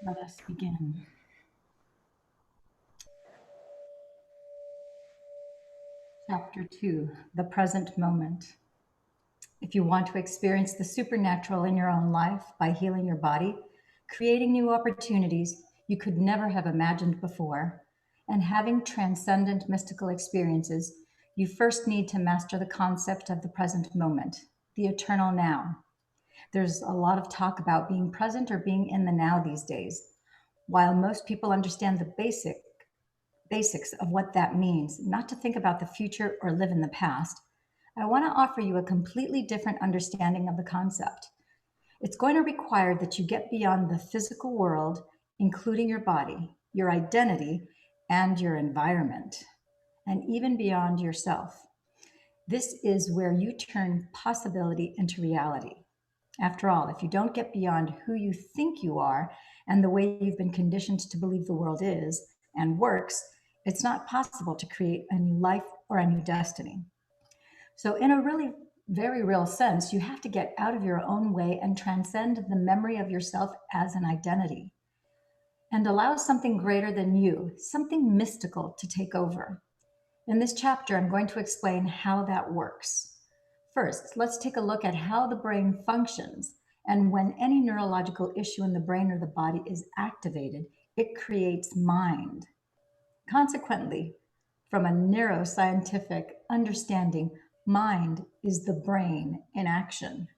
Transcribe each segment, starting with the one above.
Let us begin. Chapter 2, The Present Moment. If you want to experience the supernatural in your own life by healing your body, creating new opportunities you could never have imagined before, and having transcendent mystical experiences, you first need to master the concept of the present moment, the eternal now. There's a lot of talk about being present or being in the now these days. While most people understand the basics of what that means, not to think about the future or live in the past, I want to offer you a completely different understanding of the concept. It's going to require that you get beyond the physical world, including your body, your identity, and your environment, and even beyond yourself. This is where you turn possibility into reality. After all, if you don't get beyond who you think you are and the way you've been conditioned to believe the world is and works, it's not possible to create a new life or a new destiny. So, in a really very real sense, you have to get out of your own way and transcend the memory of yourself as an identity and allow something greater than you, something mystical, to take over. In this chapter, I'm going to explain how that works. First, let's take a look at how the brain functions. And when any neurological issue in the brain or the body is activated, it creates mind. Consequently, from a neuroscientific understanding, mind is the brain in action.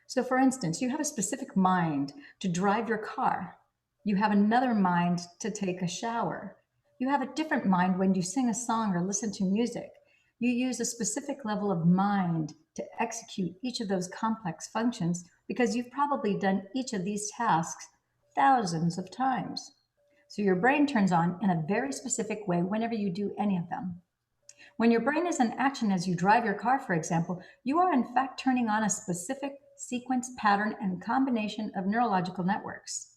So, for instance, you have a specific mind to drive your car. You have another mind to take a shower. You have a different mind when you sing a song or listen to music. You use a specific level of mind to execute each of those complex functions because you've probably done each of these tasks thousands of times. So your brain turns on in a very specific way whenever you do any of them. When your brain is in action as you drive your car, for example, you are in fact turning on a specific sequence, pattern, and combination of neurological networks.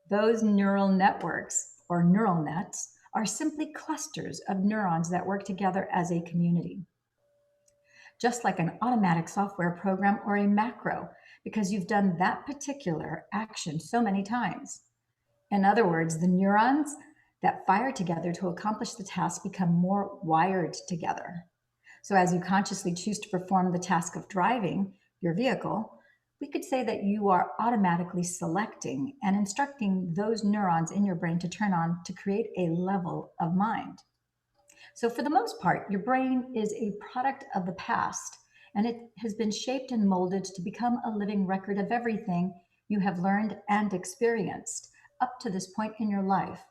Those neural networks, or neural nets, are simply clusters of neurons that work together as a community, just like an automatic software program or a macro, because you've done that particular action so many times. In other words, the neurons that fire together to accomplish the task become more wired together. So, as you consciously choose to perform the task of driving your vehicle, we could say that you are automatically selecting and instructing those neurons in your brain to turn on to create a level of mind. So, for the most part, your brain is a product of the past, and it has been shaped and molded to become a living record of everything you have learned and experienced up to this point in your life.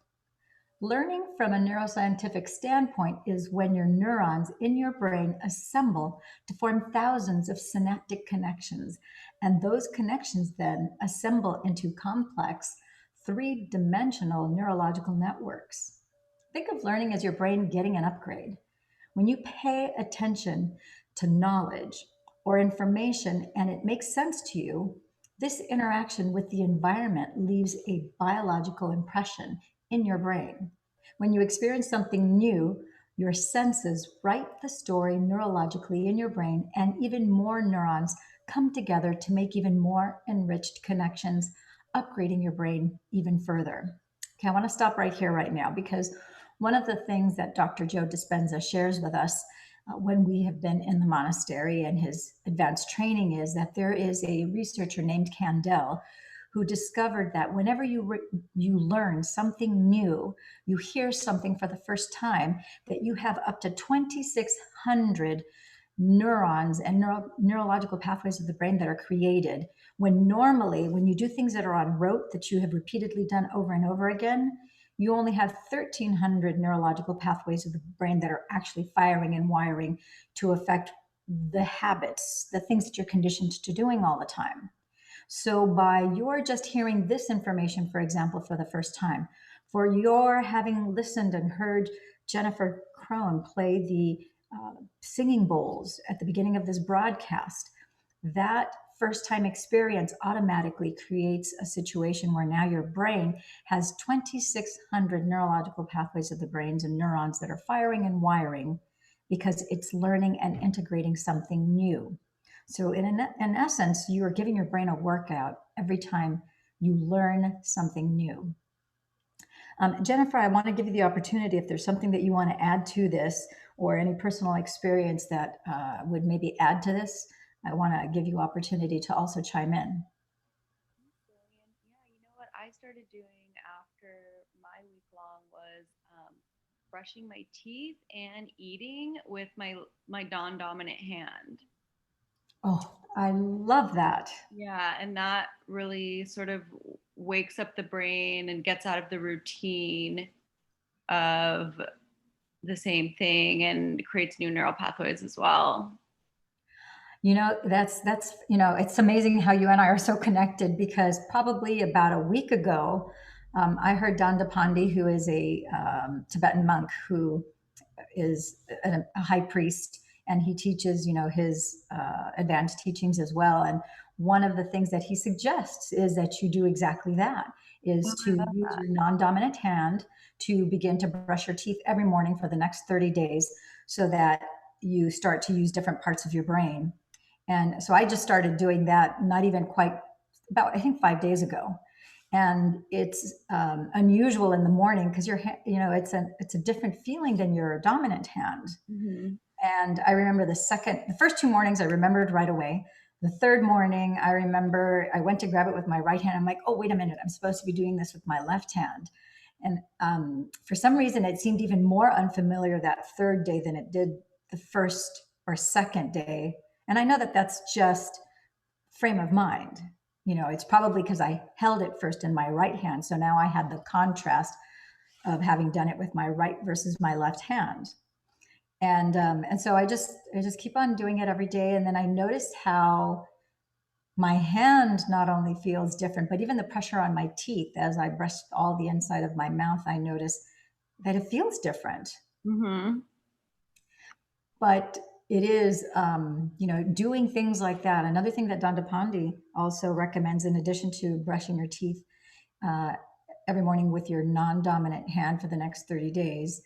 Learning from a neuroscientific standpoint is when your neurons in your brain assemble to form thousands of synaptic connections, and those connections then assemble into complex three-dimensional neurological networks. Think of learning as your brain getting an upgrade. When you pay attention to knowledge or information and it makes sense to you, this interaction with the environment leaves a biological impression in your brain. When you experience something new, your senses write the story neurologically in your brain, and even more neurons come together to make even more enriched connections, upgrading your brain even further. Okay, I want to stop right here, right now, because one of the things that Dr. Joe Dispenza shares with us when we have been in the monastery and his advanced training is that there is a researcher named Candell who discovered that whenever you learn something new, you hear something for the first time, that you have up to 2,600 neurons and neurological pathways of the brain that are created, when normally when you do things that are on rote that you have repeatedly done over and over again, you only have 1,300 neurological pathways of the brain that are actually firing and wiring to affect the habits, the things that you're conditioned to doing all the time. So by your just hearing this information, for example, for the first time, for your having listened and heard Jennifer Crone play the singing bowls at the beginning of this broadcast, that first time experience automatically creates a situation where now your brain has 2,600 neurological pathways of the brains and neurons that are firing and wiring because it's learning and integrating something new. So in essence, you are giving your brain a workout every time you learn something new. Jennifer, I want to give you the opportunity if there's something that you want to add to this or any personal experience that would maybe add to this. I want to give you opportunity to also chime in. Brilliant. Yeah, you know what I started doing after my week long was brushing my teeth and eating with my non-dominant hand. Oh, I love that. Yeah, and that really sort of wakes up the brain and gets out of the routine of the same thing and creates new neural pathways as well. You know, that's it's amazing how you and I are so connected because probably about a week ago, I heard Dandapani, who is a Tibetan monk who is a high priest, and he teaches, his advanced teachings as well. And one of the things that he suggests is that you do exactly that: Oh, is I to love use that. your non-dominant hand to begin to brush your teeth every morning for the next 30 days, so that you start to use different parts of your brain. And so I just started doing that, not even quite, about, I think, 5 days ago. And it's unusual in the morning because it's a different feeling than your dominant hand. Mhm. And I remember the first 2 mornings I remembered right away. The third morning, I remember I went to grab it with my right hand. I'm like, oh, wait a minute, I'm supposed to be doing this with my left hand. And for some reason, it seemed even more unfamiliar that third day than it did the first or second day. And I know that that's just frame of mind. It's probably because I held it first in my right hand. So now I had the contrast of having done it with my right versus my left hand. And so I just keep on doing it every day. And then I noticed how my hand not only feels different, but even the pressure on my teeth as I brush all the inside of my mouth, I notice that it feels different. Mhm. But it is, doing things like that. Another thing that Dandapani also recommends, in addition to brushing your teeth uh, every morning with your non-dominant hand for the next 30 days,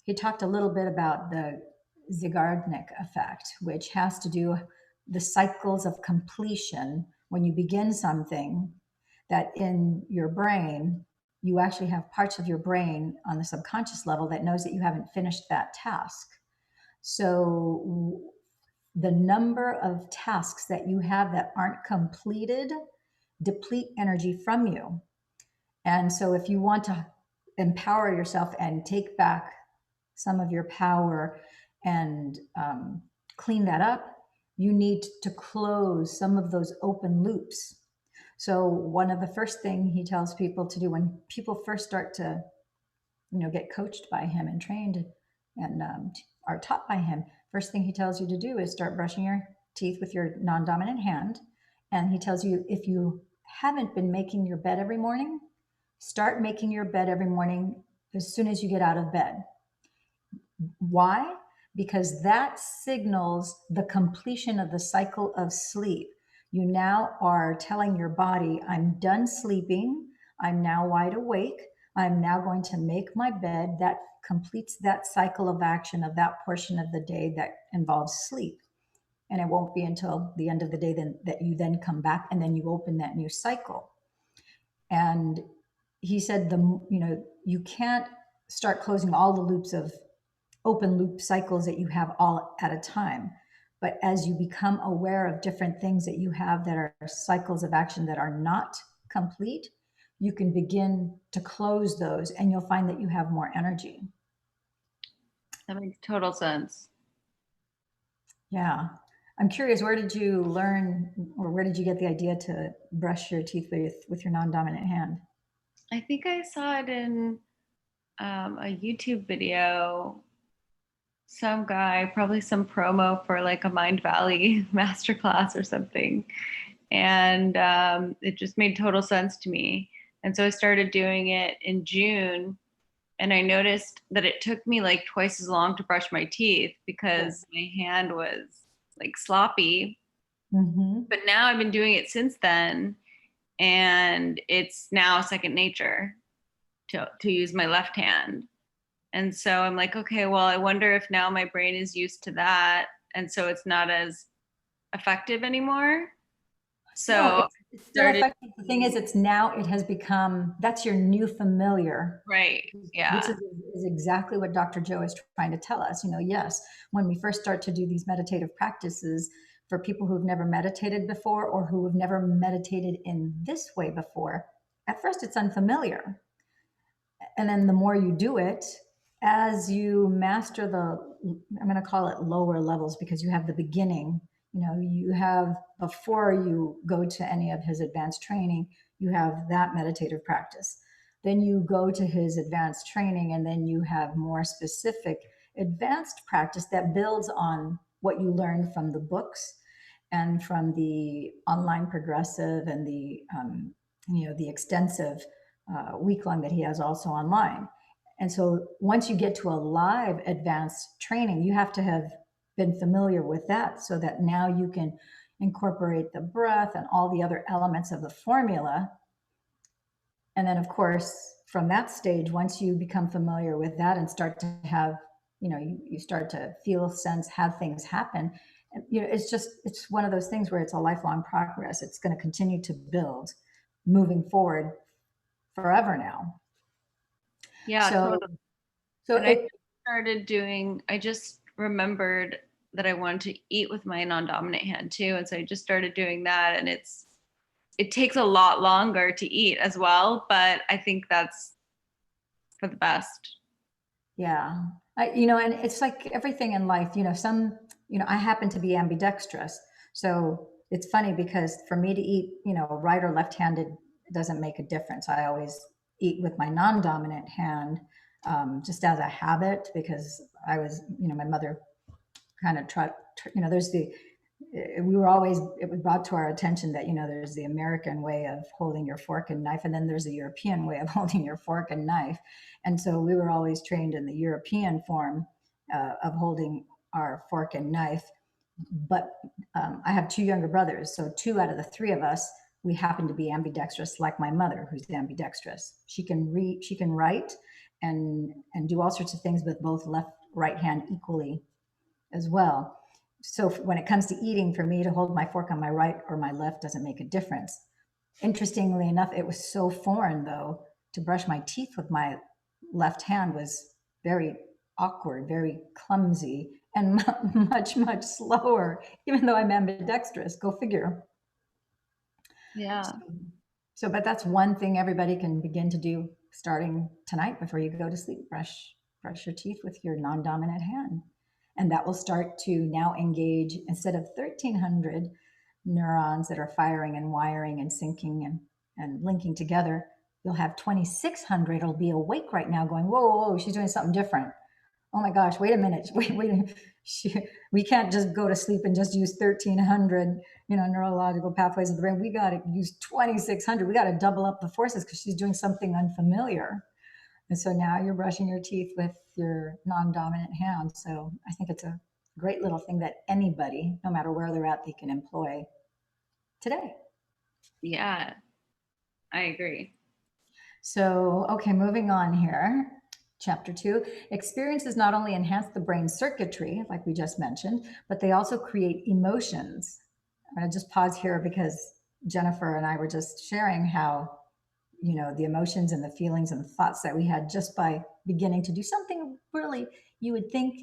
he talked a little bit about the Zygarnik effect, which has to do the cycles of completion. When you begin something, that in your brain, you actually have parts of your brain on the subconscious level that knows that you haven't finished that task. So the number of tasks that you have that aren't completed deplete energy from you. And so if you want to empower yourself and take back some of your power and clean that up, you need to close some of those open loops. So one of the first thing he tells people to do when people first start to get coached by him and trained and are taught by him, first thing he tells you to do is start brushing your teeth with your non-dominant hand. And he tells you, if you haven't been making your bed every morning, start making your bed every morning as soon as you get out of bed. Why? Because that signals the completion of the cycle of sleep. You now are telling your body, I'm done sleeping. I'm now wide awake. I'm now going to make my bed. That completes that cycle of action of that portion of the day that involves sleep. And it won't be until the end of the day that you then come back and then you open that new cycle. And he said, you can't start closing all the loops of open loop cycles that you have all at a time. But as you become aware of different things that you have that are cycles of action that are not complete, you can begin to close those and you'll find that you have more energy. That makes total sense. Yeah. I'm curious, where did you learn or where did you get the idea to brush your teeth with your non-dominant hand? I think I saw it in a YouTube video. Some guy, probably some promo for like a Mind Valley masterclass or something. And it just made total sense to me. And so I started doing it in June. And I noticed that it took me like twice as long to brush my teeth because my hand was like sloppy. Mm-hmm. But now I've been doing it since then. And it's now second nature to use my left hand. And so I'm like, okay, well, I wonder if now my brain is used to that. And so it's not as effective anymore. No, So it's still started, effective. The thing is, it's now, it has become, that's your new familiar, right. which Yeah. is exactly what Dr. Joe is trying to tell us. You know, yes, when we first start to do these meditative practices for people who've never meditated before or who have never meditated in this way before, at first it's unfamiliar. And then the more you do it, as you master I'm going to call it lower levels, because you have the beginning, you know, you have, before you go to any of his advanced training, you have that meditative practice. Then you go to his advanced training, and then you have more specific advanced practice that builds on what you learned from the books and from the online progressive and the the extensive week long that he has also online. And so once you get to a live advanced training, you have to have been familiar with that, so that now you can incorporate the breath and all the other elements of the formula. And then, of course, from that stage, once you become familiar with that and start to have, you start to feel, sense, have things happen. And, it's one of those things where it's a lifelong progress. It's going to continue to build moving forward forever now. Yeah, So, totally. so And I it, started doing, I just remembered that I wanted to eat with my non-dominant hand too. And so I just started doing that. And it takes a lot longer to eat as well, but I think that's for the best. yeah, and it's like everything in life, I happen to be ambidextrous. So it's funny because for me to eat, right or left-handed, it doesn't make a difference. I always eat with my non-dominant hand, just as a habit, because my mother kind of tried, there's we were always, it was brought to our attention that, there's the American way of holding your fork and knife, and then there's the European way of holding your fork and knife. And so we were always trained in the European form of holding our fork and knife. But I have two younger brothers. So two out of the three of us, we happen to be ambidextrous, like my mother, who's ambidextrous. She can read, she can write and do all sorts of things with both left, right hand equally as well. So when it comes to eating, for me to hold my fork on my right or my left doesn't make a difference. Interestingly enough, it was so foreign, though, to brush my teeth with my left hand was very awkward, very clumsy, and much, much slower, even though I'm ambidextrous. Go figure. Yeah. But that's one thing everybody can begin to do starting tonight before you go to sleep. Brush your teeth with your non-dominant hand. And that will start to now engage, instead of 1,300 neurons that are firing and wiring and syncing and linking together, you'll have 2,600. It'll be awake right now going, whoa, whoa, whoa, she's doing something different. Oh my gosh, wait a minute, wait, we can't just go to sleep and just use 1,300, neurological pathways of the brain. We got to use 2,600. We got to double up the forces because she's doing something unfamiliar. And so now you're brushing your teeth with your non-dominant hand. So I think it's a great little thing that anybody, no matter where they're at, they can employ today. Yeah, I agree. So, okay, moving on here. Chapter 2, experiences not only enhance the brain circuitry, like we just mentioned, but they also create emotions. I'm going to just pause here because Jennifer and I were just sharing how, the emotions and the feelings and the thoughts that we had just by beginning to do something really you would think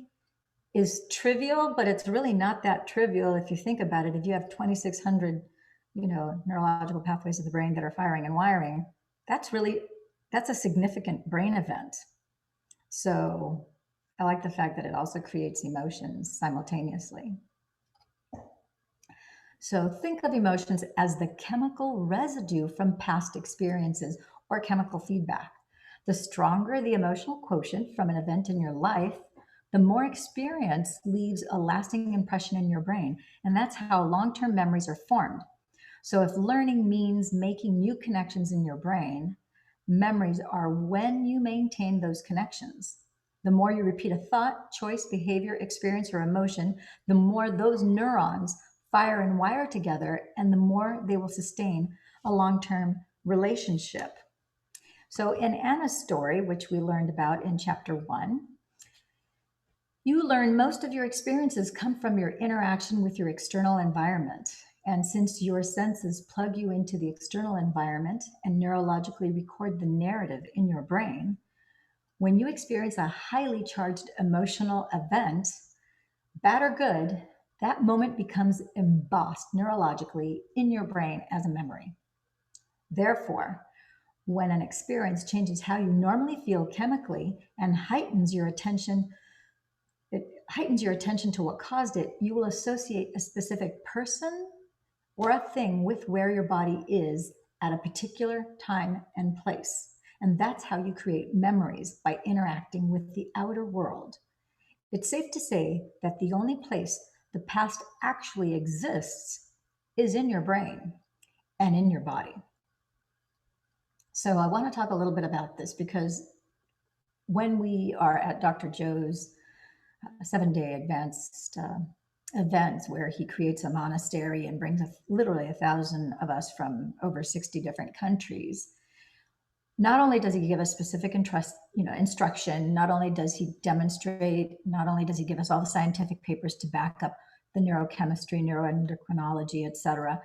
is trivial, but it's really not that trivial if you think about it. If you have 2,600, neurological pathways of the brain that are firing and wiring, that's a significant brain event. So I like the fact that it also creates emotions simultaneously. So think of emotions as the chemical residue from past experiences or chemical feedback. The stronger the emotional quotient from an event in your life, the more experience leaves a lasting impression in your brain. And that's how long-term memories are formed. So if learning means making new connections in your brain, memories are when you maintain those connections. The more you repeat a thought, choice, behavior, experience, or emotion, the more those neurons fire and wire together, and the more they will sustain a long-term relationship. So in Anna's story, which we learned about in chapter 1, you learn most of your experiences come from your interaction with your external environment. And since your senses plug you into the external environment and neurologically record the narrative in your brain, when you experience a highly charged emotional event, bad or good, that moment becomes embossed neurologically in your brain as a memory. Therefore, when an experience changes how you normally feel chemically and it heightens your attention to what caused it, you will associate a specific person or a thing with where your body is at a particular time and place. And that's how you create memories, by interacting with the outer world. It's safe to say that the only place the past actually exists is in your brain and in your body. So I want to talk a little bit about this, because when we are at Dr. Joe's 7-day advanced events where he creates a monastery and brings literally 1,000 of us from over 60 different countries, not only does he give us specific instruction, not only does he demonstrate, not only does he give us all the scientific papers to back up the neurochemistry, neuroendocrinology, et cetera,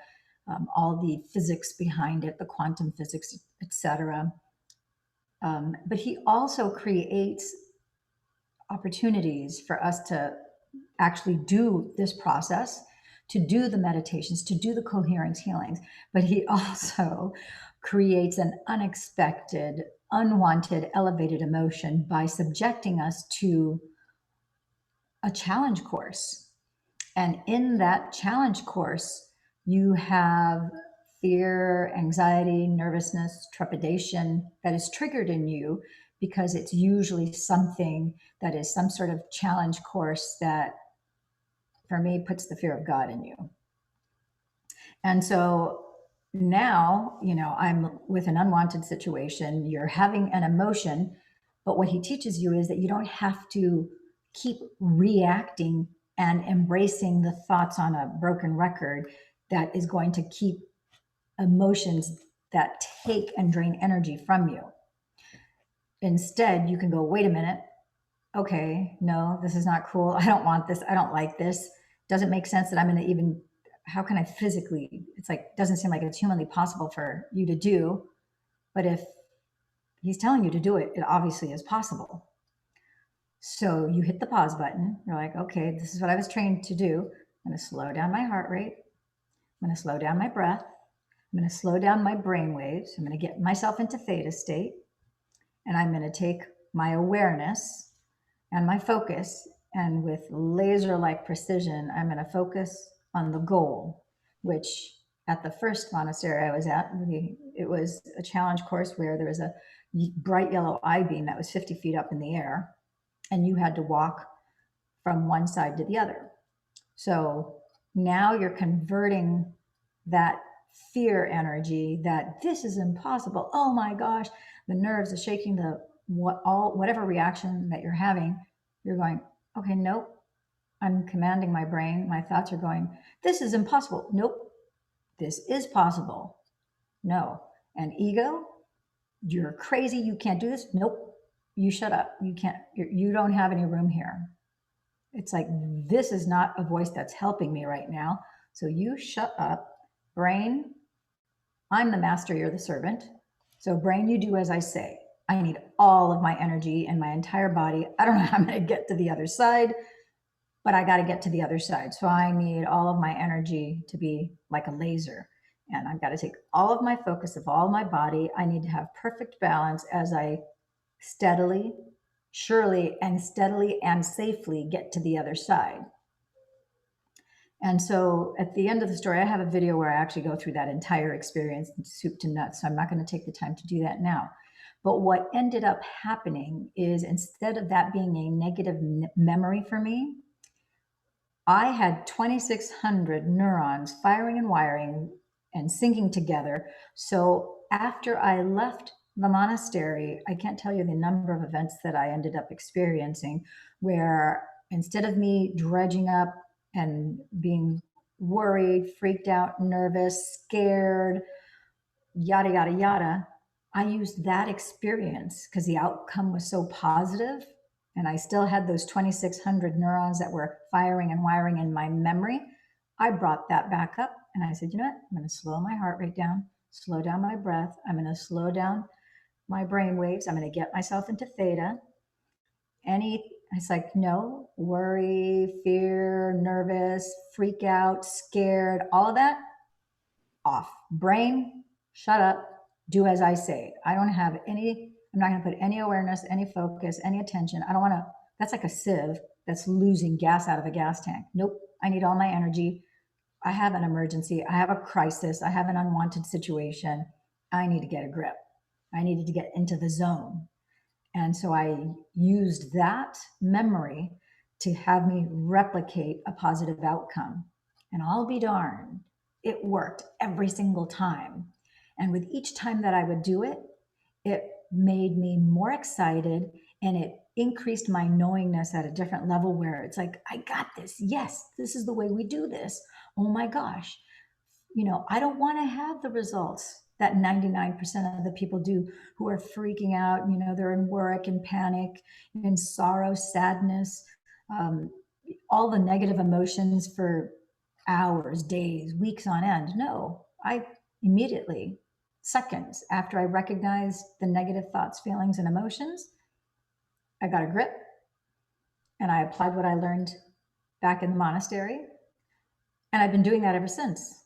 all the physics behind it, the quantum physics, et cetera. But he also creates opportunities for us to actually do this process, to do the meditations, to do the coherence healings. But he also creates an unexpected, unwanted, elevated emotion by subjecting us to a challenge course. And in that challenge course, you have fear, anxiety, nervousness, trepidation that is triggered in you, because it's usually something that is some sort of challenge course that, for me, puts the fear of God in you. And so now, I'm with an unwanted situation, you're having an emotion, but what he teaches you is that you don't have to keep reacting and embracing the thoughts on a broken record that is going to keep emotions that take and drain energy from you. Instead, you can go, wait a minute. Okay, no, this is not cool. I don't want this. I don't like this. Doesn't make sense that I'm going to even, how can I physically, it's like, doesn't seem like it's humanly possible for you to do. But if he's telling you to do it, it obviously is possible. So you hit the pause button. You're like, okay, this is what I was trained to do. I'm going to slow down my heart rate. I'm going to slow down my breath. I'm going to slow down my brain waves. I'm going to get myself into theta state. And I'm going to take my awareness and my focus, and with laser-like precision, I'm going to focus on the goal, which at the first monastery I was at, it was a challenge course where there was a bright yellow I-beam that was 50 feet up in the air, and you had to walk from one side to the other. So now you're converting that fear energy that this is impossible. Oh my gosh, the nerves, the shaking, whatever reaction that you're having, you're going, okay, nope. I'm commanding my brain. My thoughts are going, this is impossible. Nope. This is possible. No. And ego, you're crazy. You can't do this. Nope. You shut up. You can't, you don't have any room here. It's like, this is not a voice that's helping me right now. So you shut up. Brain, I'm the master, you're the servant. So brain, you do as I say. I need all of my energy and my entire body. I don't know how I'm going to get to the other side, but I got to get to the other side. So I need all of my energy to be like a laser. And I've got to take all of my focus of all my body. I need to have perfect balance as I steadily, surely, and steadily and safely get to the other side. And so at the end of the story, I have a video where I actually go through that entire experience, soup to nuts. So I'm not going to take the time to do that now. But what ended up happening is, instead of that being a negative memory for me, I had 2,600 neurons firing and wiring and syncing together. So after I left the monastery, I can't tell you the number of events that I ended up experiencing, where instead of me dredging up and being worried, freaked out, nervous, scared, yada, yada, yada, I used that experience, because the outcome was so positive, and I still had those 2,600 neurons that were firing and wiring in my memory. I brought that back up And I said, you know what? I'm going to slow my heart rate down, slow down my breath. I'm going to slow down my brain waves. I'm going to get myself into theta. It's like, no, worry, fear, nervous, freak out, scared, all of that off. Brain, shut up, do as I say. I'm not going to put any awareness, any focus, any attention. I don't want to, that's like a sieve that's losing gas out of a gas tank. Nope, I need all my energy. I have an emergency. I have a crisis. I have an unwanted situation. I need to get a grip. I needed to get into the zone. And so I used that memory to have me replicate a positive outcome. And I'll be darned, it worked every single time. And with each time that I would do it, it made me more excited and it increased my knowingness at a different level where it's like, I got this. Yes, this is the way we do this. Oh my gosh. I don't want to have the results that 99% of the people do who are freaking out. They're in work and panic and sorrow, sadness, all the negative emotions for hours, days, weeks on end. No, I immediately, seconds after I recognized the negative thoughts, feelings, and emotions, I got a grip and I applied what I learned back in the monastery. And I've been doing that ever since.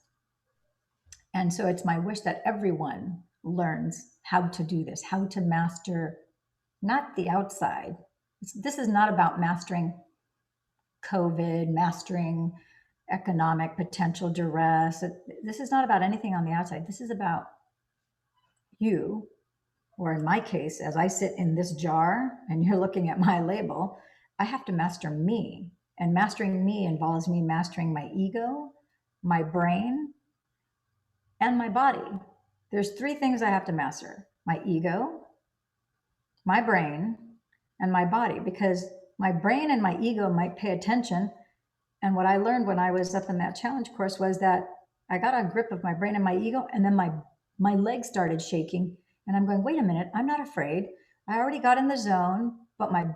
And so it's my wish that everyone learns how to do this, how to master not the outside. This is not about mastering COVID, mastering economic potential duress. This is not about anything on the outside. This is about you, or in my case, as I sit in this jar and you're looking at my label, I have to master me. And mastering me involves me mastering my ego, my brain, and my body. There's three things I have to master: my ego, my brain, and my body, because my brain and my ego might pay attention. And what I learned when I was up in that challenge course was that I got a grip of my brain and my ego, and then my legs started shaking. And I'm going, wait a minute, I'm not afraid. I already got in the zone, but my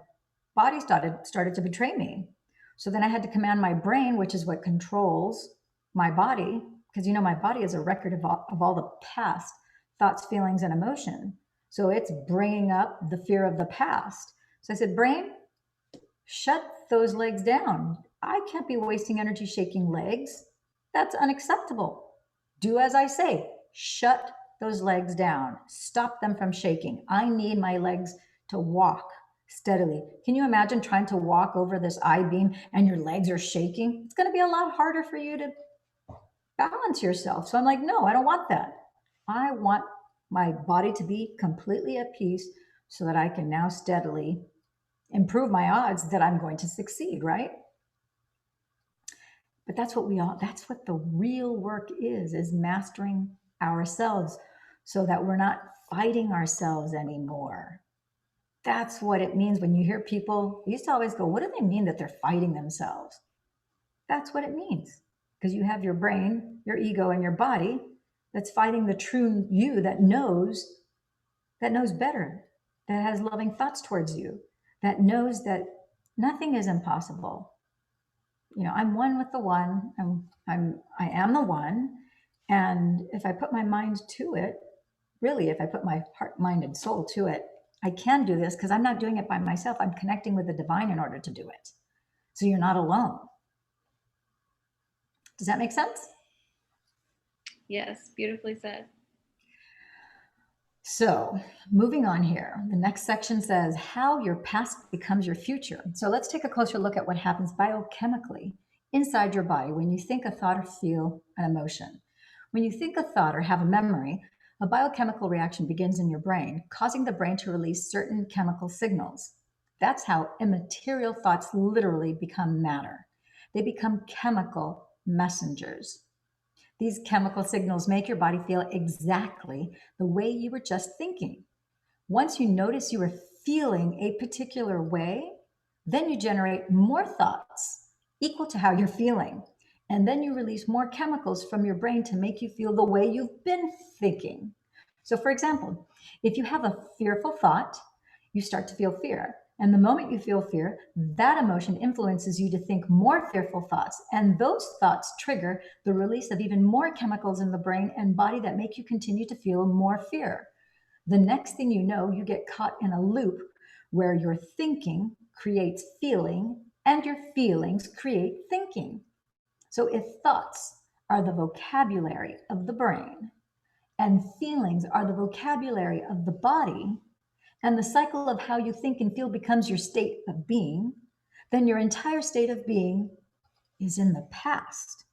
body started to betray me. So then I had to command my brain, which is what controls my body, because my body is a record of all the past thoughts, feelings, and emotion. So it's bringing up the fear of the past. So I said, brain, shut those legs down. I can't be wasting energy shaking legs. That's unacceptable. Do as I say. Shut those legs down. Stop them from shaking. I need my legs to walk steadily. Can you imagine trying to walk over this I-beam and your legs are shaking? It's going to be a lot harder for you to balance yourself. So I'm like, no, I don't want that. I want my body to be completely at peace so that I can now steadily improve my odds that I'm going to succeed, right? But that's what the real work is mastering ourselves so that we're not fighting ourselves anymore. That's what it means when you hear people, I used to always go, what do they mean that they're fighting themselves? That's what it means. Because you have your brain, your ego, and your body that's fighting the true you that knows better, that has loving thoughts towards you, that knows that nothing is impossible. I'm one with the one. I am the one. And if I put my mind to it, really, if I put my heart, mind, and soul to it, I can do this because I'm not doing it by myself. I'm connecting with the divine in order to do it. So you're not alone. Does that make sense? Yes, beautifully said. So moving on here, the next section says how your past becomes your future. So let's take a closer look at what happens biochemically inside your body when you think a thought or feel an emotion. When you think a thought or have a memory, a biochemical reaction begins in your brain, causing the brain to release certain chemical signals. That's how immaterial thoughts literally become matter. They become chemical messengers. These chemical signals make your body feel exactly the way you were just thinking. Once you notice you are feeling a particular way, then you generate more thoughts equal to how you're feeling. And then you release more chemicals from your brain to make you feel the way you've been thinking. So, for example, if you have a fearful thought, you start to feel fear. And the moment you feel fear, that emotion influences you to think more fearful thoughts. And those thoughts trigger the release of even more chemicals in the brain and body that make you continue to feel more fear. The next thing you know, you get caught in a loop where your thinking creates feeling and your feelings create thinking. So if thoughts are the vocabulary of the brain and feelings are the vocabulary of the body, and the cycle of how you think and feel becomes your state of being, then your entire state of being is in the past.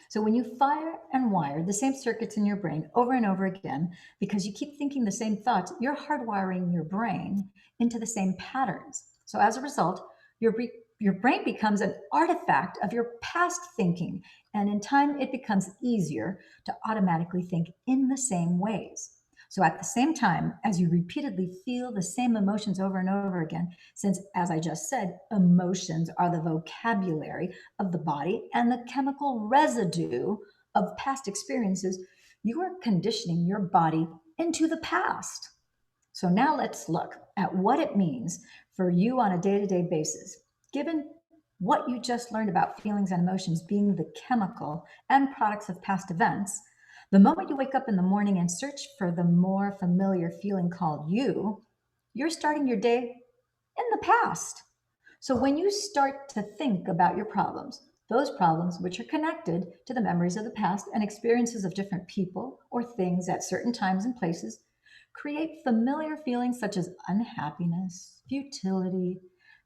So when you fire and wire the same circuits in your brain over and over again, because you keep thinking the same thoughts, you're hardwiring your brain into the same patterns. So as a result, your brain becomes an artifact of your past thinking. And in time, it becomes easier to automatically think in the same ways. So at the same time, as you repeatedly feel the same emotions over and over again, since, as I just said, emotions are the vocabulary of the body and the chemical residue of past experiences, you are conditioning your body into the past. So now let's look at what it means for you on a day-to-day basis. Given what you just learned about feelings and emotions being the chemical and products of past events, the moment you wake up in the morning and search for the more familiar feeling called you're starting your day in the past. So when you start to think about your problems, those problems which are connected to the memories of the past and experiences of different people or things at certain times and places, create familiar feelings such as unhappiness, futility,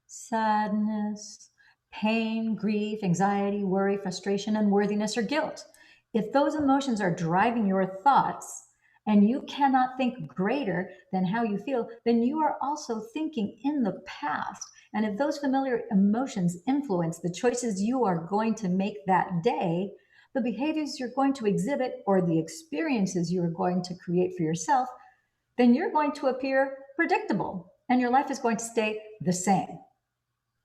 sadness, pain, grief, anxiety, worry, frustration, unworthiness, or guilt. If those emotions are driving your thoughts and you cannot think greater than how you feel, then you are also thinking in the past. And if those familiar emotions influence the choices you are going to make that day, the behaviors you're going to exhibit, or the experiences you are going to create for yourself, then you're going to appear predictable and your life is going to stay the same.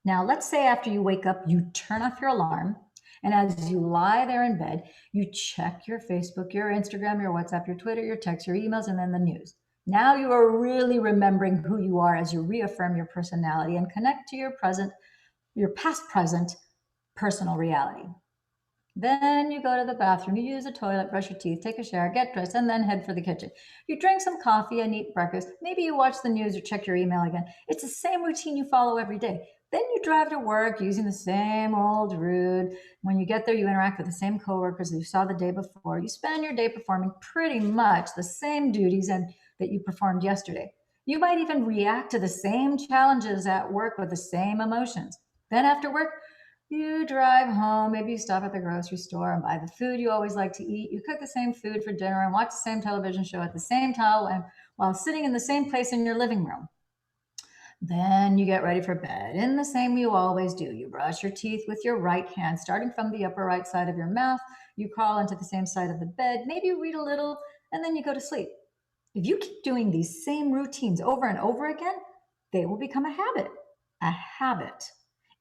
Now, let's say after you wake up, you turn off your alarm, and as you lie there in bed, you check your Facebook, your Instagram, your WhatsApp, your Twitter, your text, your emails, and then the news. Now you are really remembering who you are as you reaffirm your personality and connect to your past present personal reality. Then you go to the bathroom, you use the toilet, brush your teeth, take a shower, get dressed, and then head for the kitchen. You drink some coffee and eat breakfast. Maybe you watch the news or check your email again. It's the same routine you follow every day. Then you drive to work using the same old route. When you get there, you interact with the same coworkers that you saw the day before. You spend your day performing pretty much the same duties that you performed yesterday. You might even react to the same challenges at work with the same emotions. Then after work, you drive home, maybe you stop at the grocery store and buy the food you always like to eat. You cook the same food for dinner and watch the same television show at the same time while sitting in the same place in your living room. Then you get ready for bed in the same way you always do. You brush your teeth with your right hand, starting from the upper right side of your mouth. You crawl into the same side of the bed. Maybe you read a little, and then you go to sleep. If you keep doing these same routines over and over again, they will become a habit. A habit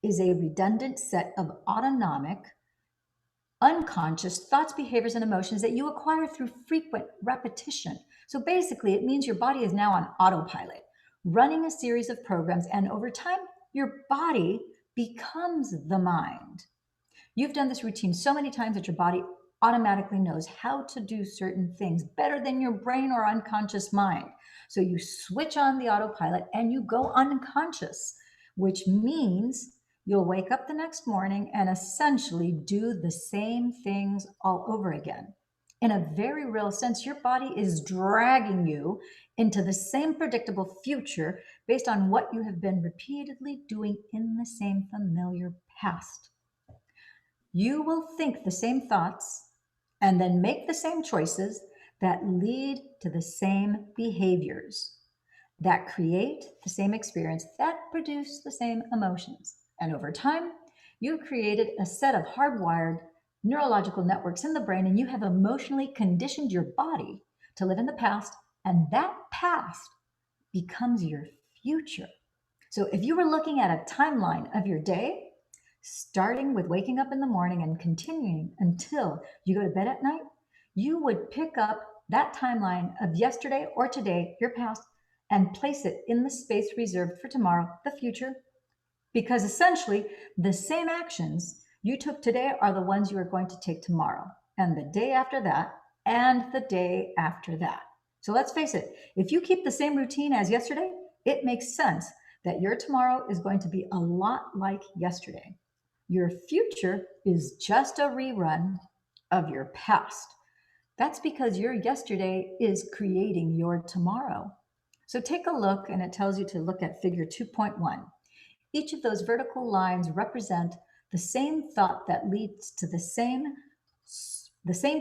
is a redundant set of autonomic, unconscious thoughts, behaviors, and emotions that you acquire through frequent repetition. So basically, it means your body is now on autopilot, running a series of programs, and over time, your body becomes the mind. You've done this routine so many times that your body automatically knows how to do certain things better than your brain or unconscious mind. So you switch on the autopilot and you go unconscious, which means you'll wake up the next morning and essentially do the same things all over again. In a very real sense, your body is dragging you into the same predictable future based on what you have been repeatedly doing in the same familiar past. You will think the same thoughts and then make the same choices that lead to the same behaviors, that create the same experience, that produce the same emotions. And over time, you've created a set of hardwired neurological networks in the brain, and you have emotionally conditioned your body to live in the past, and that past becomes your future. So if you were looking at a timeline of your day, starting with waking up in the morning and continuing until you go to bed at night, you would pick up that timeline of yesterday or today, your past, and place it in the space reserved for tomorrow, the future, because essentially the same actions you took today are the ones you are going to take tomorrow, and the day after that, and the day after that. So let's face it, if you keep the same routine as yesterday, it makes sense that your tomorrow is going to be a lot like yesterday. Your future is just a rerun of your past. That's because your yesterday is creating your tomorrow. So take a look, and it tells you to look at figure 2.1. Each of those vertical lines represent the same thought that leads to the same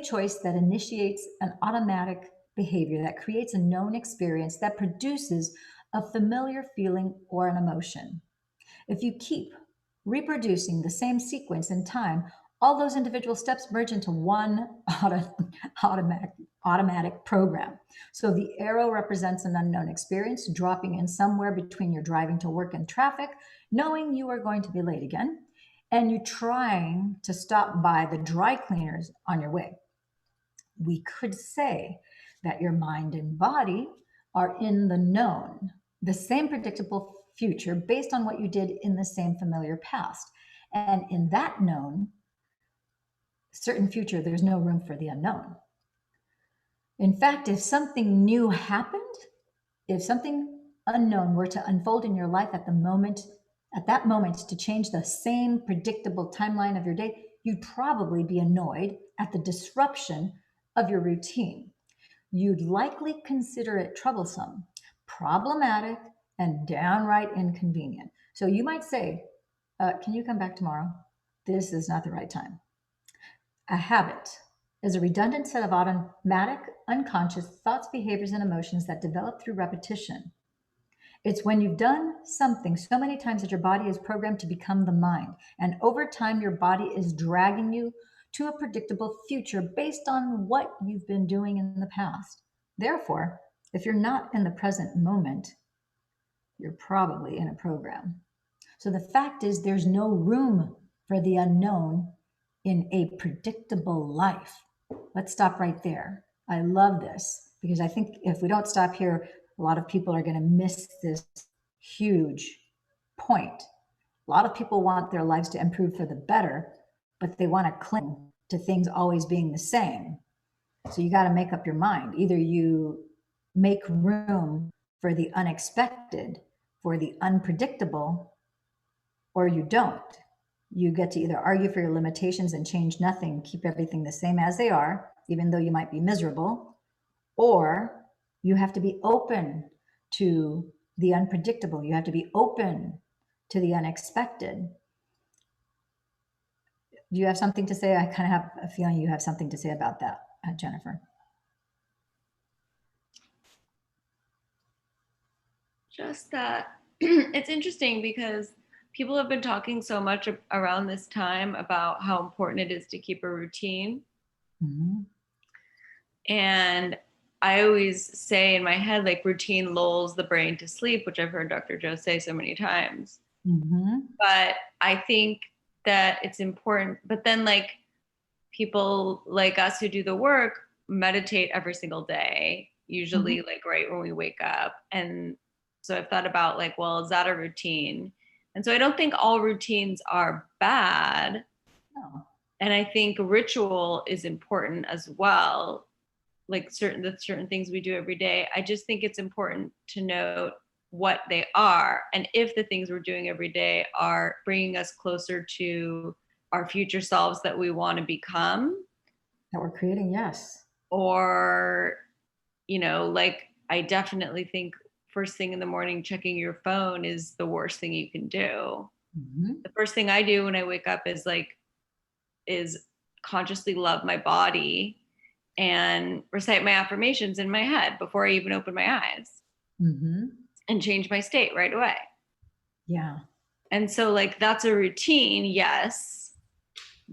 choice that initiates an automatic behavior that creates a known experience that produces a familiar feeling or an emotion. If you keep reproducing the same sequence in time, all those individual steps merge into one automatic program. So the arrow represents an unknown experience, dropping in somewhere between your driving to work and traffic, knowing you are going to be late again, and you trying to stop by the dry cleaners on your way. We could say that your mind and body are in the known, the same predictable future based on what you did in the same familiar past. And in that known, certain future, there's no room for the unknown. In fact, if something new happened, if something unknown were to unfold in your life at that moment to change the same predictable timeline of your day, you'd probably be annoyed at the disruption of your routine. You'd likely consider it troublesome, problematic, and downright inconvenient. So you might say, can you come back tomorrow? This is not the right time. A habit is a redundant set of automatic, unconscious thoughts, behaviors, and emotions that develop through repetition. It's when you've done something so many times that your body is programmed to become the mind. And over time, your body is dragging you to a predictable future based on what you've been doing in the past. Therefore, if you're not in the present moment, you're probably in a program. So the fact is, there's no room for the unknown in a predictable life. Let's stop right there. I love this because I think if we don't stop here, a lot of people are going to miss this huge point. A lot of people want their lives to improve for the better, but they want to cling to things always being the same. So you got to make up your mind. Either you make room for the unexpected, for the unpredictable, or you don't. You get to either argue for your limitations and change nothing, keep everything the same as they are, even though you might be miserable, or you have to be open to the unpredictable. You have to be open to the unexpected. Do you have something to say? I kind of have a feeling you have something to say about that, Jennifer. Just that it's interesting because people have been talking so much around this time about how important it is to keep a routine. Mm-hmm. And I always say in my head, like, routine lulls the brain to sleep, which I've heard Dr. Joe say so many times. Mm-hmm. But I think that it's important. But then, like, people like us who do the work meditate every single day, usually like right when we wake up. And so I've thought about, like, well, is that a routine? And so I don't think all routines are bad. No. And I think ritual is important as well, like certain things we do every day. I just think it's important to note what they are, and if the things we're doing every day are bringing us closer to our future selves that we want to become, that we're creating, yes. Or, you know, like, I definitely think first thing in the morning checking your phone is the worst thing you can do. Mm-hmm. The first thing I do when I wake up is consciously love my body and recite my affirmations in my head before I even open my eyes, Mm-hmm. and change my state right away. Yeah. And so, like, that's a routine, yes,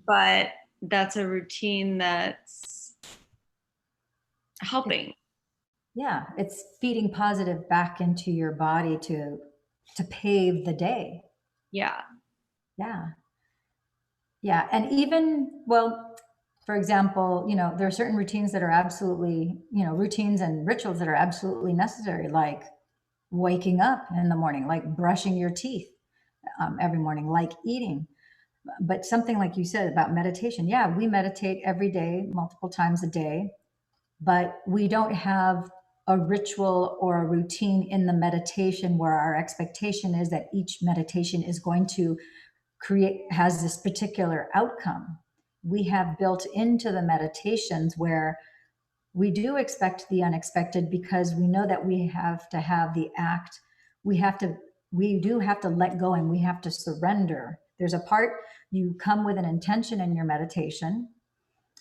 but that's a routine that's helping. Yeah, it's feeding positive back into your body to pave the day. Yeah. Yeah. Yeah. And even, well, for example, you know, there are certain routines that are absolutely, you know, routines and rituals that are absolutely necessary, like waking up in the morning, like brushing your teeth every morning, like eating. But something like you said about meditation, yeah, we meditate every day, multiple times a day, but we don't have a ritual or a routine in the meditation where our expectation is that each meditation is going to has this particular outcome. We have built into the meditations where we do expect the unexpected because we know that we have to have the act. We have to, we do have to let go and we have to surrender. There's a part you come with an intention in your meditation.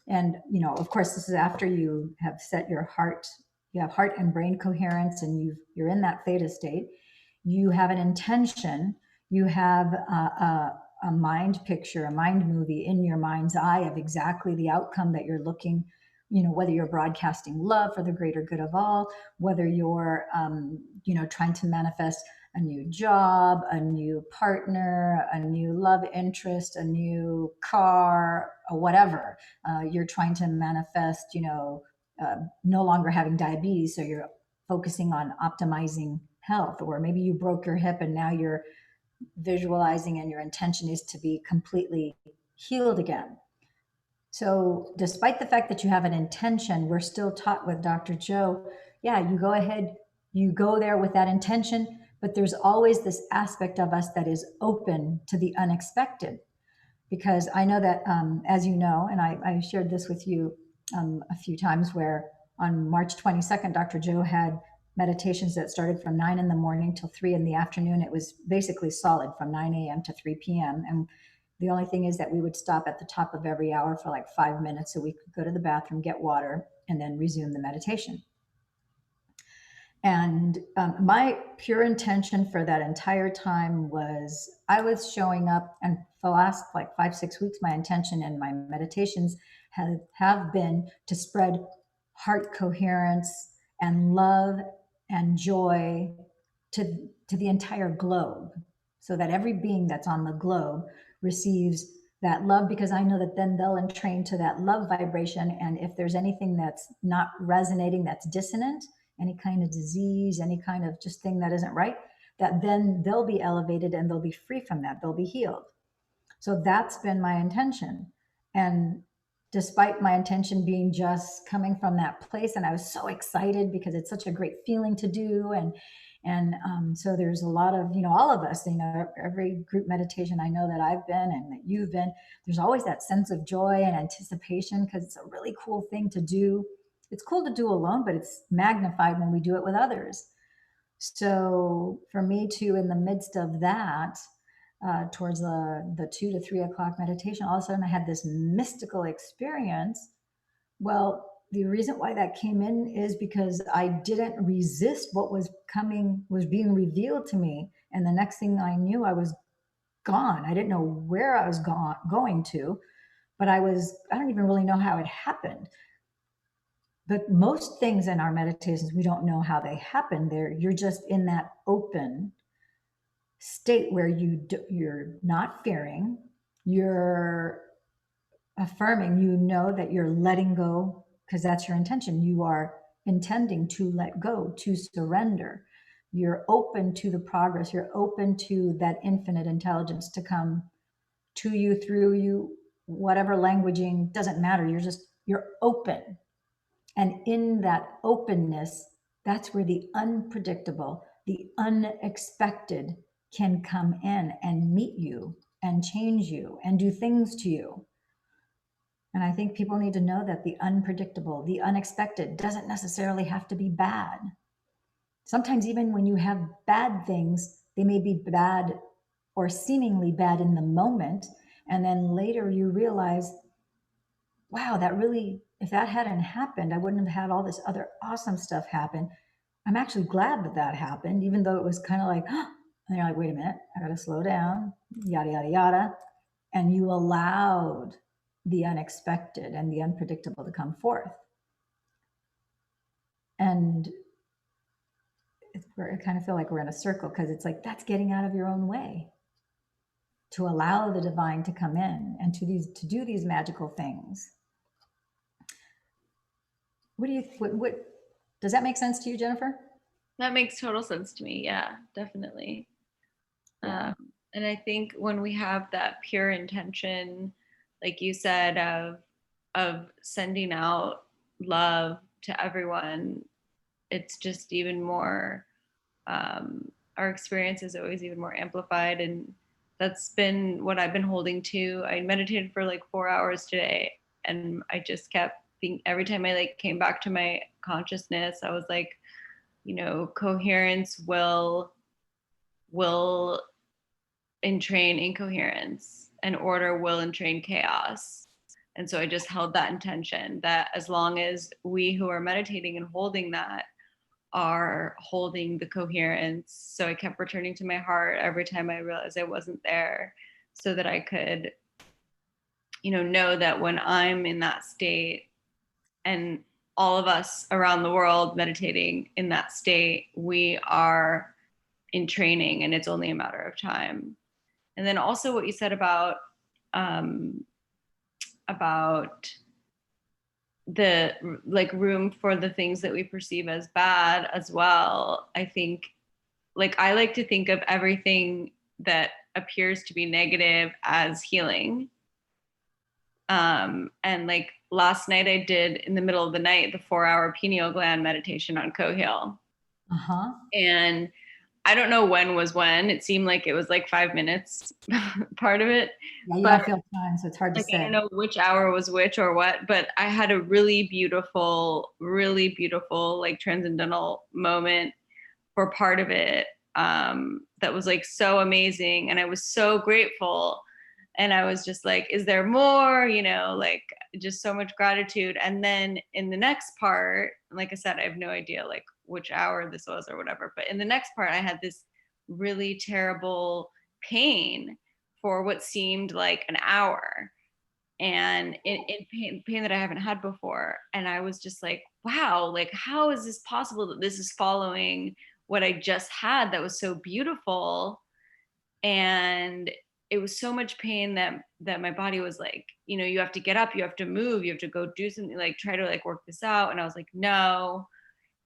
And, of course, this is after you have set your heart, you have heart and brain coherence and you're in that theta state. You have an intention, you have a mind picture, a mind movie in your mind's eye of exactly the outcome that you're looking, whether you're broadcasting love for the greater good of all, whether you're, trying to manifest a new job, a new partner, a new love interest, a new car, or whatever. You're trying to manifest, no longer having diabetes, so you're focusing on optimizing health, or maybe you broke your hip and now you're visualizing and your intention is to be completely healed again. So, despite the fact that you have an intention, we're still taught with Dr. Joe, yeah, you go ahead, you go there with that intention, but there's always this aspect of us that is open to the unexpected. Because I know that, as you know, and I shared this with you a few times, where on March 22nd, Dr. Joe had meditations that started from 9 in the morning till 3 in the afternoon. It was basically solid from 9 a.m. to 3 p.m. And the only thing is that we would stop at the top of every hour for like 5 minutes so we could go to the bathroom, get water, and then resume the meditation. And my pure intention for that entire time was I was showing up, and for the last like 5, 6 weeks, my intention and my meditations have been to spread heart coherence and love and joy to the entire globe, so that every being that's on the globe receives that love, because I know that then they'll entrain to that love vibration. And if there's anything that's not resonating, that's dissonant, any kind of disease, any kind of just thing that isn't right, that then they'll be elevated and they'll be free from that. They'll be healed. So that's been my intention. And despite my intention being just coming from that place, and I was so excited because it's such a great feeling to do. And so there's a lot of, all of us, every group meditation I know that I've been and that you've been, there's always that sense of joy and anticipation because it's a really cool thing to do. It's cool to do alone, but it's magnified when we do it with others. So for me to, in the midst of that, towards the 2 to 3 o'clock meditation, all of a sudden I had this mystical experience. Well, the reason why that came in is because I didn't resist what was being revealed to me. And the next thing I knew, I was gone. I didn't know where I was going to, but I don't even really know how it happened. But most things in our meditations, we don't know how they happen. You're just in that open state where you're not fearing, you're affirming, that you're letting go, because that's your intention. You are intending to let go, to surrender. You're open to the progress. You're open to that infinite intelligence to come to you, through you, whatever languaging, doesn't matter. You're open. And in that openness, that's where the unpredictable, the unexpected can come in and meet you and change you and do things to you. And I think people need to know that the unpredictable, the unexpected doesn't necessarily have to be bad. Sometimes even when you have bad things, they may be bad or seemingly bad in the moment. And then later you realize, wow, if that hadn't happened, I wouldn't have had all this other awesome stuff happen. I'm actually glad that happened, even though it was kind of like, and you're like, wait a minute, I got to slow down, yada, yada, yada. And you allowed the unexpected and the unpredictable to come forth. And I kind of feel like we're in a circle, because it's like, that's getting out of your own way to allow the divine to come in and to do these magical things. What does that make sense to you, Jennifer? That makes total sense to me. Yeah, definitely. Yeah. Um, and I think when we have that pure intention, like you said, of sending out love to everyone, it's just even more. Our experience is always even more amplified, and that's been what I've been holding to. I meditated for like 4 hours today, and I just kept thinking every time I like came back to my consciousness, I was like, coherence will entrain incoherence, and order will entrain chaos. And so I just held that intention that as long as we who are meditating and holding that are holding the coherence. So I kept returning to my heart every time I realized I wasn't there, so that I could, know that when I'm in that state, and all of us around the world meditating in that state, we are in training and it's only a matter of time. And then also what you said um, about the like room for the things that we perceive as bad as well. I think, like, I like to think of everything that appears to be negative as healing. And like last night I did, in the middle of the night, the 4-hour pineal gland meditation on Cohill. Uh-huh. And I don't know when was when. It seemed like it was like 5 minutes part of it. Yeah, you But don't feel time, so it's hard to like, I don't say. know which hour was which or what, but I had a really beautiful, like transcendental moment for part of it, that was like so amazing. And I was so grateful. And I was just like, is there more? Like, just so much gratitude. And then in the next part, like I said, I have no idea like which hour this was or whatever. But in the next part, I had this really terrible pain for what seemed like an hour, and in pain that I haven't had before. And I was just like, wow, like, how is this possible that this is following what I just had that was so beautiful? And it was so much pain that my body was like, you have to get up, you have to move, you have to go do something, like try to like work this out. And I was like, no,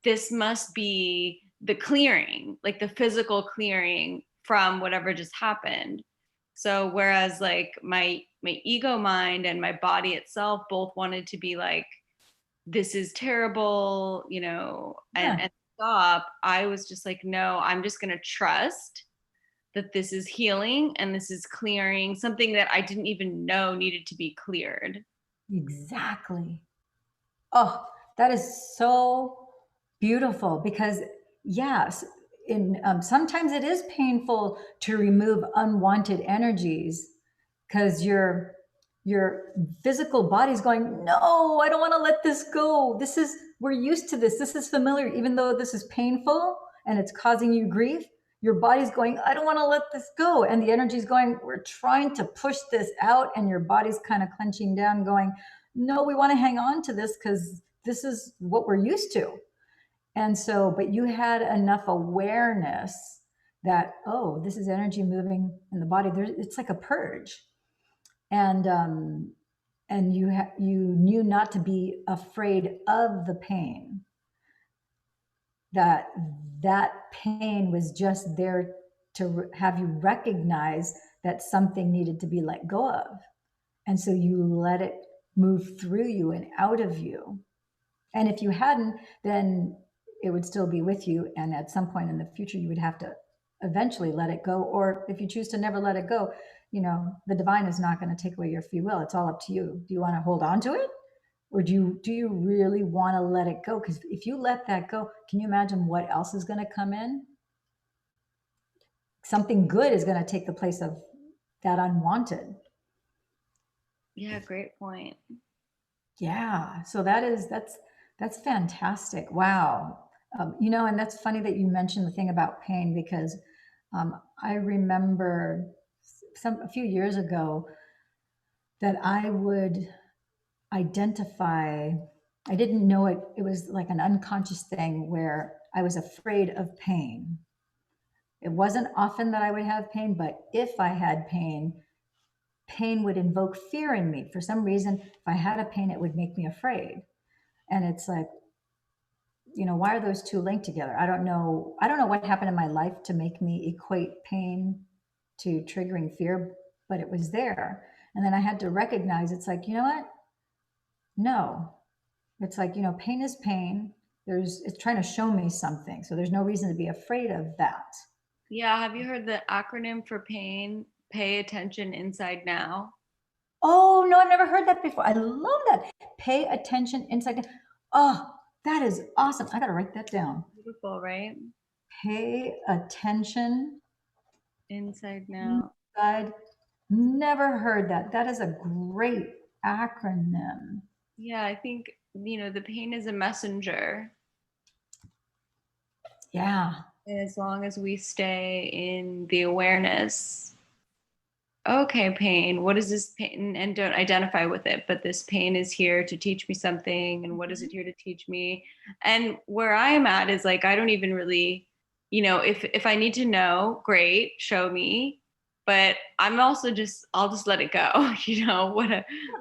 this must be the clearing, like the physical clearing from whatever just happened. So whereas like my ego mind and my body itself both wanted to be like, this is terrible, and Yeah, stop, I was just like, no, I'm just going to trust that this is healing and this is clearing something that I didn't even know needed to be cleared. exactly. Oh, that is so beautiful because, yes, in sometimes it is painful to remove unwanted energies because your physical body's going, no, I don't want to let this go. This is, we're used to this. This is familiar, even though this is painful and it's causing you grief. Your body's going, I don't want to let this go. And the energy's going, we're trying to push this out. And your body's kind of clenching down, going, no, we want to hang on to this because this is what we're used to. And so, but you had enough awareness that, oh, this is energy moving in the body. It's like a purge. And you knew not to be afraid of the pain, that that pain was just there to have you recognize that something needed to be let go of. And so you let it move through you and out of you. And if you hadn't, then it would still be with you. And at some point in the future, you would have to eventually let it go. Or if you choose to never let it go, the divine is not going to take away your free will. It's all up to you. Do you want to hold on to it? Or do you really want to let it go? Because if you let that go, can you imagine what else is going to come in? Something good is going to take the place of that unwanted. Yeah, great point. Yeah. So that's fantastic. Wow. And that's funny that you mentioned the thing about pain because I remember a few years ago that I would identify. I didn't know it. It was like an unconscious thing where I was afraid of pain. It wasn't often that I would have pain, but if I had pain would invoke fear in me. For some reason, if I had a pain, it would make me afraid. And it's like, why are those two linked together? I don't know. I don't know what happened in my life to make me equate pain to triggering fear, but it was there. And then I had to recognize it's like, you know what? No. It's like, pain is pain. It's trying to show me something. So there's no reason to be afraid of that. Yeah, have you heard the acronym for pain? Pay attention inside now. Oh, no, I've never heard that before. I love that. Pay attention inside. Oh, that is awesome. I got to write that down. Beautiful, right? Pay attention Inside now. inside. Never heard that. That is a great acronym. Yeah, I think, the pain is a messenger. Yeah. And as long as we stay in the awareness, okay, pain, what is this pain? And don't identify with it, but this pain is here to teach me something. And what is it here to teach me? And where I am at is like, I don't even really, if I need to know, great, show me. But I'm also I'll just let it go,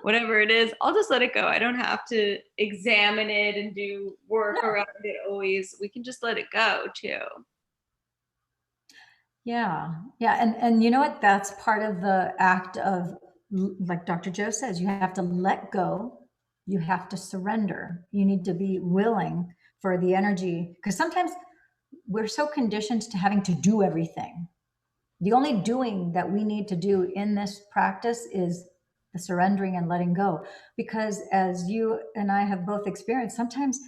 whatever it is, I'll just let it go. I don't have to examine it and do work No. around it always. We can just let it go too. Yeah. Yeah. And you know what? That's part of the act of, like Dr. Joe says, you have to let go. You have to surrender. You need to be willing for the energy. Because sometimes we're so conditioned to having to do everything. The only doing that we need to do in this practice is the surrendering and letting go. Because as you and I have both experienced, sometimes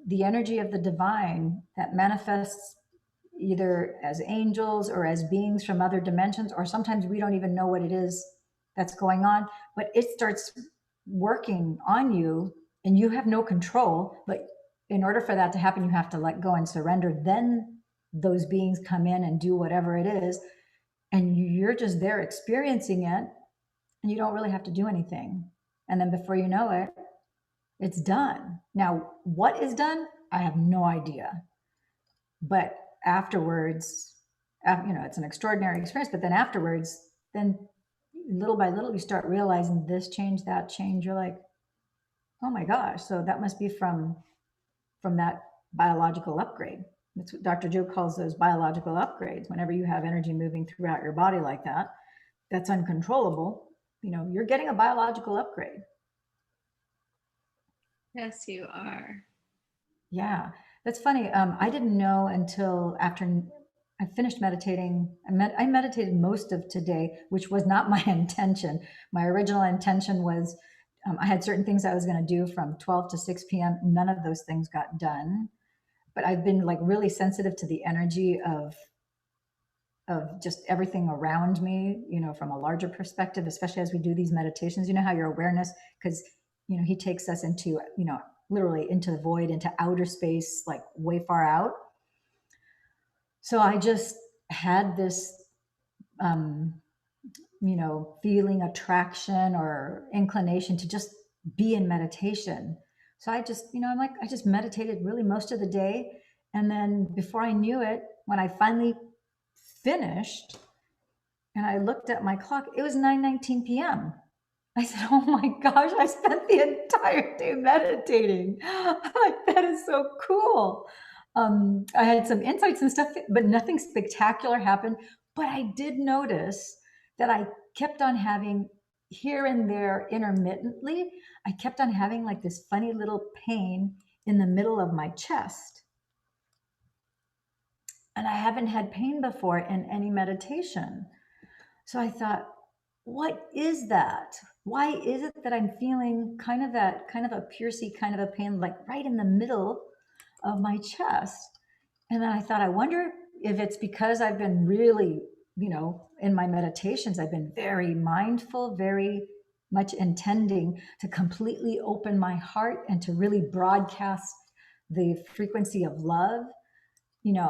the energy of the divine that manifests either as angels or as beings from other dimensions, or sometimes we don't even know what it is that's going on, but it starts working on you and you have no control. But in order for that to happen, you have to let go and surrender. Then those beings come in and do whatever it is, and you're just there experiencing it, and you don't really have to do anything. And then before you know it, it's done. Now, what is done? I have no idea. But afterwards, it's an extraordinary experience. But then afterwards, then little by little, you start realizing this change, that change. You're like, oh my gosh! So that must be from that biological upgrade. That's what Dr. Joe calls those biological upgrades. Whenever you have energy moving throughout your body like that, that's uncontrollable. You're getting a biological upgrade. Yes, you are. Yeah, that's funny. I didn't know until after I finished meditating. I meditated most of today, which was not my intention. My original intention was I had certain things I was going to do from 12 to 6 p.m. None of those things got done. But I've been like really sensitive to the energy of just everything around me, from a larger perspective, especially as we do these meditations. You know how your awareness, because he takes us into, literally into the void, into outer space, like way far out. So I just had this feeling, attraction or inclination to just be in meditation. So I just, I'm like, I just meditated really most of the day. And then before I knew it, when I finally finished and I looked at my clock, it was 9:19 p.m. I said, oh my gosh, I spent the entire day meditating. Like, that is so cool. I had some insights and stuff, but nothing spectacular happened. But I did notice that I kept on having here and there intermittently, I kept on having like this funny little pain in the middle of my chest. And I haven't had pain before in any meditation. So I thought, what is that? Why is it that I'm feeling kind of a piercy kind of a pain, like right in the middle of my chest? And then I thought, I wonder if it's because I've been really, in my meditations, I've been very mindful, very much intending to completely open my heart and to really broadcast the frequency of love,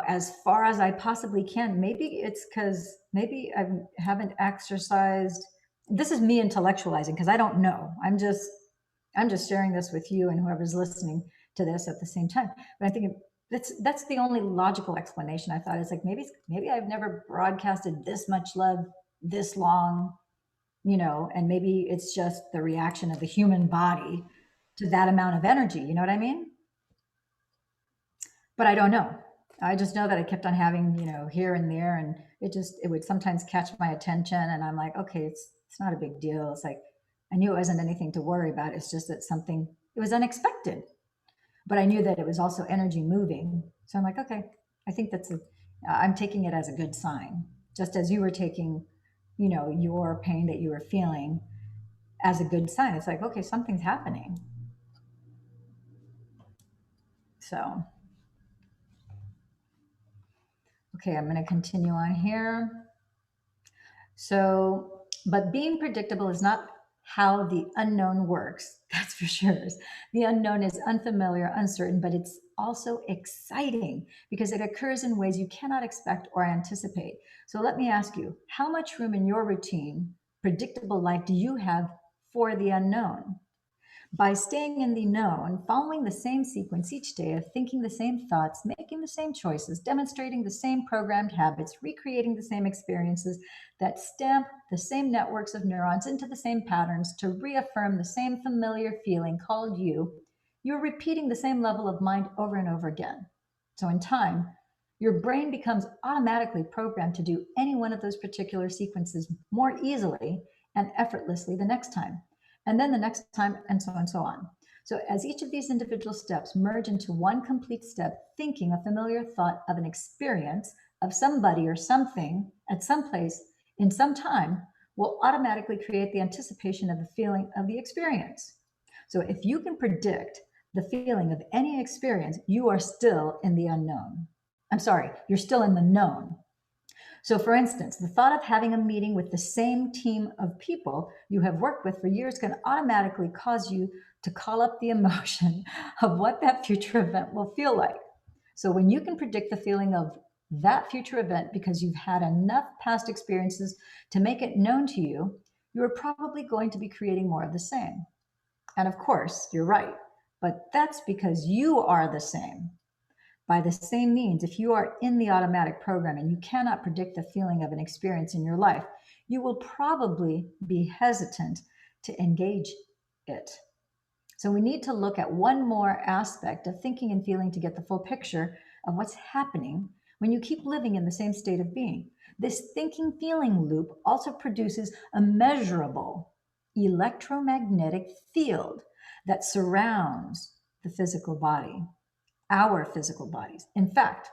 as far as I possibly can. Maybe it's because maybe I haven't exercised. This is me intellectualizing because I don't know. I'm just sharing this with you and whoever's listening to this at the same time. But I think that's the only logical explanation. I thought it's like maybe I've never broadcasted this much love this long, and maybe it's just the reaction of the human body to that amount of energy. You know what I mean? but I don't know. I just know that I kept on having, here and there, and it would sometimes catch my attention, and I'm like, okay, it's not a big deal. It's like I knew it wasn't anything to worry about. It's just that something it was unexpected, but I knew that it was also energy moving. So I'm like, okay, I think I'm taking it as a good sign, just as you were taking, your pain that you were feeling as a good sign. It's like, okay, something's happening. So, okay, I'm going to continue on here. So, but being predictable is not how the unknown works. That's for sure. The unknown is unfamiliar, uncertain, but it's also exciting because it occurs in ways you cannot expect or anticipate. So let me ask you, how much room in your routine, predictable life do you have for the unknown? By staying in the known, following the same sequence each day of thinking the same thoughts, making the same choices, demonstrating the same programmed habits, recreating the same experiences that stamp the same networks of neurons into the same patterns to reaffirm the same familiar feeling called you, you're repeating the same level of mind over and over again. So in time, your brain becomes automatically programmed to do any one of those particular sequences more easily and effortlessly the next time, and then the next time, and so on and so on. So as each of these individual steps merge into one complete step, thinking a familiar thought of an experience of somebody or something at some place in some time will automatically create the anticipation of the feeling of the experience. So if you can predict the feeling of any experience, you are still in the unknown. I'm sorry, you're still in the known. So, for instance, the thought of having a meeting with the same team of people you have worked with for years can automatically cause you to call up the emotion of what that future event will feel like. So, when you can predict the feeling of that future event because you've had enough past experiences to make it known to you, you are probably going to be creating more of the same. And of course, you're right, but that's because you are the same. By the same means, if you are in the automatic program and you cannot predict the feeling of an experience in your life, you will probably be hesitant to engage it. So we need to look at one more aspect of thinking and feeling to get the full picture of what's happening when you keep living in the same state of being. This thinking feeling loop also produces a measurable electromagnetic field that surrounds the physical body, our physical bodies. In fact,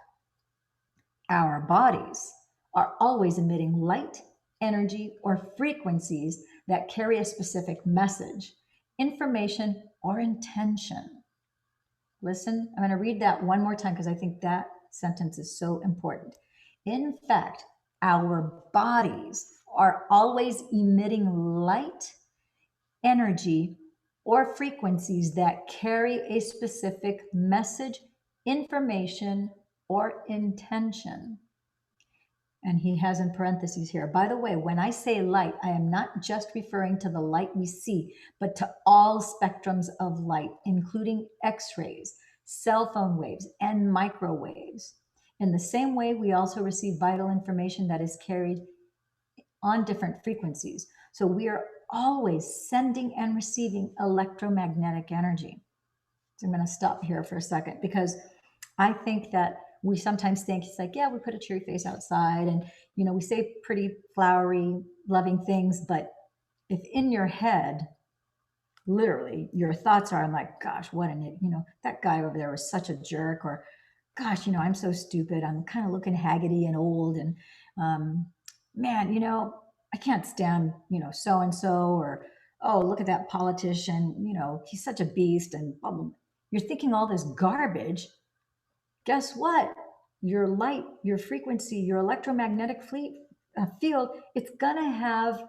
our bodies are always emitting light, energy, or frequencies that carry a specific message, information, or intention. Listen, I'm going to read that one more time because I think that sentence is so important. In fact, our bodies are always emitting light, energy, or frequencies that carry a specific message, information, or intention. And he has in parentheses here, by the way, when I say light, I am not just referring to the light we see, but to all spectrums of light, including X-rays, cell phone waves, and microwaves. In the same way, we also receive vital information that is carried on different frequencies. So we are always sending and receiving electromagnetic energy. So I'm going to stop here for a second because I think that we sometimes think it's like, yeah, we put a cheery face outside and, we say pretty flowery, loving things. But if in your head, literally, your thoughts are, I'm like, gosh, what an, that guy over there was such a jerk, or gosh, I'm so stupid. I'm kind of looking haggity and old. And man, I can't stand, so and so, or, oh, look at that politician, he's such a beast. And blah, blah. You're thinking all this garbage. Guess what? Your light, your frequency, your electromagnetic field, it's gonna have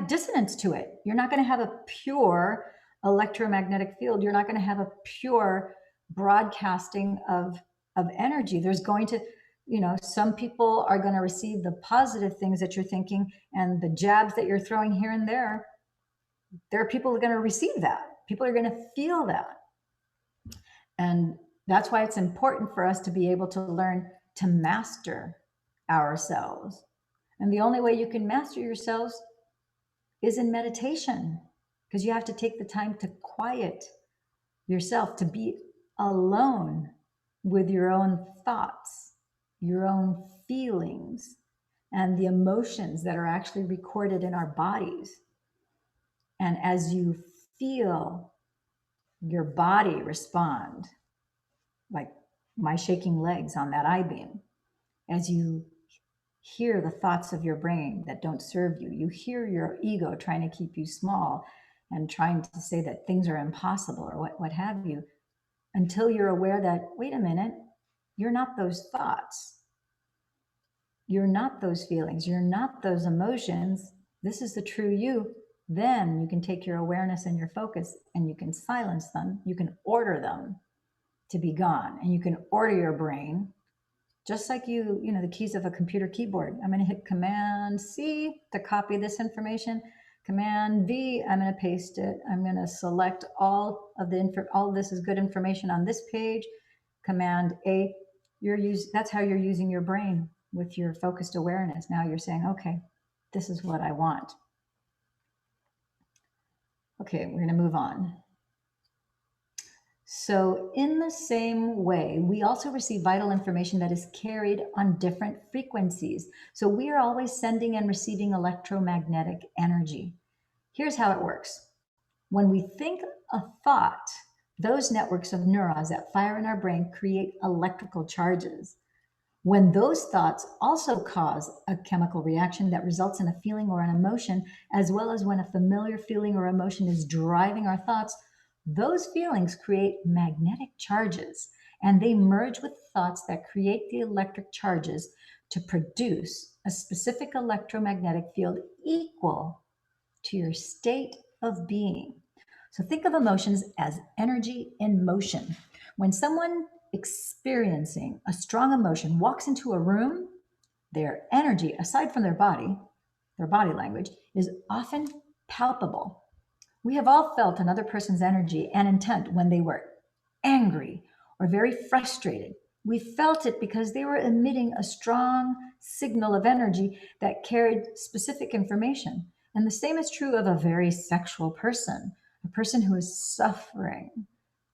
dissonance to it. You're not gonna have a pure electromagnetic field. You're not gonna have a pure broadcasting of energy. There's going to, some people are going to receive the positive things that you're thinking, and the jabs that you're throwing here and there. There are people who are going to receive that. People are going to feel that. And that's why it's important for us to be able to learn to master ourselves. And the only way you can master yourselves is in meditation, because you have to take the time to quiet yourself, to be alone with your own thoughts, your own feelings, and the emotions that are actually recorded in our bodies. And as you feel your body respond, like my shaking legs on that I-beam, as you hear the thoughts of your brain that don't serve you, you hear your ego trying to keep you small and trying to say that things are impossible or what have you, until you're aware that, wait a minute, you're not those thoughts. You're not those feelings. You're not those emotions. This is the true you. Then you can take your awareness and your focus and you can silence them. You can order them to be gone, and you can order your brain just like you know, the keys of a computer keyboard. I'm going to hit Command C to copy this information. Command V, I'm going to paste it. I'm going to select all of the all of this is good information on this page. Command A, that's how you're using your brain with your focused awareness. Now you're saying, okay, this is what I want. Okay, we're going to move on. So in the same way, we also receive vital information that is carried on different frequencies. So we are always sending and receiving electromagnetic energy. Here's how it works. When we think a thought, those networks of neurons that fire in our brain create electrical charges. When those thoughts also cause a chemical reaction that results in a feeling or an emotion, as well as when a familiar feeling or emotion is driving our thoughts, those feelings create magnetic charges, and they merge with thoughts that create the electric charges to produce a specific electromagnetic field equal to your state of being. So think of emotions as energy in motion. When someone experiencing a strong emotion walks into a room, their energy, aside from their body language, is often palpable. We have all felt another person's energy and intent when they were angry or very frustrated. We felt it because they were emitting a strong signal of energy that carried specific information. And the same is true of a very sexual person, a person who is suffering,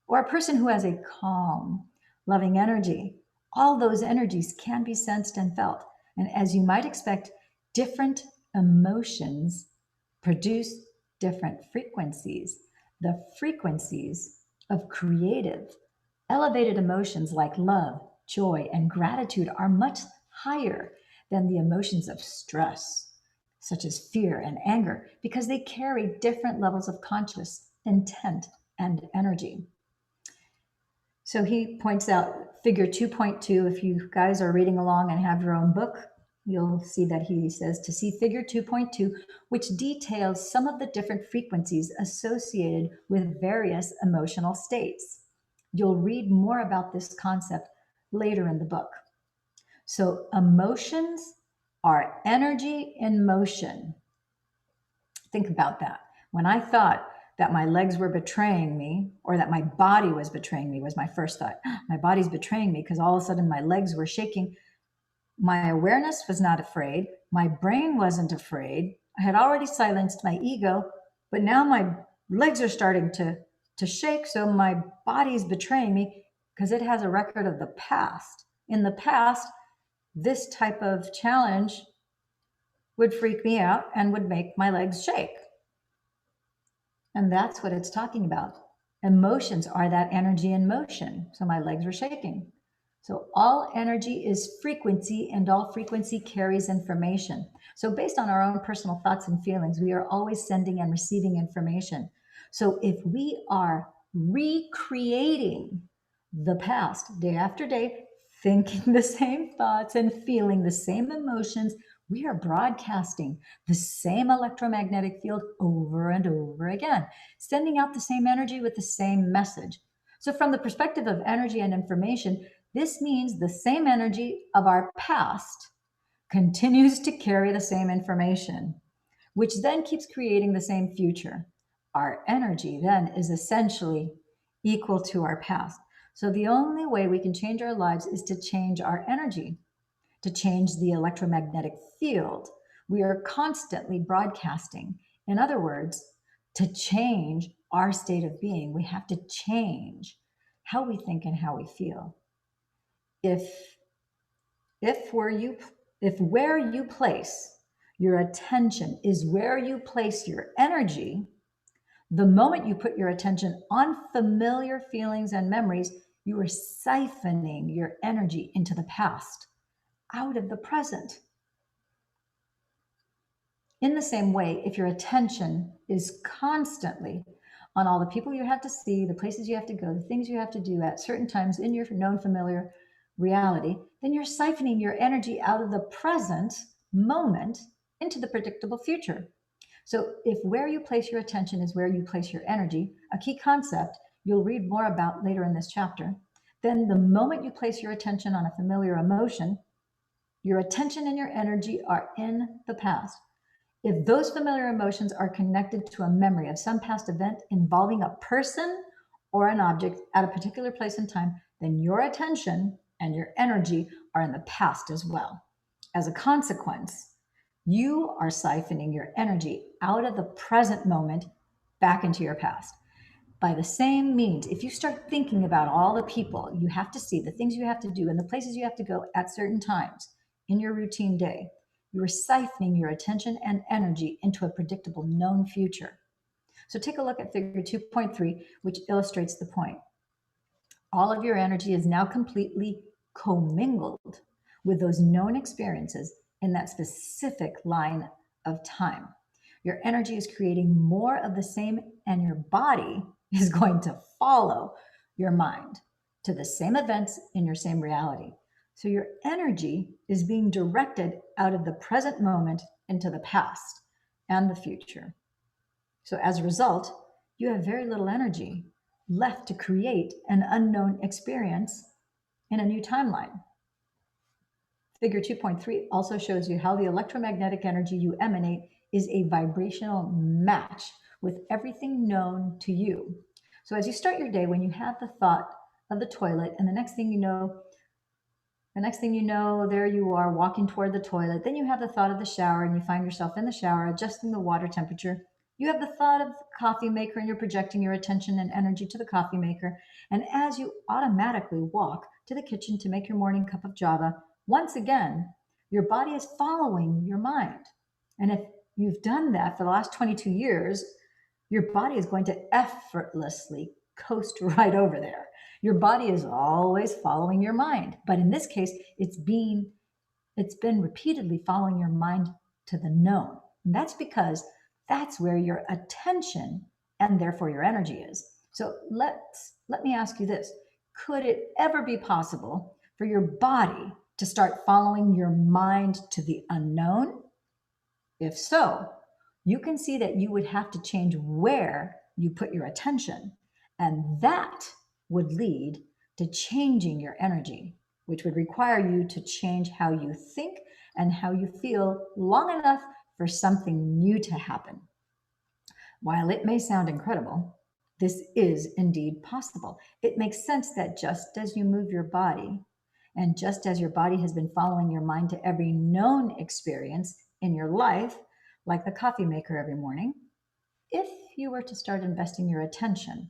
or a person who has a calm, loving energy. All those energies can be sensed and felt. And as you might expect, different emotions produce different frequencies. The frequencies of creative, elevated emotions like love, joy, and gratitude are much higher than the emotions of stress, such as fear and anger, because they carry different levels of conscious intent and energy. So he points out figure 2.2. If you guys are reading along and have your own book, you'll see that he says to see figure 2.2, which details some of the different frequencies associated with various emotional states. You'll read more about this concept later in the book. So emotions are energy in motion. Think about that. When I thought that my legs were betraying me, or that my body was betraying me, was my first thought. My body's betraying me because all of a sudden my legs were shaking. My awareness was not afraid. My brain wasn't afraid. I had already silenced my ego, but now my legs are starting to shake. So my body's betraying me because it has a record of the past. In the past, this type of challenge would freak me out and would make my legs shake. And that's what it's talking about. Emotions are that energy in motion. So my legs were shaking. So all energy is frequency, and all frequency carries information. So based on our own personal thoughts and feelings, we are always sending and receiving information. So if we are recreating the past day after day, thinking the same thoughts and feeling the same emotions, we are broadcasting the same electromagnetic field over and over again, sending out the same energy with the same message. So from the perspective of energy and information, this means the same energy of our past continues to carry the same information, which then keeps creating the same future. Our energy then is essentially equal to our past. So the only way we can change our lives is to change our energy, to change the electromagnetic field. We are constantly broadcasting. In other words, to change our state of being, we have to change how we think and how we feel. If where you place your attention is where you place your energy, the moment you put your attention on familiar feelings and memories, you are siphoning your energy into the past, out of the present. In the same way, if your attention is constantly on all the people you have to see, the places you have to go, the things you have to do at certain times in your known familiar reality, then you're siphoning your energy out of the present moment into the predictable future. So if where you place your attention is where you place your energy, a key concept you'll read more about later in this chapter, then the moment you place your attention on a familiar emotion, your attention and your energy are in the past. If those familiar emotions are connected to a memory of some past event involving a person or an object at a particular place and time, then your attention and your energy are in the past as well. As a consequence, you are siphoning your energy out of the present moment back into your past. By the same means, if you start thinking about all the people you have to see, the things you have to do, and the places you have to go at certain times in your routine day, you are siphoning your attention and energy into a predictable known future. So take a look at figure 2.3, which illustrates the point. All of your energy is now completely commingled with those known experiences in that specific line of time. Your energy is creating more of the same, and your body is going to follow your mind to the same events in your same reality. So your energy is being directed out of the present moment into the past and the future. So as a result, you have very little energy left to create an unknown experience in a new timeline. Figure 2.3 also shows you how the electromagnetic energy you emanate is a vibrational match with everything known to you. So as you start your day, when you have the thought of the toilet, and the next thing you know, there you are walking toward the toilet. Then you have the thought of the shower, and you find yourself in the shower adjusting the water temperature. You have the thought of the coffee maker, and you're projecting your attention and energy to the coffee maker. And as you automatically walk to the kitchen to make your morning cup of java, once again, your body is following your mind. And if you've done that for the last 22 years, your body is going to effortlessly coast right over there. Your body is always following your mind. But in this case, it's been repeatedly following your mind to the known. And that's because that's where your attention and therefore your energy is. So let me ask you this. Could it ever be possible for your body to start following your mind to the unknown? If so, you can see that you would have to change where you put your attention. And that would lead to changing your energy, which would require you to change how you think and how you feel long enough for something new to happen. While it may sound incredible, this is indeed possible. It makes sense that just as you move your body, and just as your body has been following your mind to every known experience in your life, like the coffee maker every morning, if you were to start investing your attention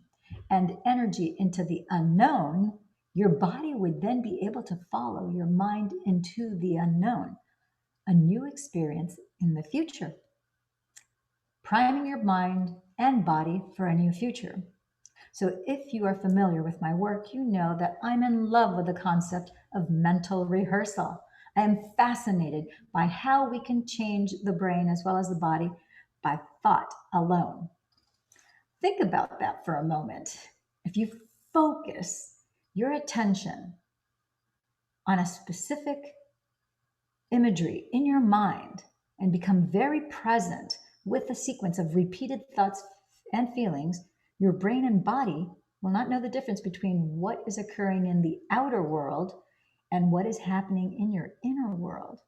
and energy into the unknown, your body would then be able to follow your mind into the unknown, a new experience in the future, priming your mind and body for a new future. So if you are familiar with my work, you know that I'm in love with the concept of mental rehearsal. I am fascinated by how we can change the brain as well as the body by thought alone. Think about that for a moment. If you focus your attention on a specific imagery in your mind and become very present with the sequence of repeated thoughts and feelings, your brain and body will not know the difference between what is occurring in the outer world and what is happening in your inner world.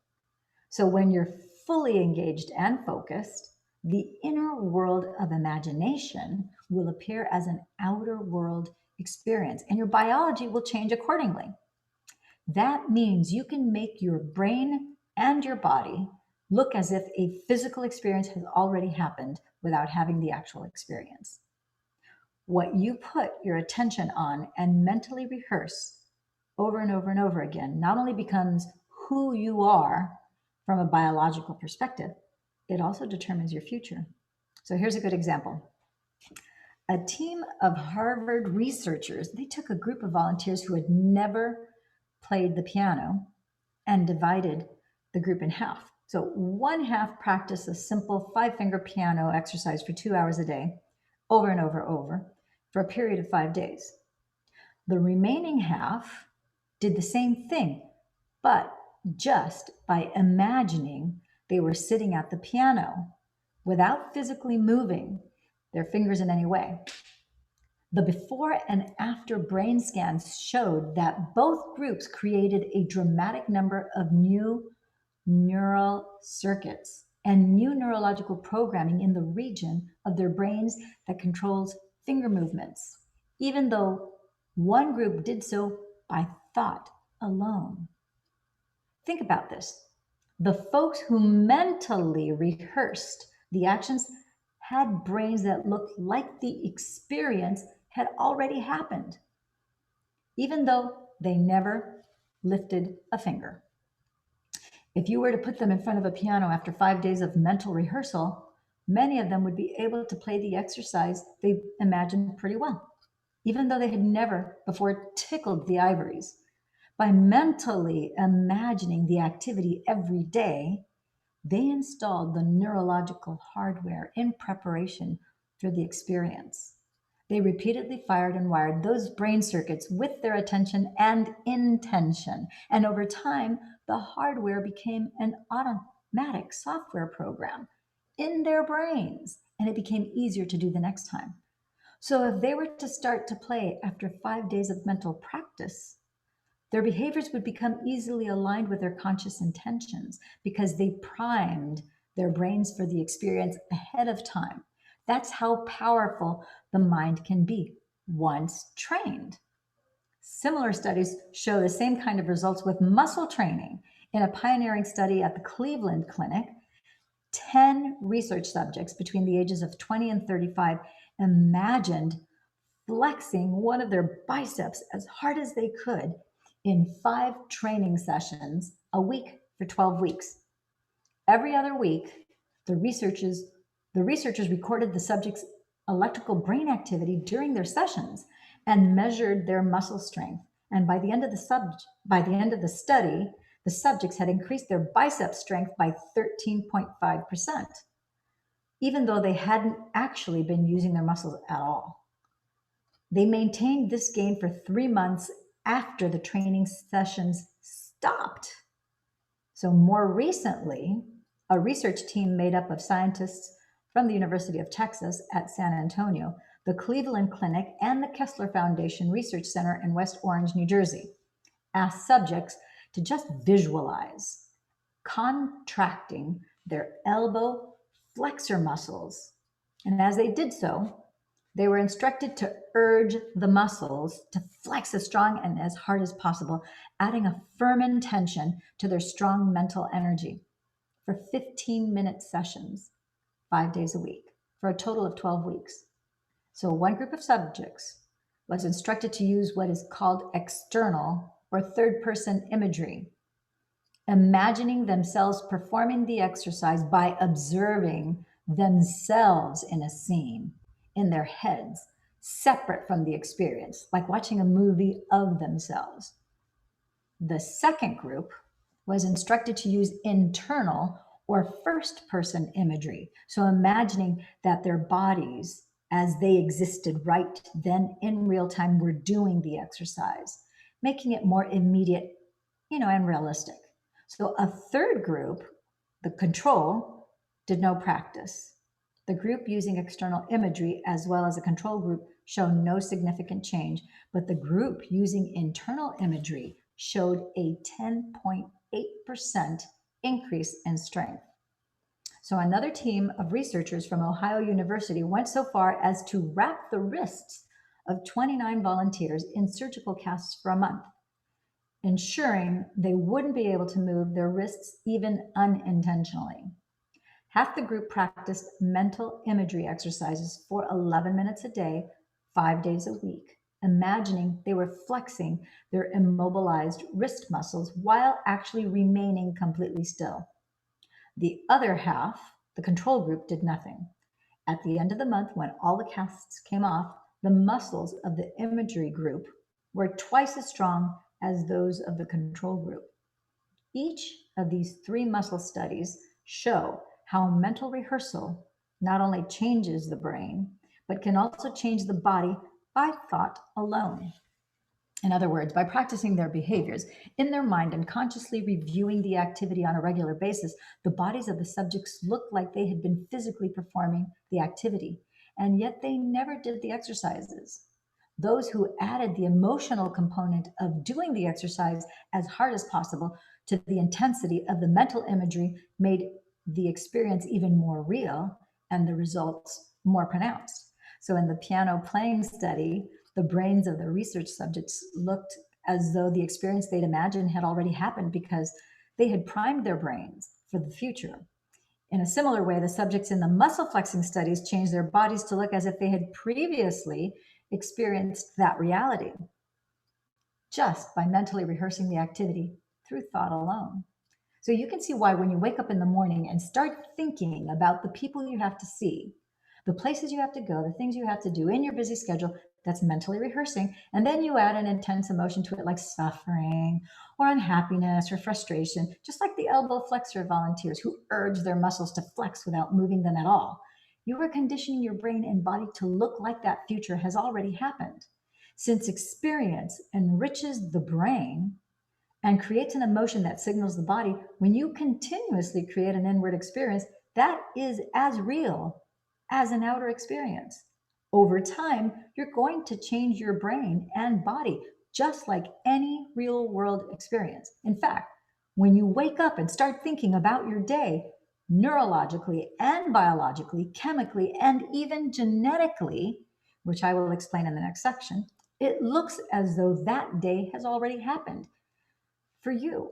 So when you're fully engaged and focused, the inner world of imagination will appear as an outer world experience, and your biology will change accordingly. That means you can make your brain and your body look as if a physical experience has already happened without having the actual experience. What you put your attention on and mentally rehearse over and over and over again not only becomes who you are from a biological perspective, it also determines your future. So here's a good example. A team of Harvard researchers, they took a group of volunteers who had never played the piano and divided the group in half. So one half practiced a simple 5-finger piano exercise for 2 hours a day, over and over and over, for a period of 5 days. The remaining half did the same thing, but just by imagining they were sitting at the piano without physically moving their fingers in any way. The before and after brain scans showed that both groups created a dramatic number of new neural circuits and new neurological programming in the region of their brains that controls finger movements, even though one group did so by thought alone. Think about this. The folks who mentally rehearsed the actions had brains that looked like the experience had already happened, even though they never lifted a finger. If you were to put them in front of a piano after 5 days of mental rehearsal, many of them would be able to play the exercise they imagined pretty well, even though they had never before tickled the ivories. By mentally imagining the activity every day, they installed the neurological hardware in preparation for the experience. They repeatedly fired and wired those brain circuits with their attention and intention. And over time, the hardware became an automatic software program in their brains, and it became easier to do the next time. So if they were to start to play after 5 days of mental practice, their behaviors would become easily aligned with their conscious intentions because they primed their brains for the experience ahead of time. That's how powerful the mind can be once trained. Similar studies show the same kind of results with muscle training. In a pioneering study at the Cleveland Clinic, 10 research subjects between the ages of 20 and 35 imagined flexing one of their biceps as hard as they could in 5 training sessions a week for 12 weeks. Every other week, the researchers recorded the subjects' electrical brain activity during their sessions and measured their muscle strength. And by the end of the study, the subjects had increased their bicep strength by 13.5%, even though they hadn't actually been using their muscles at all. They maintained this gain for 3 months after the training sessions stopped. So more recently, a research team made up of scientists from the University of Texas at San Antonio, the Cleveland Clinic, and the Kessler Foundation Research Center in West Orange, New Jersey, asked subjects to just visualize contracting their elbow flexor muscles. And as they did so, they were instructed to urge the muscles to flex as strong and as hard as possible, adding a firm intention to their strong mental energy for 15-minute sessions, 5 days a week, for a total of 12 weeks. So one group of subjects was instructed to use what is called external or third-person imagery, imagining themselves performing the exercise by observing themselves in a scene in their heads, separate from the experience, like watching a movie of themselves. The second group was instructed to use internal or first person imagery. So imagining that their bodies, as they existed right then in real time, were doing the exercise, making it more immediate, and realistic. So a third group, the control, did no practice. The group using external imagery as well as a control group showed no significant change, but the group using internal imagery showed a 10.8% increase in strength. So another team of researchers from Ohio University went so far as to wrap the wrists of 29 volunteers in surgical casts for a month, ensuring they wouldn't be able to move their wrists even unintentionally. Half the group practiced mental imagery exercises for 11 minutes a day 5 days a week, imagining they were flexing their immobilized wrist muscles while actually remaining completely still. The other half, the control group, did nothing. At the end of the month, when all the casts came off, the muscles of the imagery group were twice as strong as those of the control group. Each of these three muscle studies show how mental rehearsal not only changes the brain, but can also change the body by thought alone. In other words, by practicing their behaviors in their mind and consciously reviewing the activity on a regular basis, the bodies of the subjects looked like they had been physically performing the activity, and yet they never did the exercises. Those who added the emotional component of doing the exercise as hard as possible to the intensity of the mental imagery made the experience even more real and the results more pronounced. So, in the piano playing study, the brains of the research subjects looked as though the experience they'd imagined had already happened because they had primed their brains for the future. In a similar way, the subjects in the muscle flexing studies changed their bodies to look as if they had previously experienced that reality just by mentally rehearsing the activity through thought alone. So you can see why when you wake up in the morning and start thinking about the people you have to see, the places you have to go, the things you have to do in your busy schedule, that's mentally rehearsing. And then you add an intense emotion to it like suffering or unhappiness or frustration, just like the elbow flexor volunteers who urge their muscles to flex without moving them at all. You are conditioning your brain and body to look like that future has already happened. Since experience enriches the brain, and creates an emotion that signals the body, when you continuously create an inward experience, that is as real as an outer experience. Over time, you're going to change your brain and body just like any real world experience. In fact, when you wake up and start thinking about your day, neurologically and biologically, chemically, and even genetically, which I will explain in the next section, it looks as though that day has already happened for you.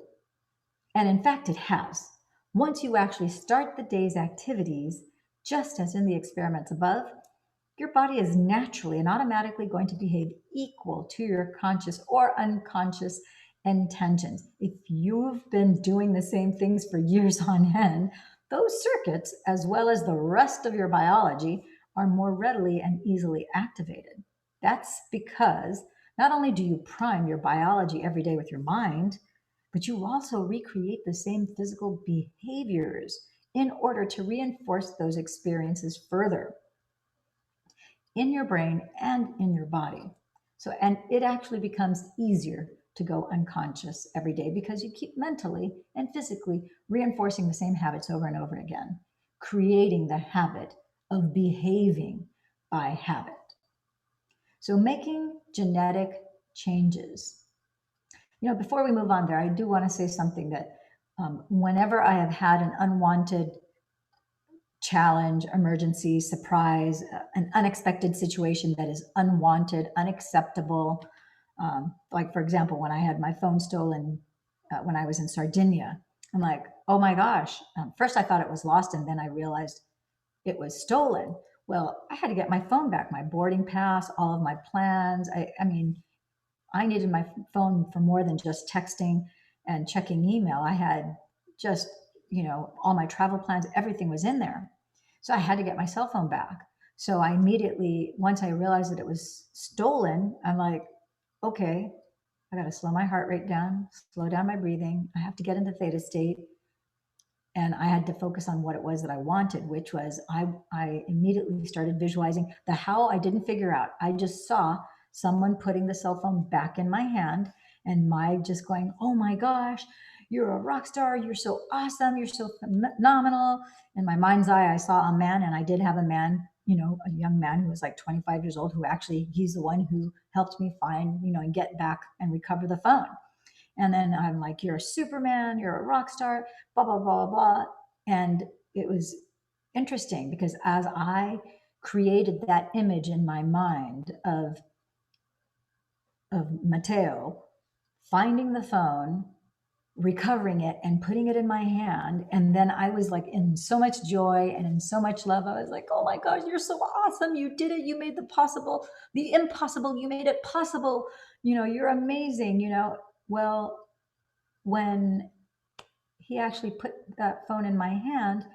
And in fact, it has. Once you actually start the day's activities, just as in the experiments above, your body is naturally and automatically going to behave equal to your conscious or unconscious intentions. If you've been doing the same things for years on end, those circuits, as well as the rest of your biology, are more readily and easily activated. That's because not only do you prime your biology every day with your mind, but you also recreate the same physical behaviors in order to reinforce those experiences further in your brain and in your body. So, and it actually becomes easier to go unconscious every day because you keep mentally and physically reinforcing the same habits over and over again, creating the habit of behaving by habit. So, making genetic changes. Before we move on there, I do want to say something that whenever I have had an unwanted challenge, emergency, surprise, an unexpected situation that is unwanted, unacceptable. Like, for example, when I had my phone stolen when I was in Sardinia, I'm like, oh my gosh. First, I thought it was lost, and then I realized it was stolen. Well, I had to get my phone back, my boarding pass, all of my plans. I mean, I needed my phone for more than just texting and checking email. I had just, all my travel plans, everything was in there. So I had to get my cell phone back. So I immediately, once I realized that it was stolen, I'm like, okay, I got to slow my heart rate down, slow down my breathing. I have to get into theta state. And I had to focus on what it was that I wanted, which was I immediately started visualizing the how I didn't figure out. I just saw someone putting the cell phone back in my hand and my just going, oh my gosh, you're a rock star. You're so awesome. You're so phenomenal. In my mind's eye, I saw a man, and I did have a man, a young man who was like 25 years old, who actually, he's the one who helped me find, and get back and recover the phone. And then I'm like, you're a Superman, you're a rock star, blah, blah, blah, blah. And it was interesting because as I created that image in my mind of Matteo finding the phone, recovering it and putting it in my hand. And then I was like in so much joy and in so much love. I was like, oh my gosh, you're so awesome. You did it. You made the impossible, you made it possible. You're amazing. Well, when he actually put that phone in my hand,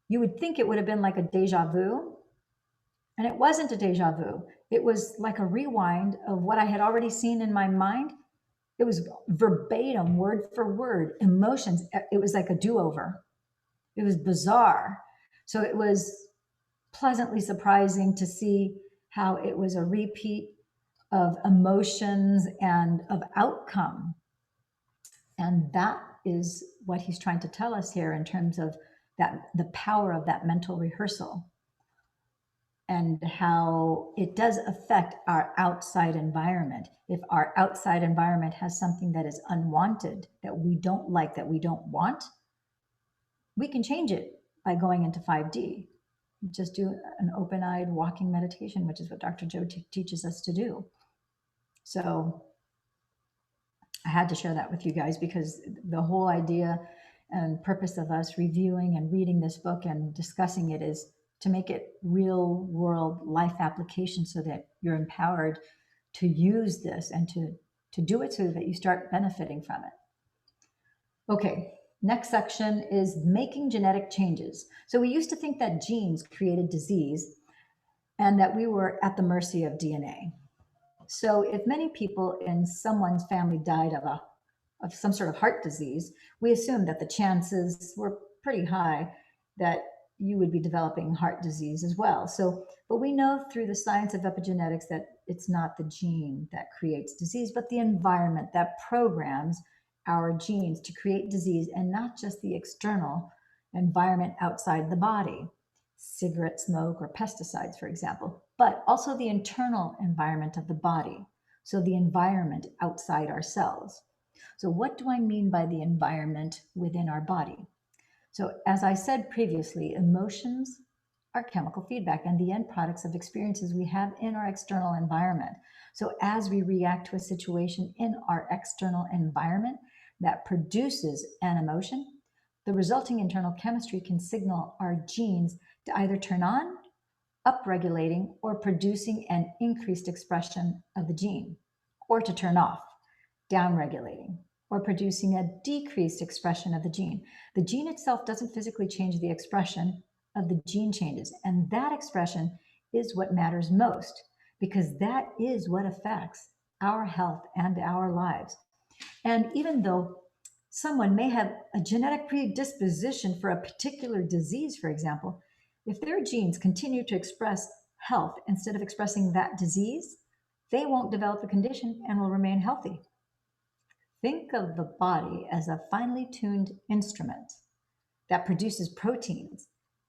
you would think it would have been like a deja vu. And it wasn't a deja vu. It was like a rewind of what I had already seen in my mind. It was verbatim, word for word, emotions. It was like a do over. It was bizarre. So it was pleasantly surprising to see how it was a repeat of emotions and of outcome. And that is what he's trying to tell us here in terms of the power of that mental rehearsal, and how it does affect our outside environment. If our outside environment has something that is unwanted, that we don't like, that we don't want, we can change it by going into 5D. Just do an open-eyed walking meditation, which is what Dr. Joe teaches us to do. So I had to share that with you guys, because the whole idea and purpose of us reviewing and reading this book and discussing it is to make it real world life application, so that you're empowered to use this and to do it so that you start benefiting from it. Okay, next section is making genetic changes. So we used to think that genes created disease and that we were at the mercy of DNA. So if many people in someone's family died of some sort of heart disease, we assumed that the chances were pretty high that you would be developing heart disease as well. But we know through the science of epigenetics that it's not the gene that creates disease, but the environment that programs our genes to create disease, and not just the external environment outside the body, cigarette smoke or pesticides, for example, but also the internal environment of the body. So the environment outside our cells. So what do I mean by the environment within our body? So as I said previously, emotions are chemical feedback and the end products of experiences we have in our external environment. So as we react to a situation in our external environment that produces an emotion, the resulting internal chemistry can signal our genes to either turn on, upregulating, or producing an increased expression of the gene, or to turn off, downregulating, or producing a decreased expression of the gene. The gene itself doesn't physically change, the expression of the gene changes. And that expression is what matters most, because that is what affects our health and our lives. And even though someone may have a genetic predisposition for a particular disease, for example, if their genes continue to express health instead of expressing that disease, they won't develop the condition and will remain healthy. Think of the body as a finely tuned instrument that produces proteins.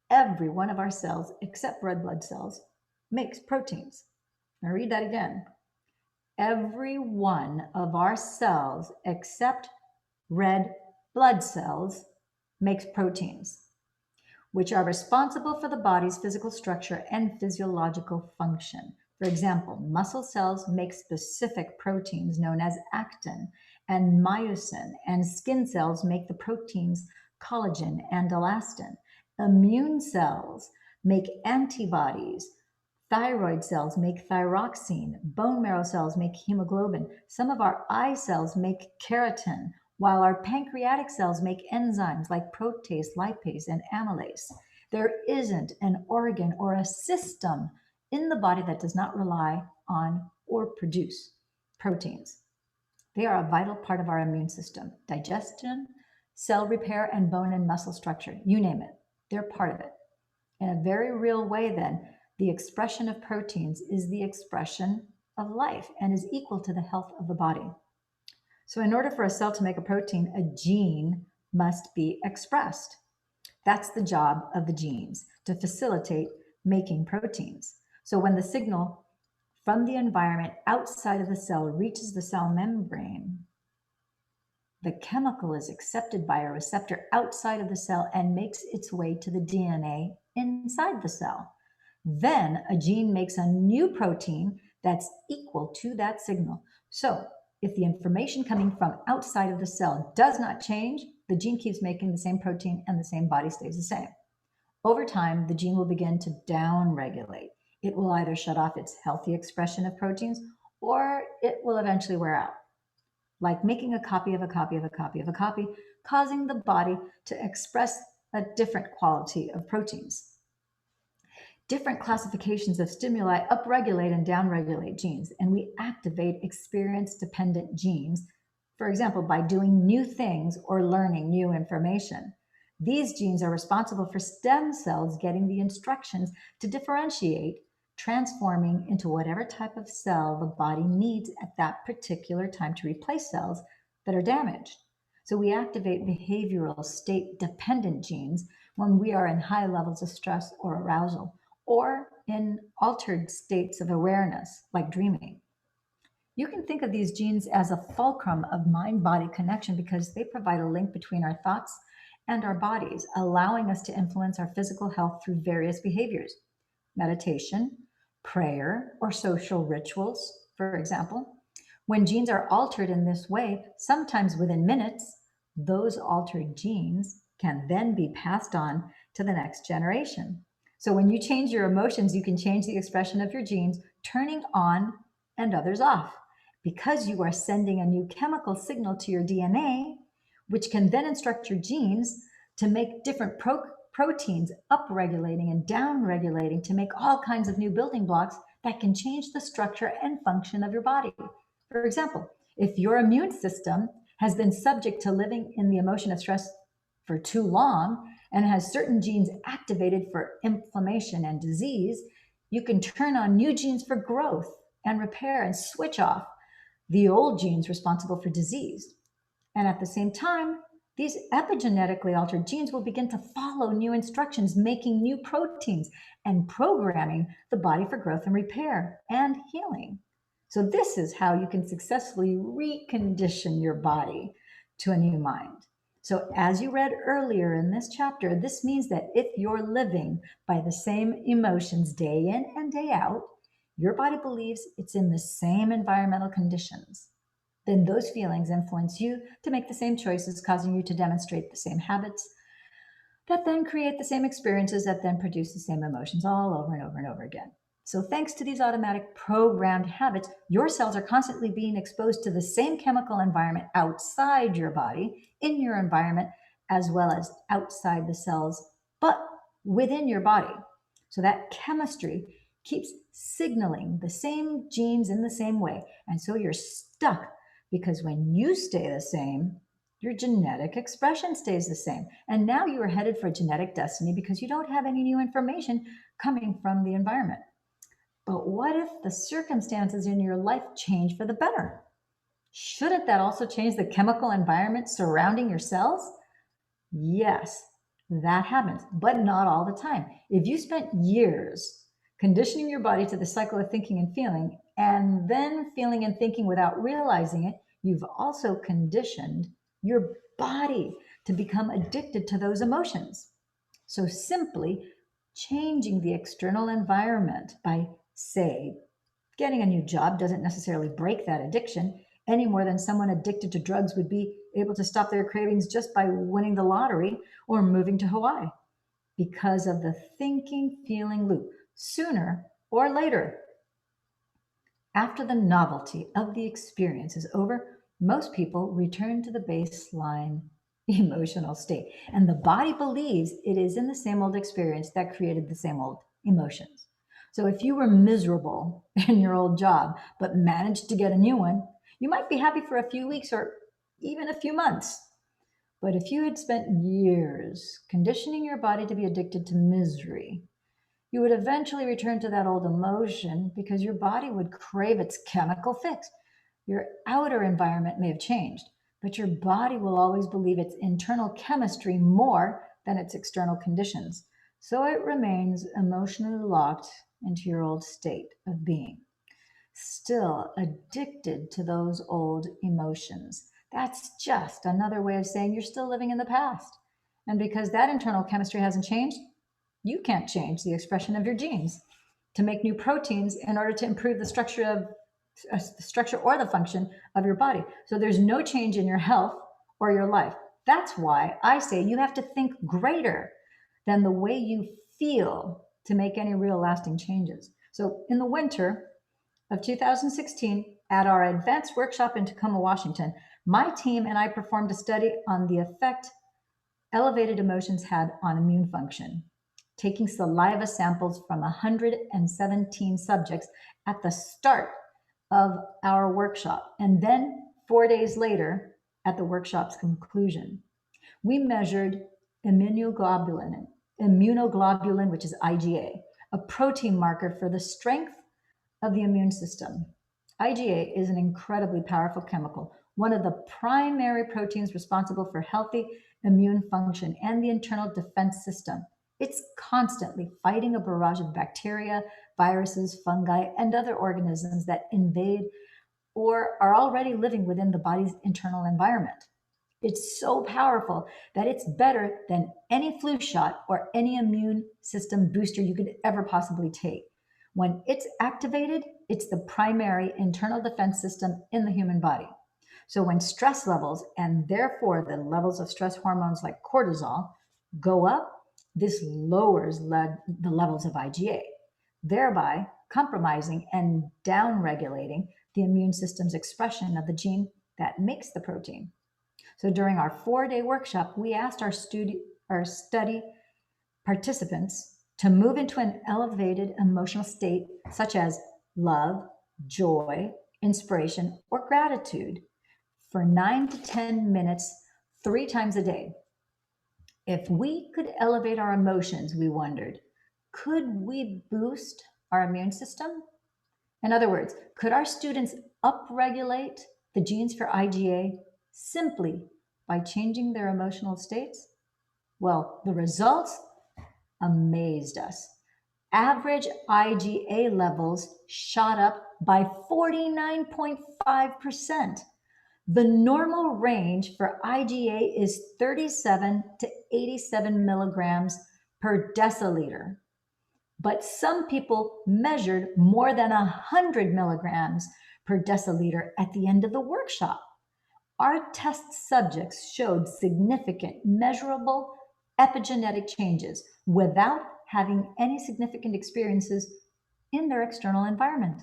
Every one of our cells, except red blood cells, makes proteins. Now read that again. Every one of our cells, except red blood cells, makes proteins, which are responsible for the body's physical structure and physiological function. For example, muscle cells make specific proteins known as actin and myosin, and skin cells make the proteins collagen and elastin. Immune cells make antibodies. Thyroid cells make thyroxine. Bone marrow cells make hemoglobin. Some of our eye cells make keratin, while our pancreatic cells make enzymes like protease, lipase, and amylase. There isn't an organ or a system in the body that does not rely on or produce proteins. They are a vital part of our immune system. Digestion, cell repair, and bone and muscle structure, you name it, they're part of it. In a very real way, then, the expression of proteins is the expression of life and is equal to the health of the body. So in order for a cell to make a protein, a gene must be expressed. That's the job of the genes, to facilitate making proteins. So when the signal from the environment outside of the cell reaches the cell membrane, the chemical is accepted by a receptor outside of the cell and makes its way to the DNA inside the cell. Then a gene makes a new protein that's equal to that signal. So If the information coming from outside of the cell does not change, the gene keeps making the same protein and the same body stays the same. Over time, the gene will begin to downregulate. It will either shut off its healthy expression of proteins or it will eventually wear out, like making a copy of a copy of a copy of a copy, causing the body to express a different quality of proteins. Different classifications of stimuli upregulate and downregulate genes, and we activate experience-dependent genes, for example, by doing new things or learning new information. These genes are responsible for stem cells getting the instructions to differentiate, transforming into whatever type of cell the body needs at that particular time to replace cells that are damaged. So we activate behavioral state-dependent genes when we are in high levels of stress or arousal, or in altered states of awareness, like dreaming. You can think of these genes as a fulcrum of mind-body connection because they provide a link between our thoughts and our bodies, allowing us to influence our physical health through various behaviors. Meditation, prayer, or social rituals, for example. When genes are altered in this way, sometimes within minutes, those altered genes can then be passed on to the next generation. So when you change your emotions, you can change the expression of your genes, turning on and others off, because you are sending a new chemical signal to your DNA, which can then instruct your genes to make different proteins, upregulating and downregulating to make all kinds of new building blocks that can change the structure and function of your body. For example, if your immune system has been subject to living in the emotion of stress for too long and has certain genes activated for inflammation and disease, you can turn on new genes for growth and repair and switch off the old genes responsible for disease. And at the same time, these epigenetically altered genes will begin to follow new instructions, making new proteins and programming the body for growth and repair and healing. So this is how you can successfully recondition your body to a new mind. So as you read earlier in this chapter, this means that if you're living by the same emotions day in and day out, your body believes it's in the same environmental conditions. Then those feelings influence you to make the same choices, causing you to demonstrate the same habits that then create the same experiences that then produce the same emotions all over and over and over again. So thanks to these automatic programmed habits, your cells are constantly being exposed to the same chemical environment outside your body, in your environment, as well as outside the cells, but within your body. So that chemistry keeps signaling the same genes in the same way. And so you're stuck because when you stay the same, your genetic expression stays the same. And now you are headed for genetic destiny because you don't have any new information coming from the environment. But what if the circumstances in your life change for the better? Shouldn't that also change the chemical environment surrounding your cells? Yes, that happens, but not all the time. If you spent years conditioning your body to the cycle of thinking and feeling, and then feeling and thinking without realizing it, you've also conditioned your body to become addicted to those emotions. So simply changing the external environment by, say, getting a new job doesn't necessarily break that addiction any more than someone addicted to drugs would be able to stop their cravings just by winning the lottery or moving to Hawaii, because of the thinking feeling loop. Sooner or later, after the novelty of the experience is over, most people return to the baseline emotional state. And the body believes it is in the same old experience that created the same old emotions. So if you were miserable in your old job, but managed to get a new one, you might be happy for a few weeks or even a few months. But if you had spent years conditioning your body to be addicted to misery, you would eventually return to that old emotion because your body would crave its chemical fix. Your outer environment may have changed, but your body will always believe its internal chemistry more than its external conditions. So it remains emotionally locked into your old state of being, still addicted to those old emotions. That's just another way of saying you're still living in the past. And because that internal chemistry hasn't changed, you can't change the expression of your genes to make new proteins in order to improve the structure of the structure or the function of your body. So there's no change in your health or your life. That's why I say you have to think greater than the way you feel to make any real lasting changes. So in the winter of 2016, at our advanced workshop in Tacoma, Washington, my team and I performed a study on the effect elevated emotions had on immune function, taking saliva samples from 117 subjects at the start of our workshop, and then 4 days later at the workshop's conclusion. We measured immunoglobulin, which is IgA, a protein marker for the strength of the immune system. IgA is an incredibly powerful chemical, one of the primary proteins responsible for healthy immune function and the internal defense system. It's constantly fighting a barrage of bacteria, viruses, fungi, and other organisms that invade or are already living within the body's internal environment. It's so powerful that it's better than any flu shot or any immune system booster you could ever possibly take. When it's activated, it's the primary internal defense system in the human body. So when stress levels, and therefore the levels of stress hormones like cortisol, go up, this lowers the levels of IgA, thereby compromising and downregulating the immune system's expression of the gene that makes the protein. So during our 4-day workshop, we asked our study participants to move into an elevated emotional state such as love, joy, inspiration, or gratitude for 9 to 10 minutes, 3 times a day. If we could elevate our emotions, we wondered, could we boost our immune system? In other words, could our students upregulate the genes for IgA simply by changing their emotional states? Well, the results amazed us. Average IgA levels shot up by 49.5%. The normal range for IgA is 37 to 87 milligrams per deciliter. But some people measured more than 100 milligrams per deciliter at the end of the workshop. Our test subjects showed significant, measurable epigenetic changes without having any significant experiences in their external environment.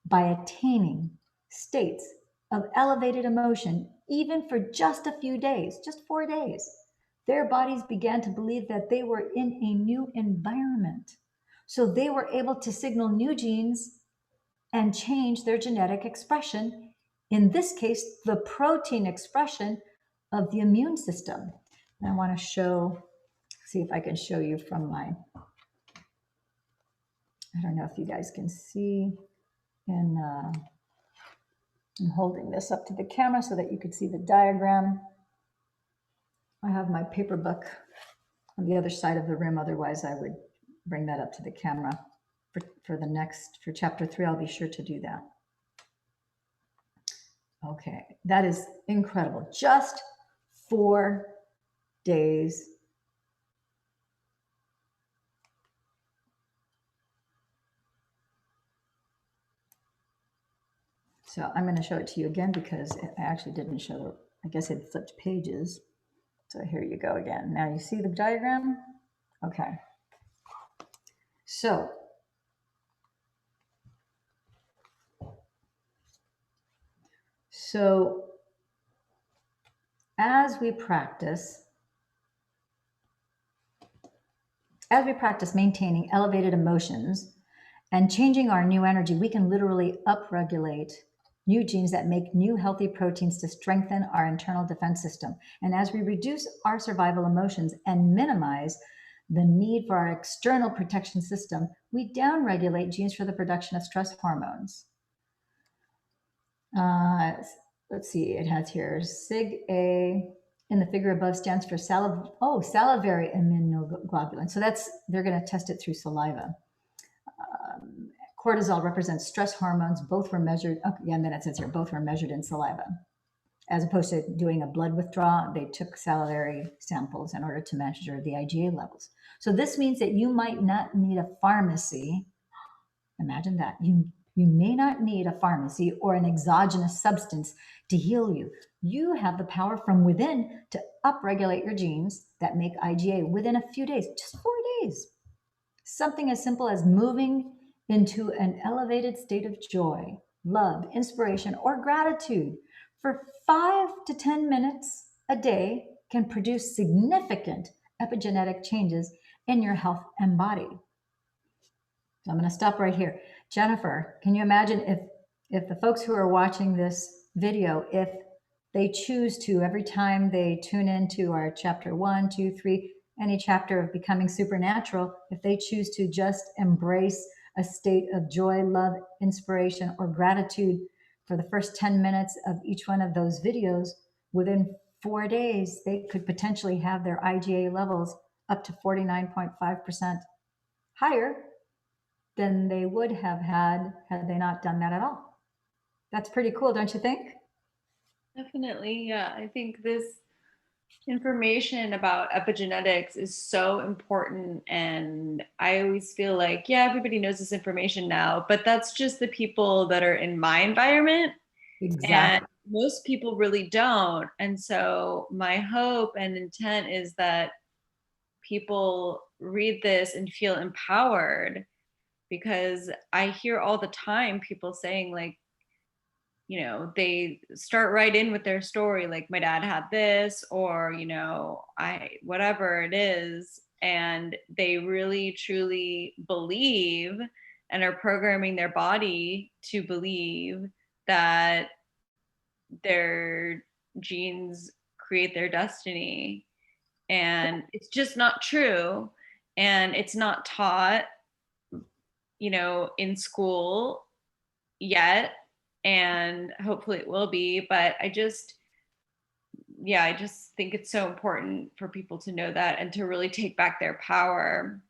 By attaining states of elevated emotion, even for just a few days, just 4 days, their bodies began to believe that they were in a new environment. So they were able to signal new genes and change their genetic expression, in this case, the protein expression of the immune system. And I want to see if I can show you from I don't know if you guys can see, and I'm holding this up to the camera so that you could see the diagram. I have my paper book on the other side of the room, otherwise I would bring that up to the camera. For chapter 3, I'll be sure to do that. Okay, that is incredible. Just 4 days. So I'm going to show it to you again because I actually didn't show, I guess it flipped pages. So here you go again. Now you see the diagram? Okay. So as we practice maintaining elevated emotions and changing our new energy, we can literally upregulate new genes that make new healthy proteins to strengthen our internal defense system. And as we reduce our survival emotions and minimize the need for our external protection system, we downregulate genes for the production of stress hormones. Let's see, it has here SIG-A in the figure above stands for salivary immunoglobulin. So they're going to test it through saliva. Cortisol represents stress hormones. Both were measured. And then it says here, both were measured in saliva. As opposed to doing a blood withdrawal, they took salivary samples in order to measure the IgA levels. So this means that you might not need a pharmacy. Imagine that. You may not need a pharmacy or an exogenous substance to heal you. You have the power from within to upregulate your genes that make IgA within a few days, just 4 days. Something as simple as moving into an elevated state of joy, love, inspiration, or gratitude for 5 to 10 minutes a day can produce significant epigenetic changes in your health and body. So I'm going to stop right here. Jennifer, can you imagine if the folks who are watching this video, if they choose to, every time they tune into our chapter 1, 2, 3, any chapter of Becoming Supernatural, if they choose to just embrace a state of joy, love, inspiration, or gratitude for the first 10 minutes of each one of those videos, within 4 days, they could potentially have their IgA levels up to 49.5% higher than they would have had they not done that at all. That's pretty cool, don't you think? Definitely, yeah. I think this information about epigenetics is so important, and I always feel like, yeah, everybody knows this information now, but that's just the people that are in my environment, and Exactly. most people really don't. And so my hope and intent is that people read this and feel empowered, because I hear all the time people saying, like, they start right in with their story, like, my dad had this, or, I, whatever it is, and they really truly believe and are programming their body to believe that their genes create their destiny. And it's just not true. And it's not taught, in school yet. And hopefully it will be. But I just think it's so important for people to know that and to really take back their power.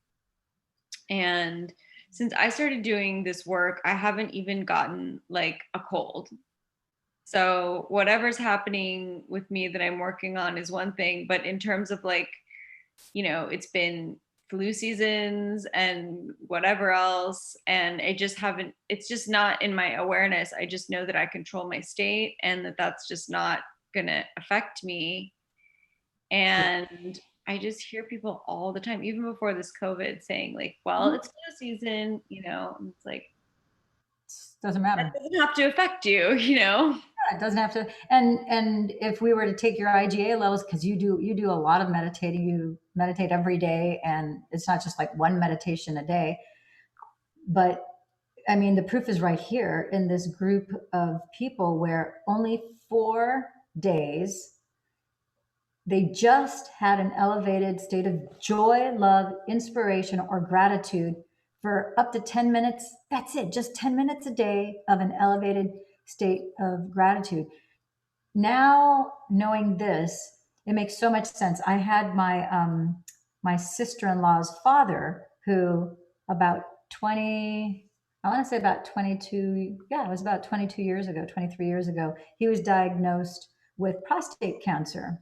And since I started doing this work, I haven't even gotten like a cold. So whatever's happening with me that I'm working on is one thing, but in terms of like, it's been flu seasons and whatever else, and it's just not in my awareness. I just know that I control my state and that that's just not going to affect me. And I just hear people all the time, even before this COVID, saying like, well, Mhm. it's flu season, and it's like, Doesn't that matter. doesn't have to affect you. Yeah, it doesn't have to. And if we were to take your IgA levels, because you do a lot of meditating, you meditate every day, and it's not just like one meditation a day, but I mean, the proof is right here in this group of people where only 4 days they just had an elevated state of joy, love, inspiration, or gratitude for up to 10 minutes. That's it, just 10 minutes a day of an elevated state of gratitude. Now, knowing this, it makes so much sense. I had my sister-in-law's father, who about 20, I want to say about 22, yeah, it was about 22 years ago, 23 years ago, he was diagnosed with prostate cancer.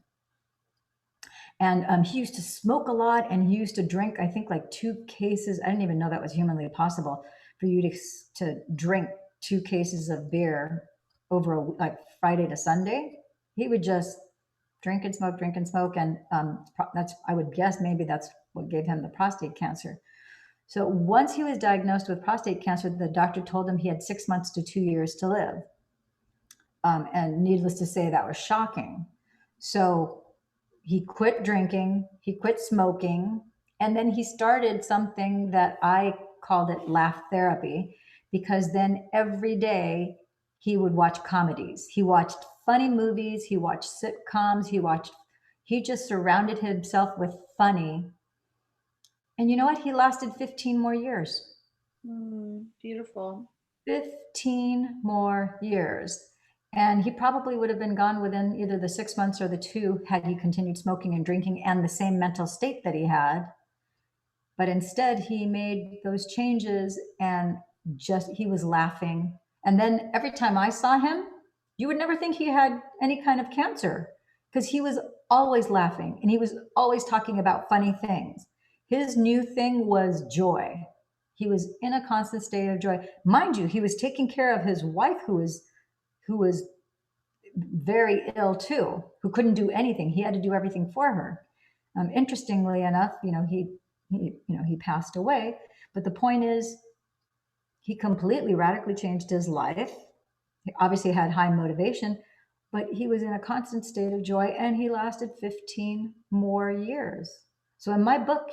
And he used to smoke a lot, and he used to drink, I think, like 2 cases. I didn't even know that was humanly possible for you to drink 2 cases of beer over like Friday to Sunday. He would just drink and smoke. And that's, I would guess, maybe that's what gave him the prostate cancer. So once he was diagnosed with prostate cancer, the doctor told him he had 6 months to 2 years to live. And needless to say, that was shocking. So he quit drinking, he quit smoking, and then he started something that I called it laugh therapy, because then every day he would watch comedies. He watched funny movies, he watched sitcoms, he just surrounded himself with funny. And you know what? He lasted 15 more years. Beautiful. 15 more years. And he probably would have been gone within either the 6 months or the 2 had he continued smoking and drinking and the same mental state that he had. But instead, he made those changes, and he was laughing. And then every time I saw him, you would never think he had any kind of cancer, because he was always laughing and he was always talking about funny things. His new thing was joy. He was in a constant state of joy. Mind you, he was taking care of his wife who was very ill too, who couldn't do anything. He had to do everything for her. Interestingly enough, he passed away. But the point is, he completely radically changed his life. He obviously had high motivation, but he was in a constant state of joy, and he lasted 15 more years. So in my book,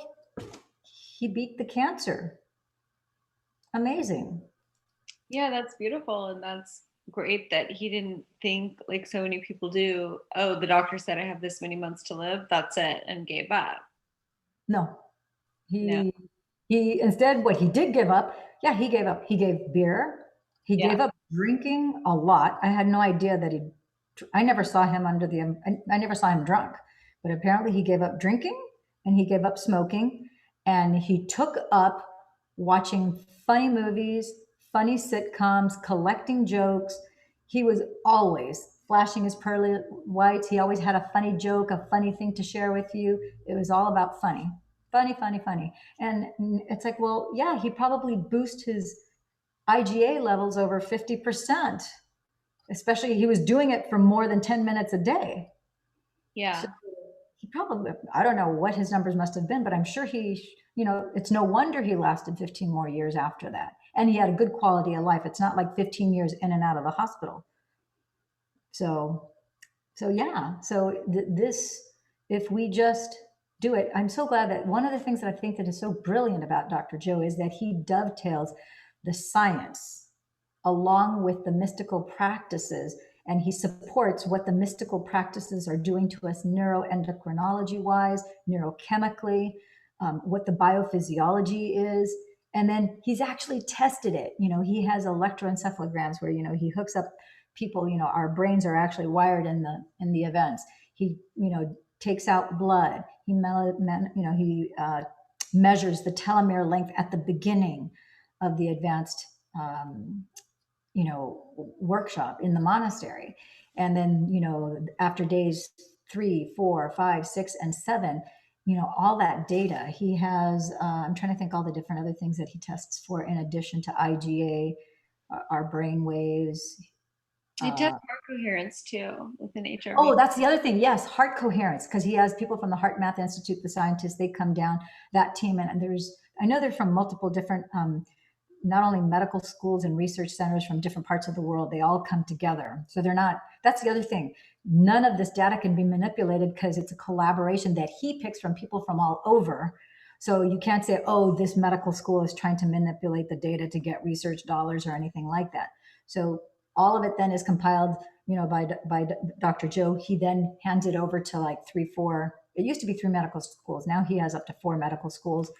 he beat the cancer. Amazing. Yeah, that's beautiful. And that's great that he didn't think like so many people do, oh, the doctor said I have this many months to live, that's it, and gave up. No, No. he instead, what he did give up, yeah, he gave up. He gave beer. He Yeah. gave up drinking a lot. I had no idea that I never saw him I never saw him drunk, but apparently he gave up drinking and he gave up smoking, and he took up watching funny movies, funny sitcoms, collecting jokes. He was always flashing his pearly whites. He always had a funny joke, a funny thing to share with you. It was all about funny. Funny, funny, funny. And it's like, well, yeah, he probably boosted his IgA levels over 50%, especially he was doing it for more than 10 minutes a day. So Yeah. he probably, I don't know what his numbers must have been, but I'm sure it's no wonder he lasted 15 more years after that. And he had a good quality of life. It's not like 15 years in and out of the hospital. So, so yeah, so this, if we just do it, I'm so glad that one of the things that I think that is so brilliant about Dr. Joe is that he dovetails the science along with the mystical practices, and he supports what the mystical practices are doing to us neuroendocrinology wise, neurochemically, what the biophysiology is. And then he's actually tested it. He has electroencephalograms where, he hooks up people, our brains are actually wired in the events. He, takes out blood. He, measures the telomere length at the beginning of the advanced workshop in the monastery. And then, after days 3, 4, 5, 6, and 7, all that data he has. I'm trying to think all the different other things that he tests for in addition to IgA, our brain waves. He tests heart coherence too with an Oh, HRV. that's the other thing. Yes, heart coherence, because he has people from the Heart Math Institute, the scientists, they come down, that team. And I know they're from multiple different, not only medical schools and research centers from different parts of the world, they all come together. So that's the other thing. None of this data can be manipulated because it's a collaboration that he picks from people from all over. So you can't say, oh, this medical school is trying to manipulate the data to get research dollars or anything like that. So all of it then is compiled, by Dr. Joe. He then hands it over to like 3, 4. It used to be 3 medical schools. Now he has up to 4 medical schools.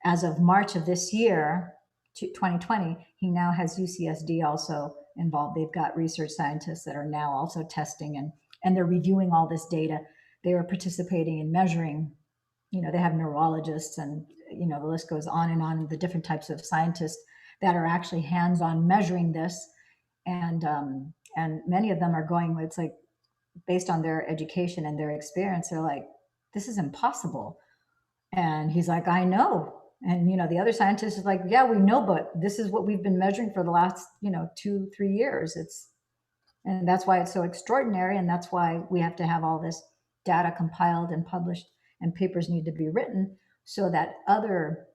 As of March of this year, 2020, he now has UCSD also involved. They've got research scientists that are now also testing, and they're reviewing all this data. They are participating in measuring. They have neurologists, and the list goes on and on. The different types of scientists that are actually hands-on measuring this, and many of them are going. It's like based on their education and their experience, they're like, this is impossible. And he's like, I know. And, the other scientist is like, yeah, we know, but this is what we've been measuring for the last, 2, 3 years. And that's why it's so extraordinary. And that's why we have to have all this data compiled and published, and papers need to be written so that other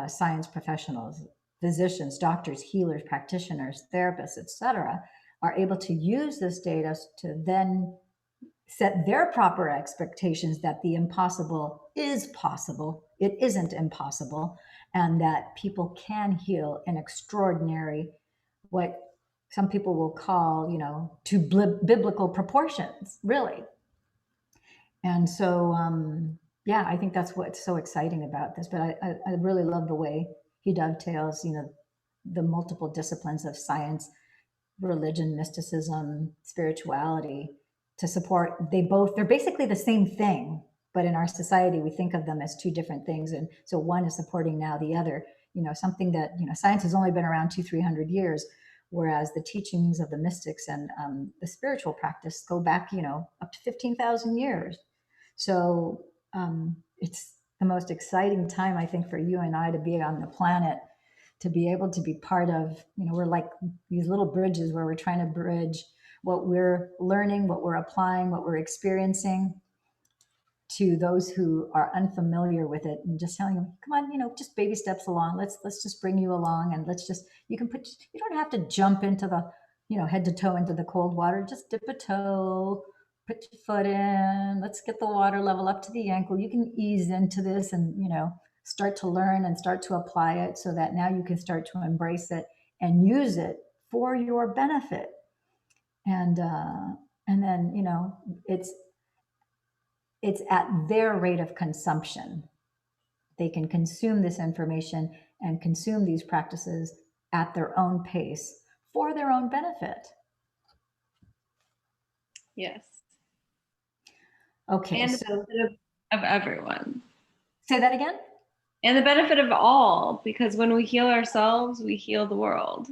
science professionals, physicians, doctors, healers, practitioners, therapists, etc., are able to use this data to then set their proper expectations that the impossible is possible, it isn't impossible, and that people can heal in extraordinary, what some people will call, to biblical proportions, really. And so, yeah, I think that's what's so exciting about this. But I really love the way he dovetails, the multiple disciplines of science, religion, mysticism, spirituality to support. They're basically the same thing, but in our society, we think of them as 2 different things. And so one is supporting now the other, something that, science has only been around 200-300 years, whereas the teachings of the mystics and the spiritual practice go back, up to 15,000 years. So it's the most exciting time, I think, for you and I to be on the planet, to be able to be part of, we're like these little bridges where we're trying to bridge what we're learning, what we're applying, what we're experiencing to those who are unfamiliar with it, and just telling them, come on, just baby steps along. Let's just bring you along, and you don't have to jump into the, head to toe into the cold water. Just dip a toe, put your foot in, let's get the water level up to the ankle. You can ease into this and, start to learn and start to apply it so that now you can start to embrace it and use it for your benefit. And then, it's at their rate of consumption. They can consume this information and consume these practices at their own pace for their own benefit. Yes. Okay. And the benefit of everyone. Say that again? And the benefit of all, because when we heal ourselves, we heal the world.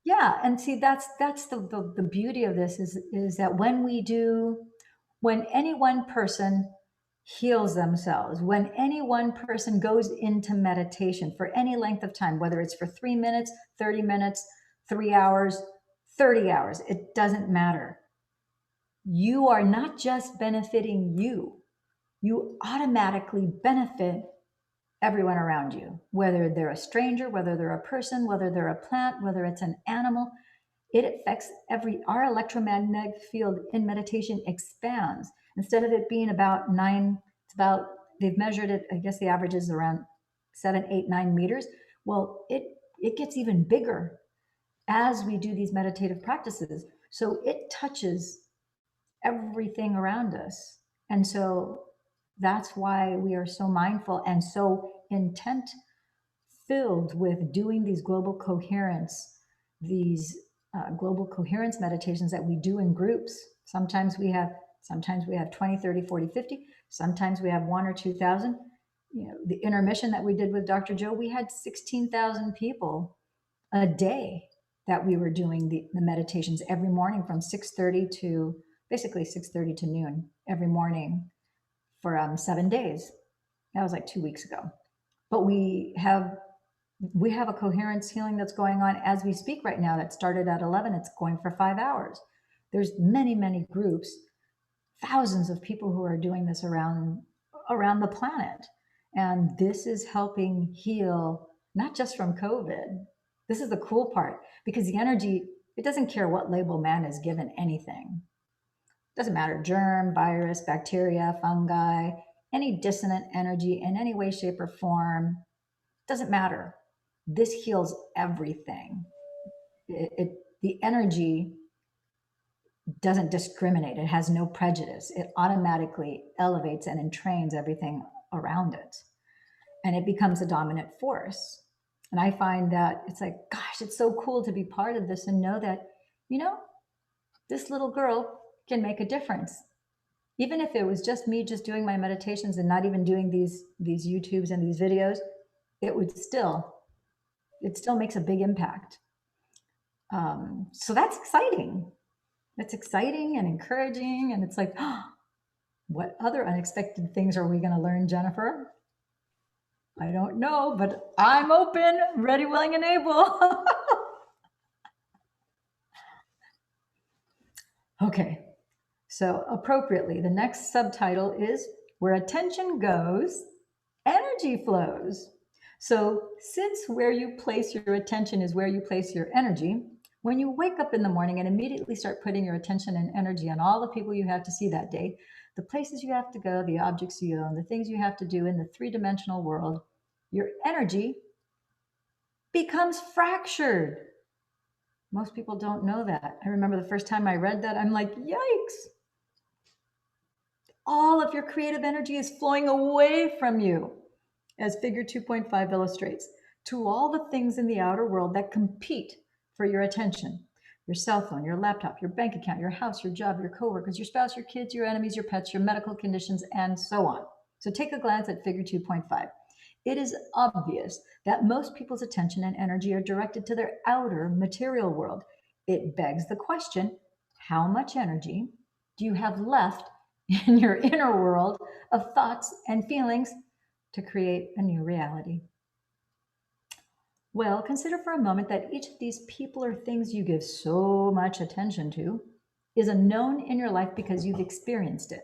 Yeah. And see, that's the beauty of this is that when any one person heals themselves, when any one person goes into meditation for any length of time, whether it's for 3 minutes, 30 minutes, 3 hours, 30 hours, it doesn't matter. You are not just benefiting you automatically benefit everyone around you, whether they're a stranger, whether they're a person, whether they're a plant, whether it's an animal. It affects our electromagnetic field in meditation expands. Instead of it being they've measured it, I guess the average is around 7, 8, 9 meters. Well, it gets even bigger as we do these meditative practices. So it touches everything around us. And so that's why we are so mindful and so intent filled with doing these global coherence meditations that we do in groups. Sometimes we have 20, 30, 40, 50. Sometimes we have 1 or 2,000. The intermission that we did with Dr. Joe, we had 16,000 people a day that we were doing the meditations every morning from 6:30 to basically 6:30 to noon every morning for 7 days. That was like 2 weeks ago. But we have a coherence healing that's going on as we speak right now that started at 11. It's going for 5 hours. There's many, many groups, thousands of people who are doing this around the planet. And this is helping heal, not just from COVID. This is the cool part, because the energy, it doesn't care what label man is given anything. It doesn't matter, germ, virus, bacteria, fungi, any dissonant energy in any way, shape, or form, doesn't matter. This heals everything. The energy doesn't discriminate. It has no prejudice. It automatically elevates and entrains everything around it. And it becomes a dominant force. And I find that it's like, gosh, it's so cool to be part of this and know that, this little girl can make a difference. Even if it was just me just doing my meditations and not even doing these YouTubes and these videos, it still makes a big impact. So that's exciting. It's exciting and encouraging. And it's like, oh, what other unexpected things are we going to learn, Jennifer? I don't know, but I'm open, ready, willing, and able. Okay, so appropriately, the next subtitle is Where Attention Goes, Energy Flows. So since where you place your attention is where you place your energy, when you wake up in the morning and immediately start putting your attention and energy on all the people you have to see that day, the places you have to go, the objects you own, the things you have to do in the three-dimensional world, your energy becomes fractured. Most people don't know that. I remember the first time I read that, I'm like, yikes. All of your creative energy is flowing away from you, as figure 2.5 illustrates, to all the things in the outer world that compete for your attention. Your cell phone, your laptop, your bank account, your house, your job, your coworkers, your spouse, your kids, your enemies, your pets, your medical conditions, and so on. So take a glance at figure 2.5. It is obvious that most people's attention and energy are directed to their outer material world. It begs the question, how much energy do you have left in your inner world of thoughts and feelings to create a new reality? Well, consider for a moment that each of these people or things you give so much attention to is a known in your life because you've experienced it.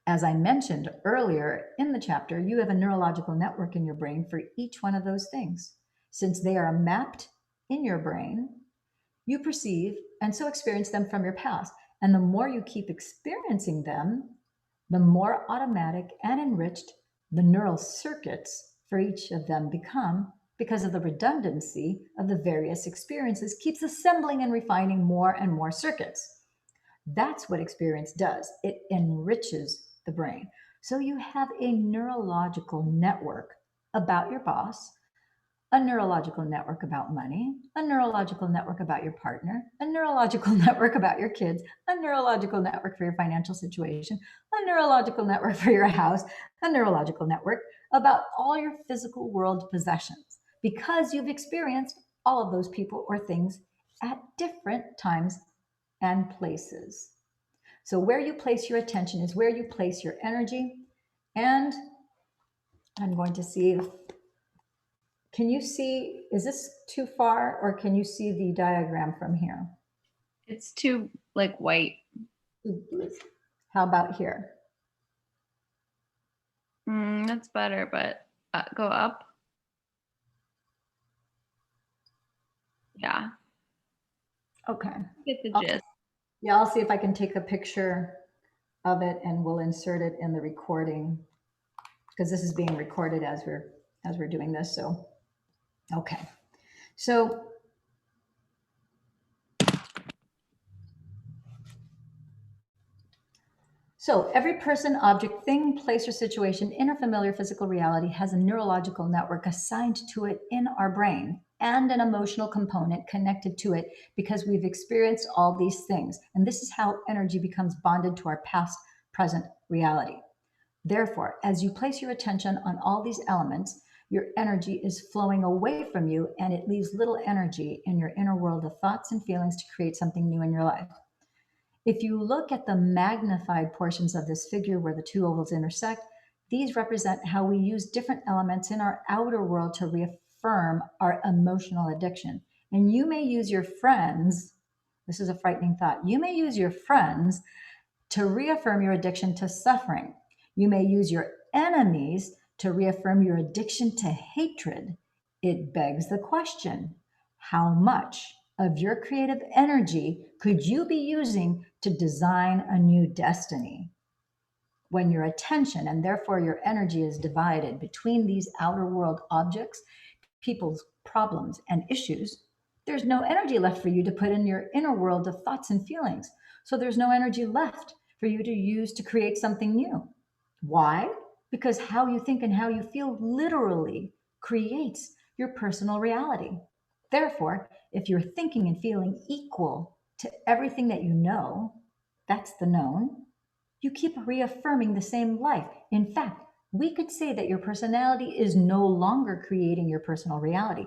As I mentioned earlier in the chapter, you have a neurological network in your brain for each one of those things. Since they are mapped in your brain, you perceive and so experience them from your past. And the more you keep experiencing them, the more automatic and enriched the neural circuits for each of them become because of the redundancy of the various experiences keeps assembling and refining more and more circuits. That's what experience does. It enriches the brain. So you have a neurological network about your boss, a neurological network about money, a neurological network about your partner, a neurological network about your kids, a neurological network for your financial situation, a neurological network for your house, a neurological network about all your physical world possessions, because you've experienced all of those people or things at different times and places. So where you place your attention is where you place your energy. And I'm going to see if, can you see, is this too far or can you see the diagram from here? It's too like white. How about here? That's better, but go up. Yeah, Okay. get the I'll, gist. yeah, I'll see if I can take a picture of it and we'll insert it in the recording because this is being recorded as we're doing this. So, okay. So every person, object, thing, place, or situation in our familiar physical reality has a neurological network assigned to it in our brain and an emotional component connected to it because we've experienced all these things. And this is how energy becomes bonded to our past, present reality. Therefore, as you place your attention on all these elements, your energy is flowing away from you and it leaves little energy in your inner world of thoughts and feelings to create something new in your life. If you look at the magnified portions of this figure where the two ovals intersect, these represent how we use different elements in our outer world to reaffirm our emotional addiction. And you may use your friends, this is a frightening thought, you may use your friends to reaffirm your addiction to suffering. You may use your enemies to reaffirm your addiction to hatred. It begs the question, how much of your creative energy could you be using to design a new destiny? When your attention and therefore your energy is divided between these outer world objects, people's problems and issues, there's no energy left for you to put in your inner world of thoughts and feelings. So there's no energy left for you to use to create something new. Why? Because how you think and how you feel literally creates your personal reality. Therefore, if you're thinking and feeling equal to everything that you know, that's the known, you keep reaffirming the same life. In fact, we could say that your personality is no longer creating your personal reality.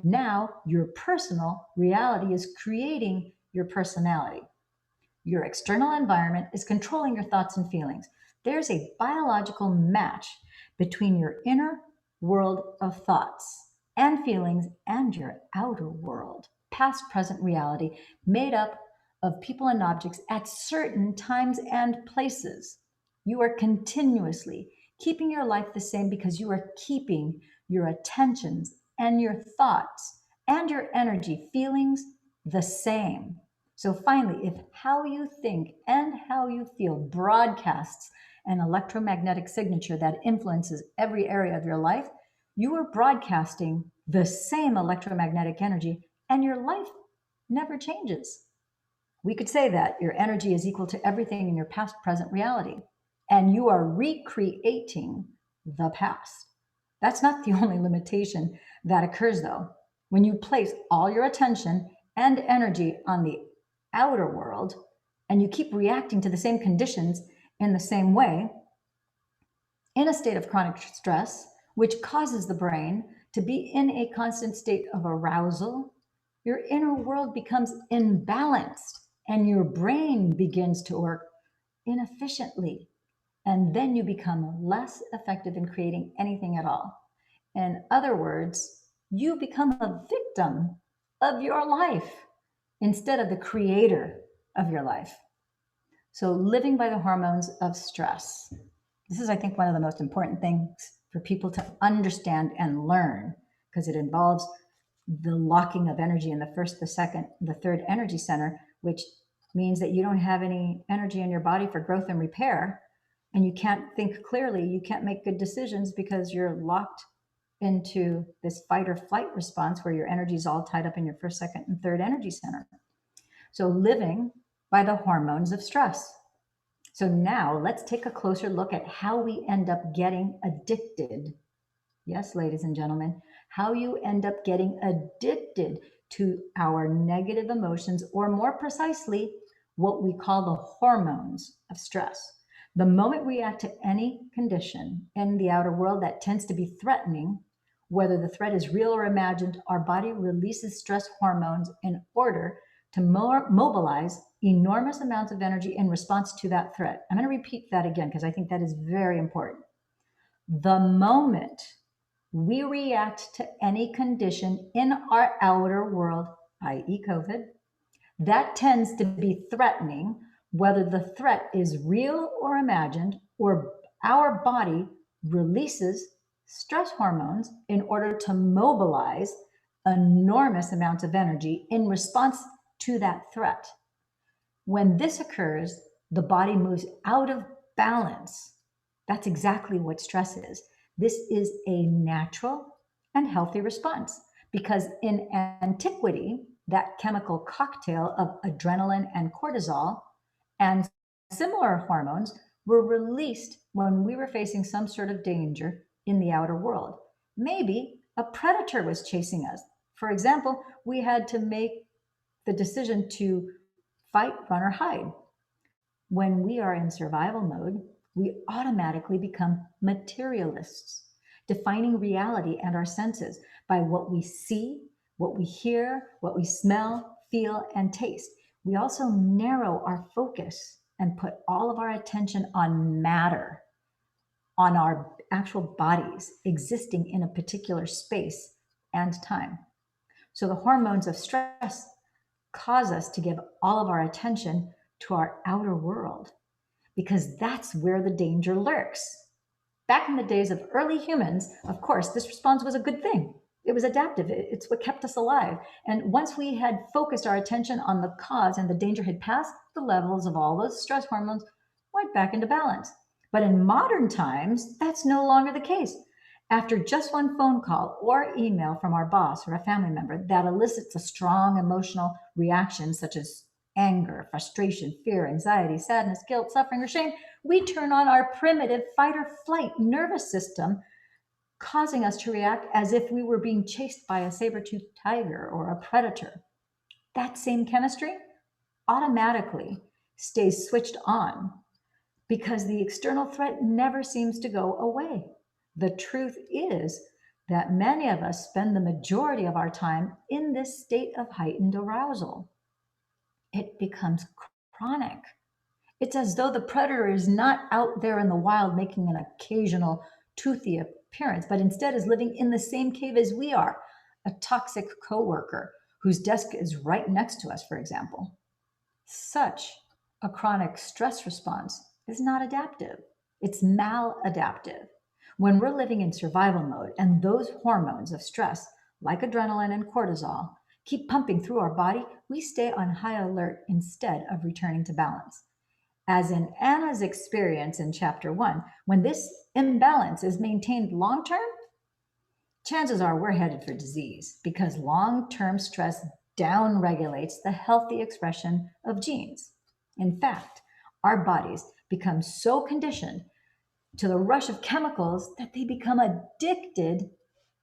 Now, your personal reality is creating your personality. Your external environment is controlling your thoughts and feelings. There's a biological match between your inner world of thoughts and feelings and your outer world, past, present reality, made up of people and objects at certain times and places. You are continuously keeping your life the same because you are keeping your attentions and your thoughts and your energy, feelings the same. So finally, if how you think and how you feel broadcasts an electromagnetic signature that influences every area of your life, you are broadcasting the same electromagnetic energy and your life never changes. We could say that your energy is equal to everything in your past, present reality, and you are recreating the past. That's not the only limitation that occurs, though. When you place all your attention and energy on the outer world and you keep reacting to the same conditions in the same way, in a state of chronic stress, which causes the brain to be in a constant state of arousal, your inner world becomes imbalanced and your brain begins to work inefficiently. and then you become less effective in creating anything at all. In other words, you become a victim of your life instead of the creator of your life. So living by the hormones of stress. This is, I think, one of the most important things for people to understand and learn, because it involves the locking of energy in the first, the second, the third energy center, which means that you don't have any energy in your body for growth and repair, and you can't think clearly, you can't make good decisions because you're locked into this fight or flight response where your energy is all tied up in your first, second, and third energy center. So living by the hormones of stress. So now let's take a closer look at how we end up getting addicted. Yes, ladies and gentlemen, how you end up getting addicted to our negative emotions, or more precisely, what we call the hormones of stress. The moment we react to any condition in the outer world that tends to be threatening, whether the threat is real or imagined, our body releases stress hormones in order to mobilize enormous amounts of energy in response to that threat. I'm going to repeat that again because I think that is very important. The moment we react to any condition in our outer world, i.e., COVID, that tends to be threatening, whether the threat is real or imagined, or our body releases stress hormones in order to mobilize enormous amounts of energy in response to that threat. When this occurs, the body moves out of balance. That's exactly what stress is. This is a natural and healthy response, because in antiquity, that chemical cocktail of adrenaline and cortisol and similar hormones were released when we were facing some sort of danger in the outer world. Maybe a predator was chasing us. For example, we had to make the decision to fight, run, or hide. When we are in survival mode, we automatically become materialists, defining reality and our senses by what we see, what we hear, what we smell, feel, and taste. We also narrow our focus and put all of our attention on matter, on our actual bodies existing in a particular space and time. So the hormones of stress cause us to give all of our attention to our outer world, because that's where the danger lurks. Back in the days of early humans, of course, this response was a good thing. It was adaptive. It's what kept us alive. And once we had focused our attention on the cause and the danger had passed, the levels of all those stress hormones went back into balance. But in modern times, that's no longer the case. After just one phone call or email from our boss or a family member that elicits a strong emotional reaction, such as anger, frustration, fear, anxiety, sadness, guilt, suffering, or shame, we turn on our primitive fight or flight nervous system, causing us to react as if we were being chased by a saber-toothed tiger or a predator. That same chemistry automatically stays switched on because the external threat never seems to go away. The truth is that many of us spend the majority of our time in this state of heightened arousal. It becomes chronic. It's as though the predator is not out there in the wild making an occasional toothy appearance, but instead is living in the same cave as we are, a toxic coworker whose desk is right next to us, for example. Such a chronic stress response is not adaptive. It's maladaptive. When we're living in survival mode and those hormones of stress, like adrenaline and cortisol, keep pumping through our body, we stay on high alert instead of returning to balance. As in Anna's experience in chapter 1, when this imbalance is maintained long term, chances are we're headed for disease, because long term stress downregulates the healthy expression of genes. In fact, our bodies become so conditioned to the rush of chemicals that they become addicted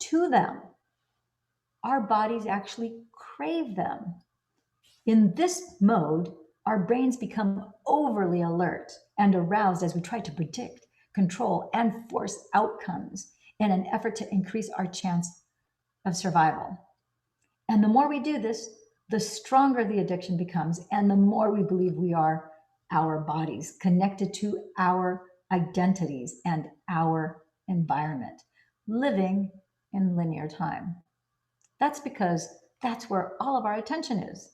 to them. Our bodies actually crave them. In this mode, our brains become overly alert and aroused as we try to predict, control, and force outcomes in an effort to increase our chance of survival. And the more we do this, the stronger the addiction becomes, and the more we believe we are our bodies, connected to our identities, and our environment, living in linear time. That's because that's where all of our attention is.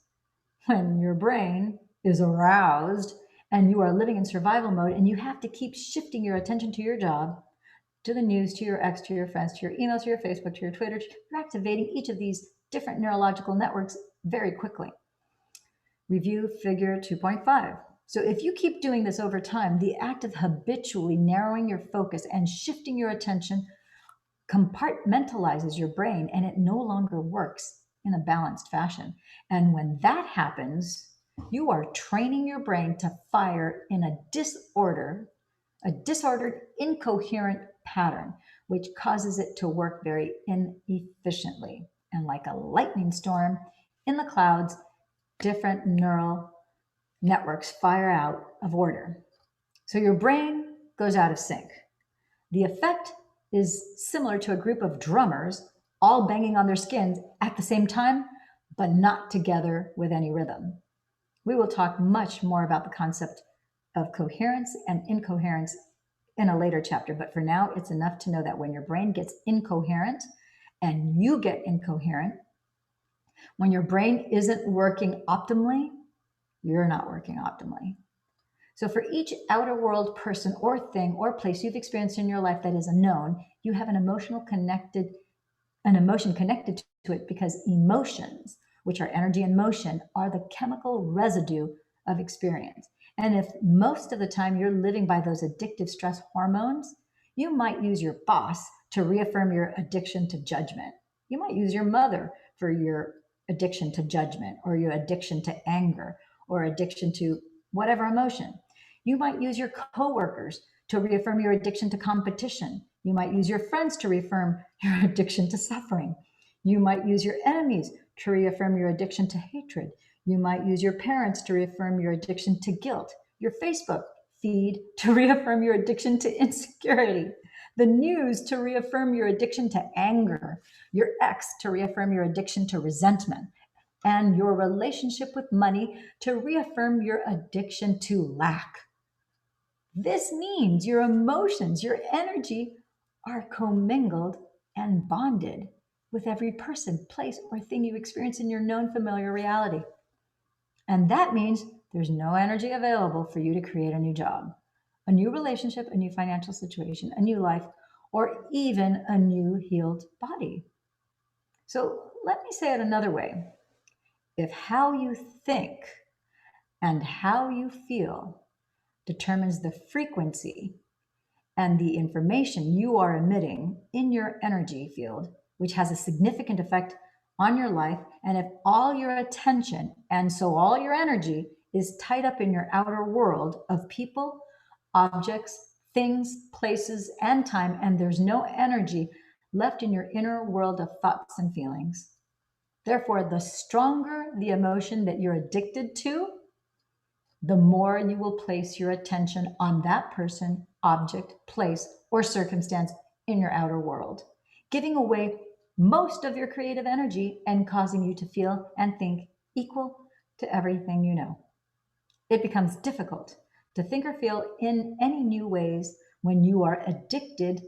When your brain is aroused and you are living in survival mode and you have to keep shifting your attention to your job, to the news, to your ex, to your friends, to your emails, to your Facebook, to your Twitter, you're activating each of these different neurological networks very quickly. Review figure 2.5. So if you keep doing this over time, the act of habitually narrowing your focus and shifting your attention compartmentalizes your brain, and it no longer works in a balanced fashion. And when that happens, you are training your brain to fire in a disordered, incoherent pattern, which causes it to work very inefficiently. And like a lightning storm in the clouds, different neural networks fire out of order. So your brain goes out of sync. The effect is similar to a group of drummers all banging on their skins at the same time, but not together with any rhythm. We will talk much more about the concept of coherence and incoherence in a later chapter, but for now, it's enough to know that when your brain gets incoherent and you get incoherent, when your brain isn't working optimally, you're not working optimally. So for each outer world person or thing or place you've experienced in your life that is unknown, you have an emotion connected to it, because emotions, which are energy and motion, are the chemical residue of experience. And if most of the time you're living by those addictive stress hormones, you might use your boss to reaffirm your addiction to judgment. You might use your mother for your addiction to judgment, or your addiction to anger, or addiction to whatever emotion. You might use your coworkers to reaffirm your addiction to competition. You might use your friends to reaffirm your addiction to suffering. You might use your enemies to reaffirm your addiction to hatred. You might use your parents to reaffirm your addiction to guilt, your Facebook feed to reaffirm your addiction to insecurity, the news to reaffirm your addiction to anger, your ex to reaffirm your addiction to resentment, and your relationship with money to reaffirm your addiction to lack. This means your emotions, your energy are commingled and bonded with every person, place, or thing you experience in your known familiar reality. And that means there's no energy available for you to create a new job, a new relationship, a new financial situation, a new life, or even a new healed body. So let me say it another way. If how you think and how you feel determines the frequency and the information you are emitting in your energy field, which has a significant effect on your life, and if all your attention and so all your energy is tied up in your outer world of people, objects, things, places, and time, and there's no energy left in your inner world of thoughts and feelings, therefore, the stronger the emotion that you're addicted to, the more you will place your attention on that person, object, place, or circumstance in your outer world, giving away most of your creative energy and causing you to feel and think equal to everything you know. It becomes difficult to think or feel in any new ways when you are addicted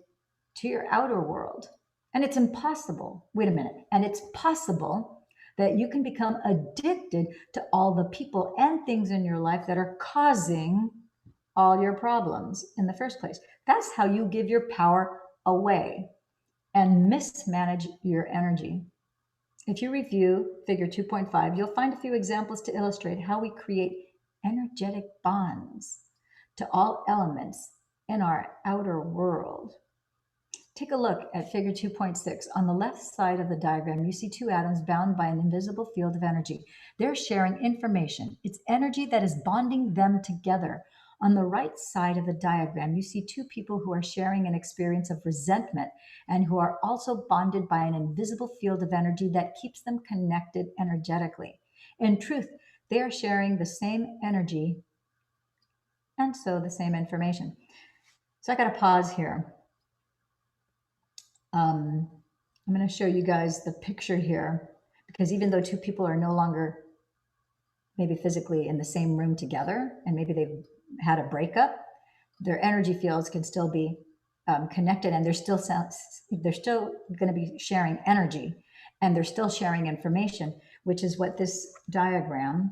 to your outer world. And it's impossible, wait a minute, and it's possible that you can become addicted to all the people and things in your life that are causing all your problems in the first place. That's how you give your power away and mismanage your energy. If you review figure 2.5, you'll find a few examples to illustrate how we create energetic bonds to all elements in our outer world. Take a look at figure 2.6. On the left side of the diagram, you see two atoms bound by an invisible field of energy. They're sharing information. It's energy that is bonding them together. On the right side of the diagram, you see two people who are sharing an experience of resentment and who are also bonded by an invisible field of energy that keeps them connected energetically. In truth, they are sharing the same energy and so the same information. So I got to pause here. I'm going to show you guys the picture here, because even though two people are no longer maybe physically in the same room together, and maybe they've had a breakup, their energy fields can still be connected, and they're still going to be sharing energy, and they're still sharing information, which is what this diagram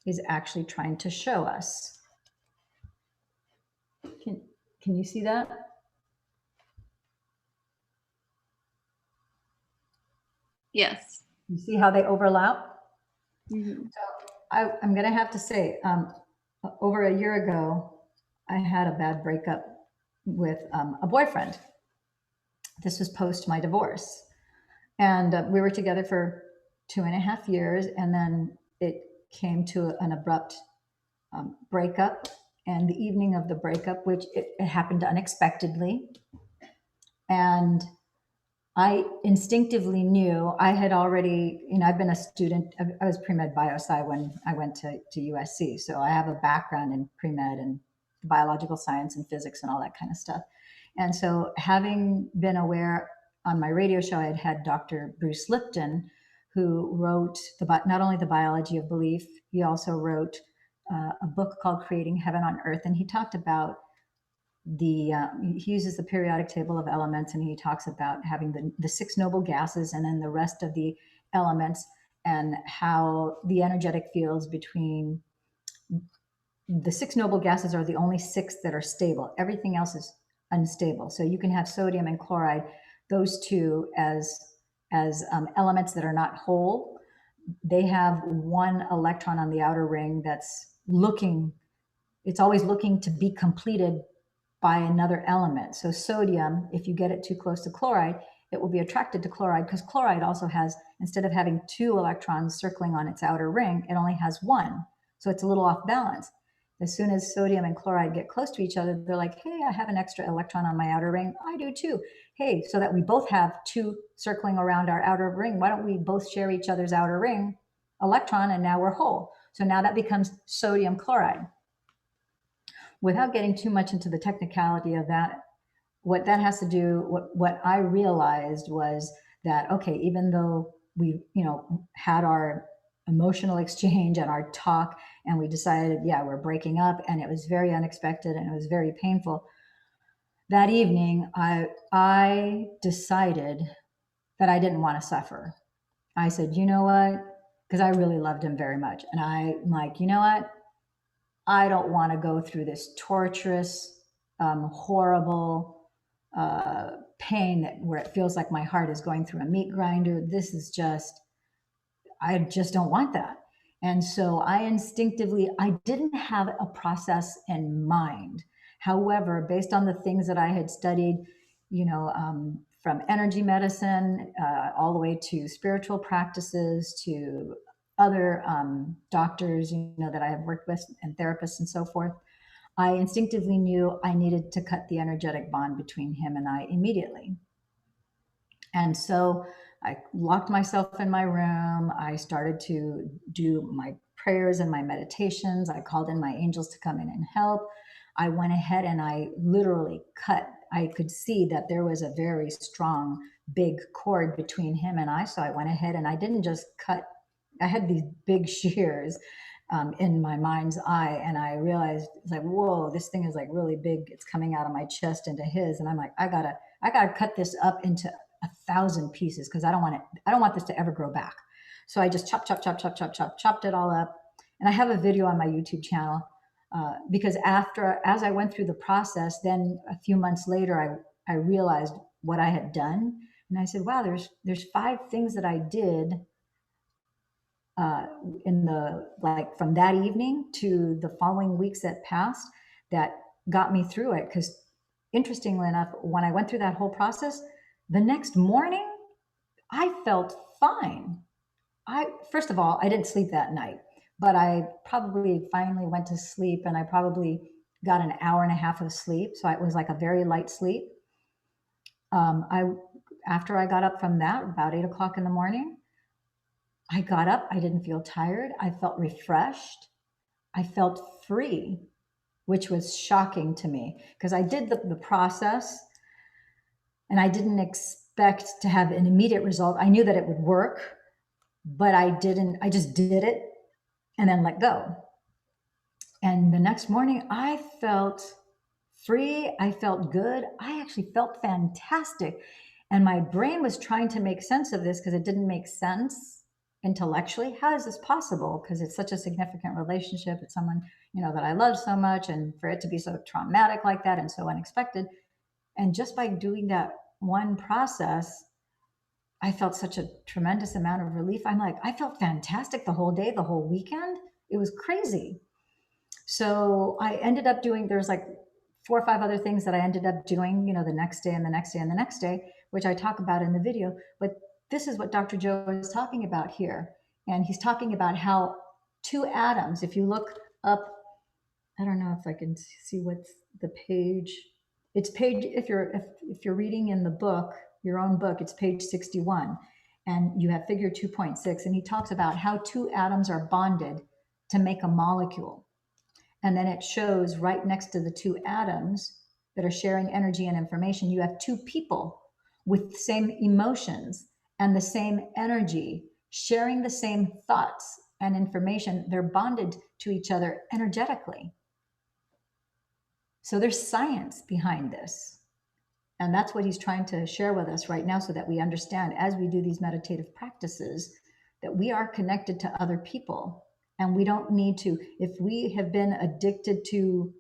is actually trying to show us. Can you see that? Yes. You see how they overlap? Mm-hmm. So I'm going to have to say, over a year ago, I had a bad breakup with a boyfriend. This was post my divorce. And we were together for 2.5 years. And then it came to an abrupt breakup. And the evening of the breakup, which it happened unexpectedly. And I instinctively knew. I had already, I've been a student. I was pre-med bio-sci when I went to USC. So I have a background in pre-med and biological science and physics and all that kind of stuff. And so having been aware, on my radio show, I had had Dr. Bruce Lipton, who wrote not only The Biology of Belief, he also wrote a book called Creating Heaven on Earth. And he talked about he uses the periodic table of elements, and he talks about having the 6 noble gases and then the rest of the elements, and how the energetic fields between the 6 noble gases are the only 6 that are stable. Everything else is unstable. So you can have sodium and chloride, those two as elements that are not whole. They have 1 electron on the outer ring that's it's always looking to be completed by another element. So sodium, if you get it too close to chloride, it will be attracted to chloride, because chloride also has, instead of having 2 electrons circling on its outer ring, it only has 1. So it's a little off balance. As soon as sodium and chloride get close to each other, they're like, hey, I have an extra electron on my outer ring. I do too. Hey, so that we both have 2 circling around our outer ring, why don't we both share each other's outer ring electron, and now we're whole. So now that becomes sodium chloride. Without getting too much into the technicality of that, what that has to do, what I realized was that, okay, even though we, had our emotional exchange and our talk, and we decided, yeah, we're breaking up, and it was very unexpected and it was very painful. That evening, I decided that I didn't want to suffer. I said, you know what? Because I really loved him very much. And I'm like, you know what? I don't want to go through this torturous, horrible pain where it feels like my heart is going through a meat grinder. I just don't want that. And so I didn't have a process in mind. However, based on the things that I had studied, from energy medicine all the way to spiritual practices to other doctors, that I have worked with, and therapists and so forth, I instinctively knew I needed to cut the energetic bond between him and I immediately. And so I locked myself in my room. I started to do my prayers and my meditations. I called in my angels to come in and help. I went ahead and I literally cut. I could see that there was a very strong, big cord between him and I. So I went ahead and I didn't just cut. I had these big shears in my mind's eye, and I realized, it's like, whoa, this thing is like really big. It's coming out of my chest into his, and I'm like, I gotta cut this up into 1,000 pieces, because I don't want this to ever grow back. So I just chopped it all up. And I have a video on my YouTube channel because as I went through the process, then a few months later, I realized what I had done. And I said, wow, there's 5 things that I did from that evening to the following weeks that passed that got me through it. Because interestingly enough, when I went through that whole process, the next morning, I felt fine. First of all, I didn't sleep that night, but I probably finally went to sleep, and I probably got an hour and a half of sleep. So it was like a very light sleep. After I got up from that, about 8 o'clock in the morning, I got up. I didn't feel tired. I felt refreshed. I felt free, which was shocking to me, because I did the process, and I didn't expect to have an immediate result. I knew that it would work, but I just did it and then let go. And the next morning I felt free. I felt good. I actually felt fantastic. And my brain was trying to make sense of this because it didn't make sense intellectually. How is this possible? Because it's such a significant relationship. It's someone, that I love so much, and for it to be so traumatic like that and so unexpected. And just by doing that one process, I felt such a tremendous amount of relief. I'm like, I felt fantastic the whole day, the whole weekend. It was crazy. So I ended up doing, there's like 4 or 5 other things that I ended up doing, the next day and the next day and the next day, which I talk about in the video. But this is what Dr. Joe is talking about here. And he's talking about how 2 atoms, if you look up, I don't know if I can see what's the page. It's page, if you're reading in the book, your own book, it's page 61. And you have figure 2.6. And he talks about how 2 atoms are bonded to make a molecule. And then it shows right next to the 2 atoms that are sharing energy and information, you have 2 people with the same emotions and the same energy, sharing the same thoughts and information. They're bonded to each other energetically. So there's science behind this. And that's what he's trying to share with us right now, so that we understand as we do these meditative practices that we are connected to other people. And we don't need to, if we have been addicted to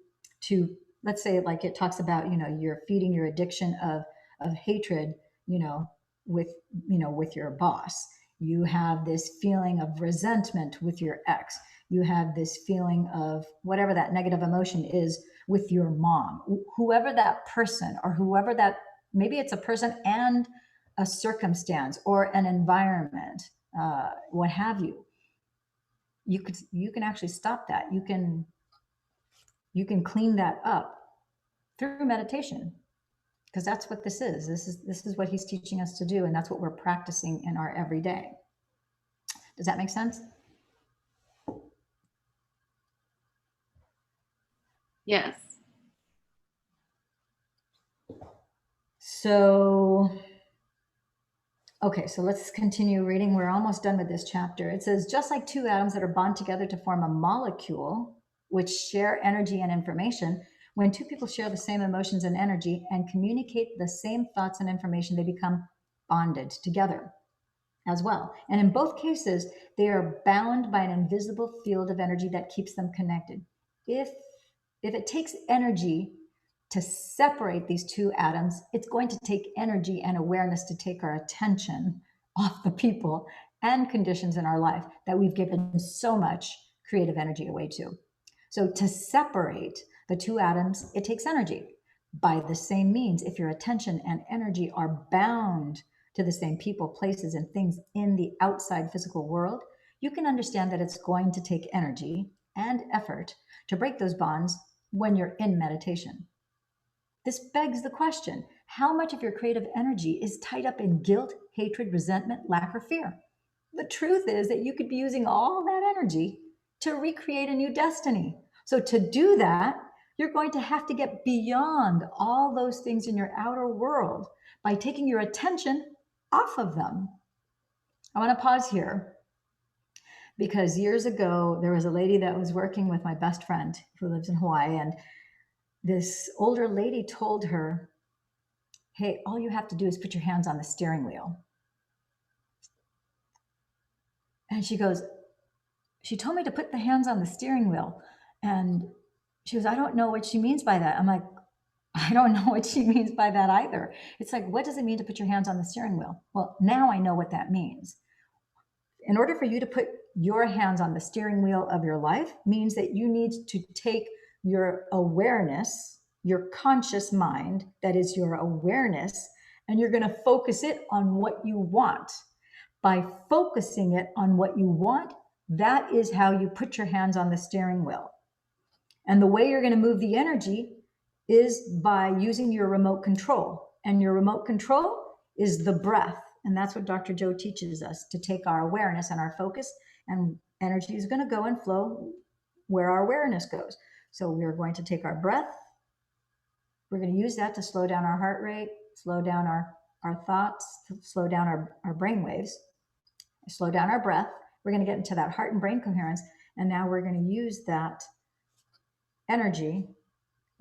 let's say, like it talks about, you're feeding your addiction of hatred, with with your boss. You have this feeling of resentment with your ex. You have this feeling of whatever that negative emotion is with your mom, whoever that person, or whoever that, maybe it's a person and a circumstance or an environment, what have you. You can actually stop that. You can clean that up through meditation, because that's what this is. This is what he's teaching us to do, and that's what we're practicing in our everyday. Does that make sense? Yes. So, okay, so let's continue reading. We're almost done with this chapter. It says, just like 2 atoms that are bond together to form a molecule, which share energy and information, when 2 people share the same emotions and energy and communicate the same thoughts and information, they become bonded together as well. And in both cases, they are bound by an invisible field of energy that keeps them connected. If it takes energy to separate these 2 atoms, it's going to take energy and awareness to take our attention off the people and conditions in our life that we've given so much creative energy away to. So to separate the 2 atoms, it takes energy. By the same means, if your attention and energy are bound to the same people, places, and things in the outside physical world, you can understand that it's going to take energy and effort to break those bonds when you're in meditation. This begs the question, how much of your creative energy is tied up in guilt, hatred, resentment, lack, or fear? The truth is that you could be using all that energy to recreate a new destiny. So to do that, you're going to have to get beyond all those things in your outer world by taking your attention off of them. I want to pause here because years ago, there was a lady that was working with my best friend who lives in Hawaii, and this older lady told her, hey, all you have to do is put your hands on the steering wheel. And she goes, she told me to put the hands on the steering wheel. And she goes, I don't know what she means by that. I'm like, I don't know what she means by that either. It's like, what does it mean to put your hands on the steering wheel? Well, now I know what that means. In order for you to put your hands on the steering wheel of your life means that you need to take your awareness, your conscious mind, that is your awareness, and you're going to focus it on what you want. By focusing it on what you want, that is how you put your hands on the steering wheel. And the way you're going to move the energy is by using your remote control. And your remote control is the breath. And that's what Dr. Joe teaches us, to take our awareness and our focus, and energy is going to go and flow where our awareness goes. So we're going to take our breath. We're going to use that to slow down our heart rate, slow down our thoughts, slow down our brain waves, slow down our breath. We're going to get into that heart and brain coherence. And now we're going to use that energy.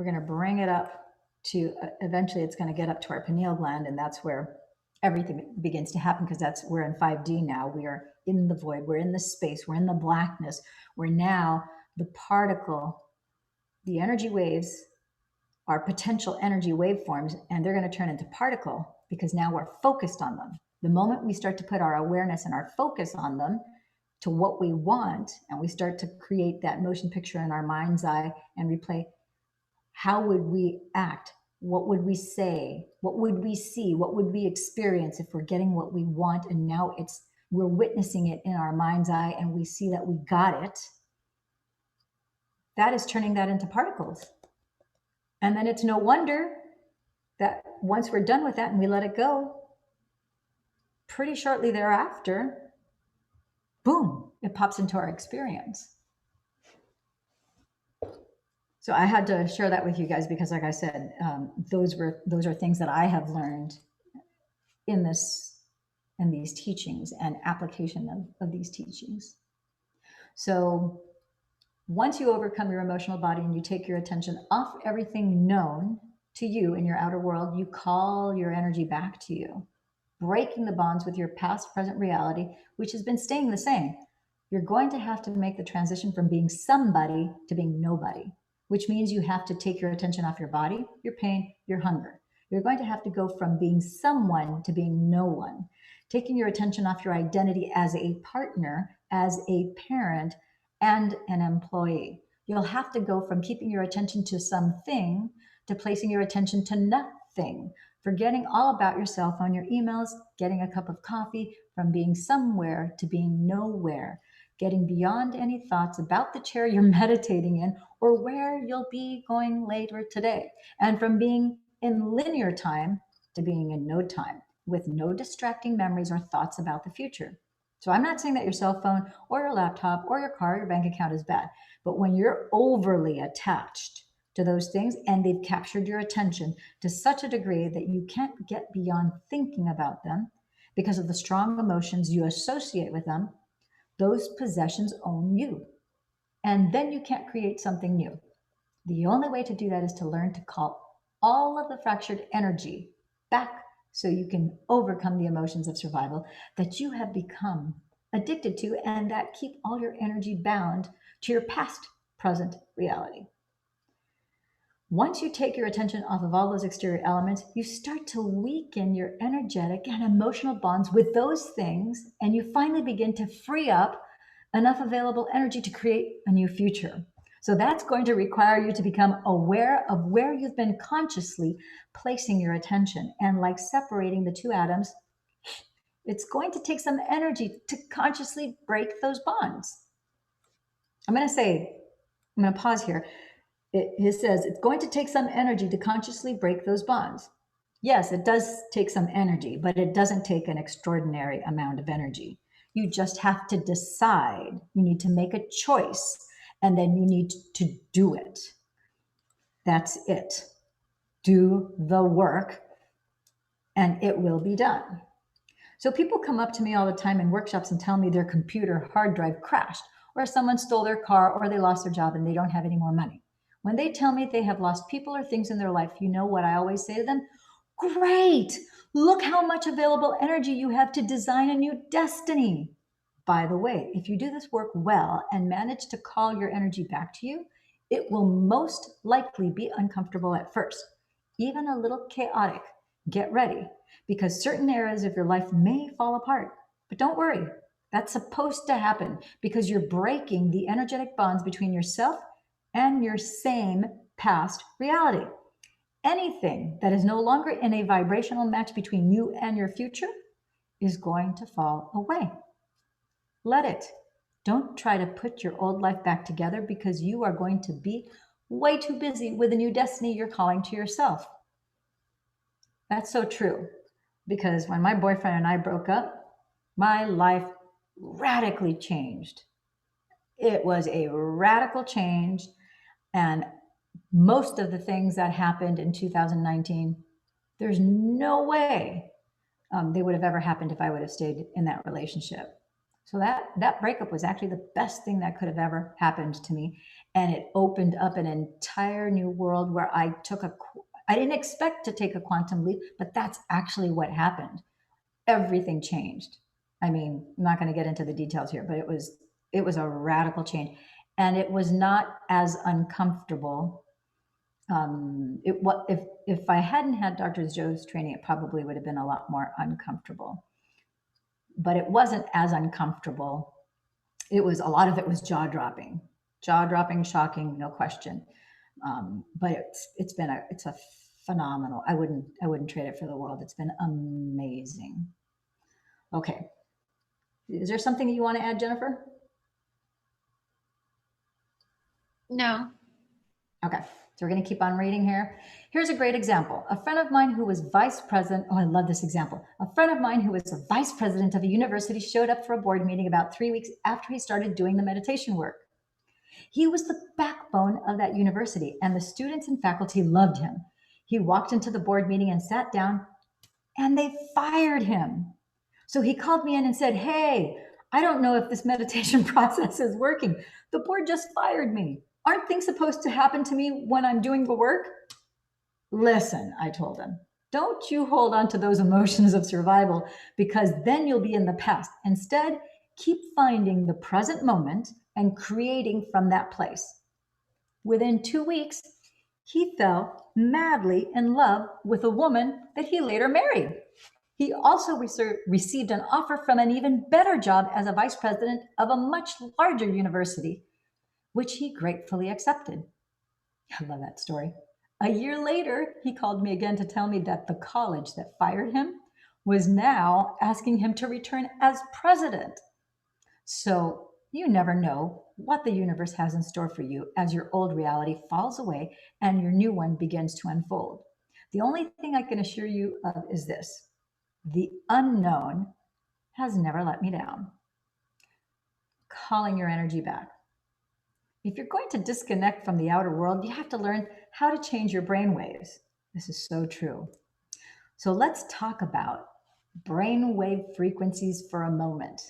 We're going to bring it up to, eventually it's going to get up to our pineal gland, and that's where everything begins to happen, because that's, we're in 5D now. We are in the void, we're in the space, we're in the blackness. We're now the particle, the energy waves are potential energy waveforms, and they're going to turn into particle because now we're focused on them. The moment we start to put our awareness and our focus on them to what we want, and we start to create that motion picture in our mind's eye and replay, how would we act? What would we say? What would we see? What would we experience if we're getting what we want? And now we're witnessing it in our mind's eye, and we see that we got it. That is turning that into particles. And then it's no wonder that once we're done with that and we let it go, pretty shortly thereafter, boom, it pops into our experience. So I had to share that with you guys because, like I said, those are things that I have learned in these teachings and application of these teachings. So once you overcome your emotional body and you take your attention off everything known to you in your outer world, you call your energy back to you, breaking the bonds with your past, present reality, which has been staying the same. You're going to have to make the transition from being somebody to being nobody, which means you have to take your attention off your body, your pain, your hunger. You're going to have to go from being someone to being no one, taking your attention off your identity as a partner, as a parent, and an employee. You'll have to go from keeping your attention to something to placing your attention to nothing, forgetting all about yourself on your emails, getting a cup of coffee, from being somewhere to being nowhere, getting beyond any thoughts about the chair you're meditating in or where you'll be going later today, and from being in linear time to being in no time, with no distracting memories or thoughts about the future. So I'm not saying that your cell phone or your laptop or your car or your bank account is bad, but when you're overly attached to those things and they've captured your attention to such a degree that you can't get beyond thinking about them because of the strong emotions you associate with them, those possessions own you. And then you can't create something new. The only way to do that is to learn to call all of the fractured energy back so you can overcome the emotions of survival that you have become addicted to and that keep all your energy bound to your past, present reality. Once you take your attention off of all those exterior elements, you start to weaken your energetic and emotional bonds with those things, and you finally begin to free up enough available energy to create a new future. So that's going to require you to become aware of where you've been consciously placing your attention. And like separating the two atoms, it's going to take some energy to consciously break those bonds. I'm going to pause here. It says it's going to take some energy to consciously break those bonds. Yes, it does take some energy, but it doesn't take an extraordinary amount of energy. You just have to decide. You need to make a choice, and then you need to do it. That's it. Do the work, and it will be done. So people come up to me all the time in workshops and tell me their computer hard drive crashed, or someone stole their car, or they lost their job and they don't have any more money. When they tell me they have lost people or things in their life, you know what I always say to them? Great! Look how much available energy you have to design a new destiny. By the way, if you do this work well and manage to call your energy back to you, it will most likely be uncomfortable at first, even a little chaotic. Get ready, because certain areas of your life may fall apart. But don't worry, that's supposed to happen because you're breaking the energetic bonds between yourself and your same past reality. Anything that is no longer in a vibrational match between you and your future is going to fall away. Let it. Don't try to put your old life back together because you are going to be way too busy with a new destiny you're calling to yourself. That's so true, because when my boyfriend and I broke up, my life radically changed. It was a radical change, and most of the things that happened in 2019, there's no way they would have ever happened if I would have stayed in that relationship. So that breakup was actually the best thing that could have ever happened to me. And it opened up an entire new world where I didn't expect to take a quantum leap, but that's actually what happened. Everything changed. I mean, I'm not going to get into the details here, but it was a radical change, and it was not as uncomfortable. If I hadn't had Dr. Joe's training, it probably would have been a lot more uncomfortable. But it wasn't as uncomfortable. A lot of it was jaw dropping, shocking, no question. But it's a phenomenal. I wouldn't trade it for the world. It's been amazing. Okay. Is there something you want to add, Jennifer? No. Okay, so we're going to keep on reading here. Here's a great example. A friend of mine who was vice president, oh, I love this example. A friend of mine who was a vice president of a university showed up for a board meeting about 3 weeks after he started doing the meditation work. He was the backbone of that university, and the students and faculty loved him. He walked into the board meeting and sat down, and they fired him. So he called me in and said, "Hey, I don't know if this meditation process is working. The board just fired me. Aren't things supposed to happen to me when I'm doing the work?" "Listen," I told him, "don't you hold on to those emotions of survival, because then you'll be in the past. Instead, keep finding the present moment and creating from that place." Within 2 weeks, he fell madly in love with a woman that he later married. He also received an offer from an even better job as a vice president of a much larger university, which he gratefully accepted. I love that story. A year later, he called me again to tell me that the college that fired him was now asking him to return as president. So you never know what the universe has in store for you as your old reality falls away and your new one begins to unfold. The only thing I can assure you of is this: the unknown has never let me down. Calling your energy back. If you're going to disconnect from the outer world, you have to learn how to change your brain waves. This is so true. So let's talk about brainwave frequencies for a moment.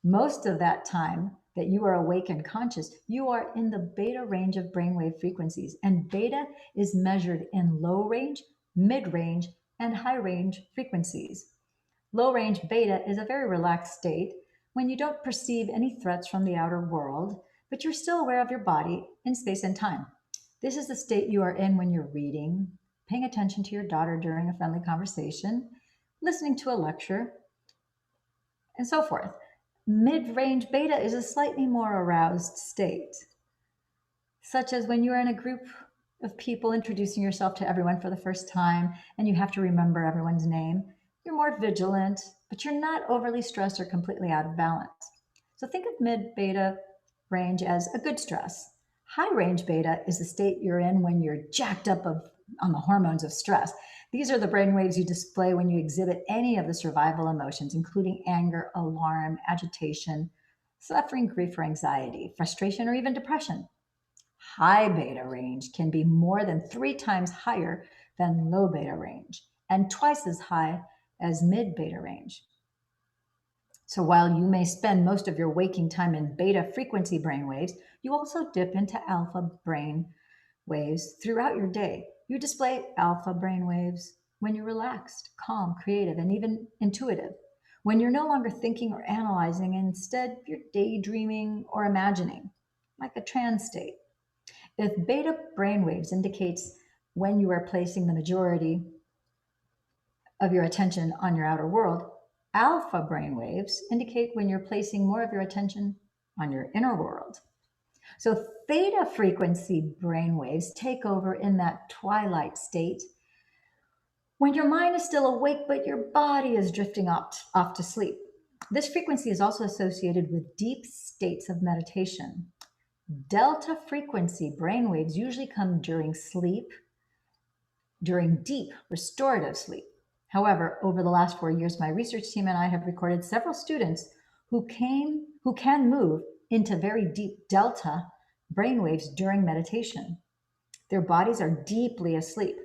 Most of that time that you are awake and conscious, you are in the beta range of brainwave frequencies, and beta is measured in low range, mid range, and high range frequencies. Low range beta is a very relaxed state when you don't perceive any threats from the outer world, but you're still aware of your body in space and time. This is the state you are in when you're reading, paying attention to your daughter during a friendly conversation, listening to a lecture, and so forth. Mid range beta is a slightly more aroused state, such as when you are in a group of people introducing yourself to everyone for the first time and you have to remember everyone's name. You're more vigilant, but you're not overly stressed or completely out of balance. So think of mid beta range as a good stress. High range beta is the state you're in when you're jacked up on the hormones of stress. These are the brain waves you display when you exhibit any of the survival emotions, including anger, alarm, agitation, suffering, grief, or anxiety, frustration, or even depression. High beta range can be more than 3 times higher than low beta range and twice as high as mid beta range. So while you may spend most of your waking time in beta frequency brainwaves, you also dip into alpha brain waves throughout your day. You display alpha brain waves when you're relaxed, calm, creative, and even intuitive. When you're no longer thinking or analyzing, instead you're daydreaming or imagining, like a trance state. If beta brainwaves indicates when you are placing the majority of your attention on your outer world, alpha brainwaves indicate when you're placing more of your attention on your inner world. So theta frequency brainwaves take over in that twilight state when your mind is still awake but your body is drifting off to sleep. This frequency is also associated with deep states of meditation. Delta frequency brainwaves usually come during sleep, during deep restorative sleep. However, over the last 4 years, my research team and I have recorded several students who can move into very deep delta brainwaves during meditation. Their bodies are deeply asleep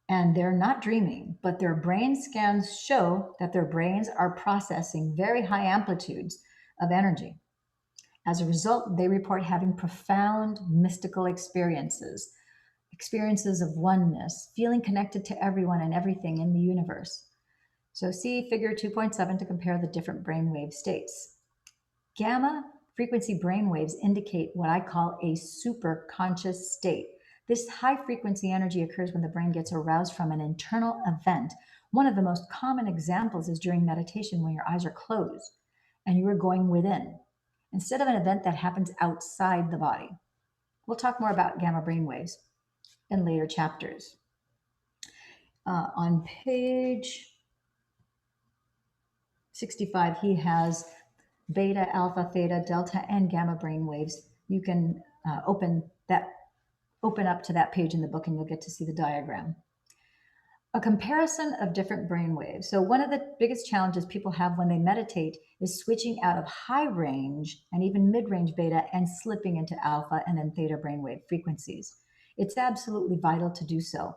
and they're not dreaming, but their brain scans show that their brains are processing very high amplitudes of energy. As a result, they report having profound mystical experiences, experiences of oneness, feeling connected to everyone and everything in the universe. So see figure 2.7 to compare the different brainwave states. Gamma frequency brainwaves indicate what I call a super conscious state. This high frequency energy occurs when the brain gets aroused from an internal event. One of the most common examples is during meditation when your eyes are closed and you are going within, instead of an event that happens outside the body. We'll talk more about gamma brainwaves in later chapters. On page 65, he has beta, alpha, theta, delta, and gamma brainwaves. You can open up to that page in the book and you'll get to see the diagram. A comparison of different brainwaves. So one of the biggest challenges people have when they meditate is switching out of high range and even mid-range beta and slipping into alpha and then theta brainwave frequencies. It's absolutely vital to do so,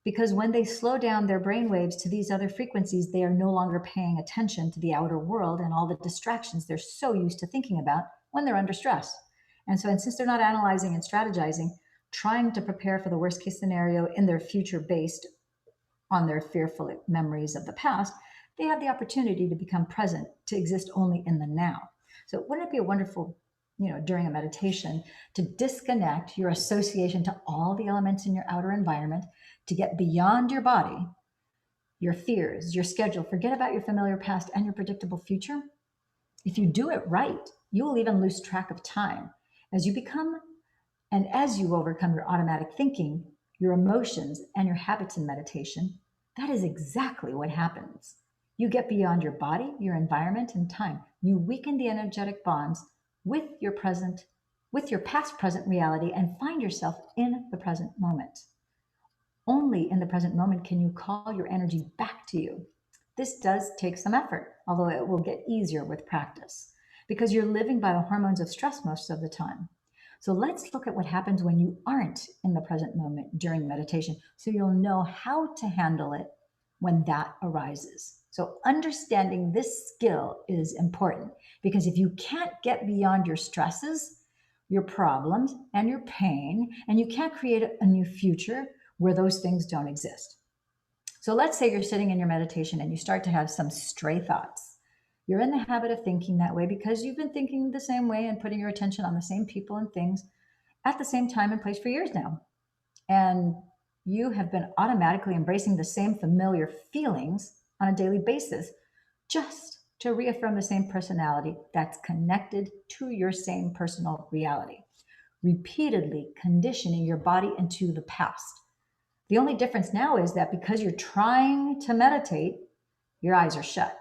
because when they slow down their brainwaves to these other frequencies, they are no longer paying attention to the outer world and all the distractions they're so used to thinking about when they're under stress. And since they're not analyzing and strategizing, trying to prepare for the worst case scenario in their future based on their fearful memories of the past, they have the opportunity to become present, to exist only in the now. So wouldn't it be a wonderful, during a meditation, to disconnect your association to all the elements in your outer environment, to get beyond your body, your fears, your schedule, forget about your familiar past and your predictable future? If you do it right, you will even lose track of time. As you overcome your automatic thinking, your emotions, and your habits in meditation, that is exactly what happens. You get beyond your body, your environment, and time. You weaken the energetic bonds with your past present reality and find yourself in the present moment. Only in the present moment can you call your energy back to you. This does take some effort, although it will get easier with practice, because you're living by the hormones of stress most of the time. So let's look at what happens when you aren't in the present moment during meditation, so you'll know how to handle it when that arises. So understanding this skill is important, because if you can't get beyond your stresses, your problems, and your pain, and you can't create a new future where those things don't exist. So let's say you're sitting in your meditation and you start to have some stray thoughts. You're in the habit of thinking that way because you've been thinking the same way and putting your attention on the same people and things at the same time and place for years now. And you have been automatically embracing the same familiar feelings on a daily basis, just to reaffirm the same personality that's connected to your same personal reality, repeatedly conditioning your body into the past. The only difference now is that because you're trying to meditate, your eyes are shut.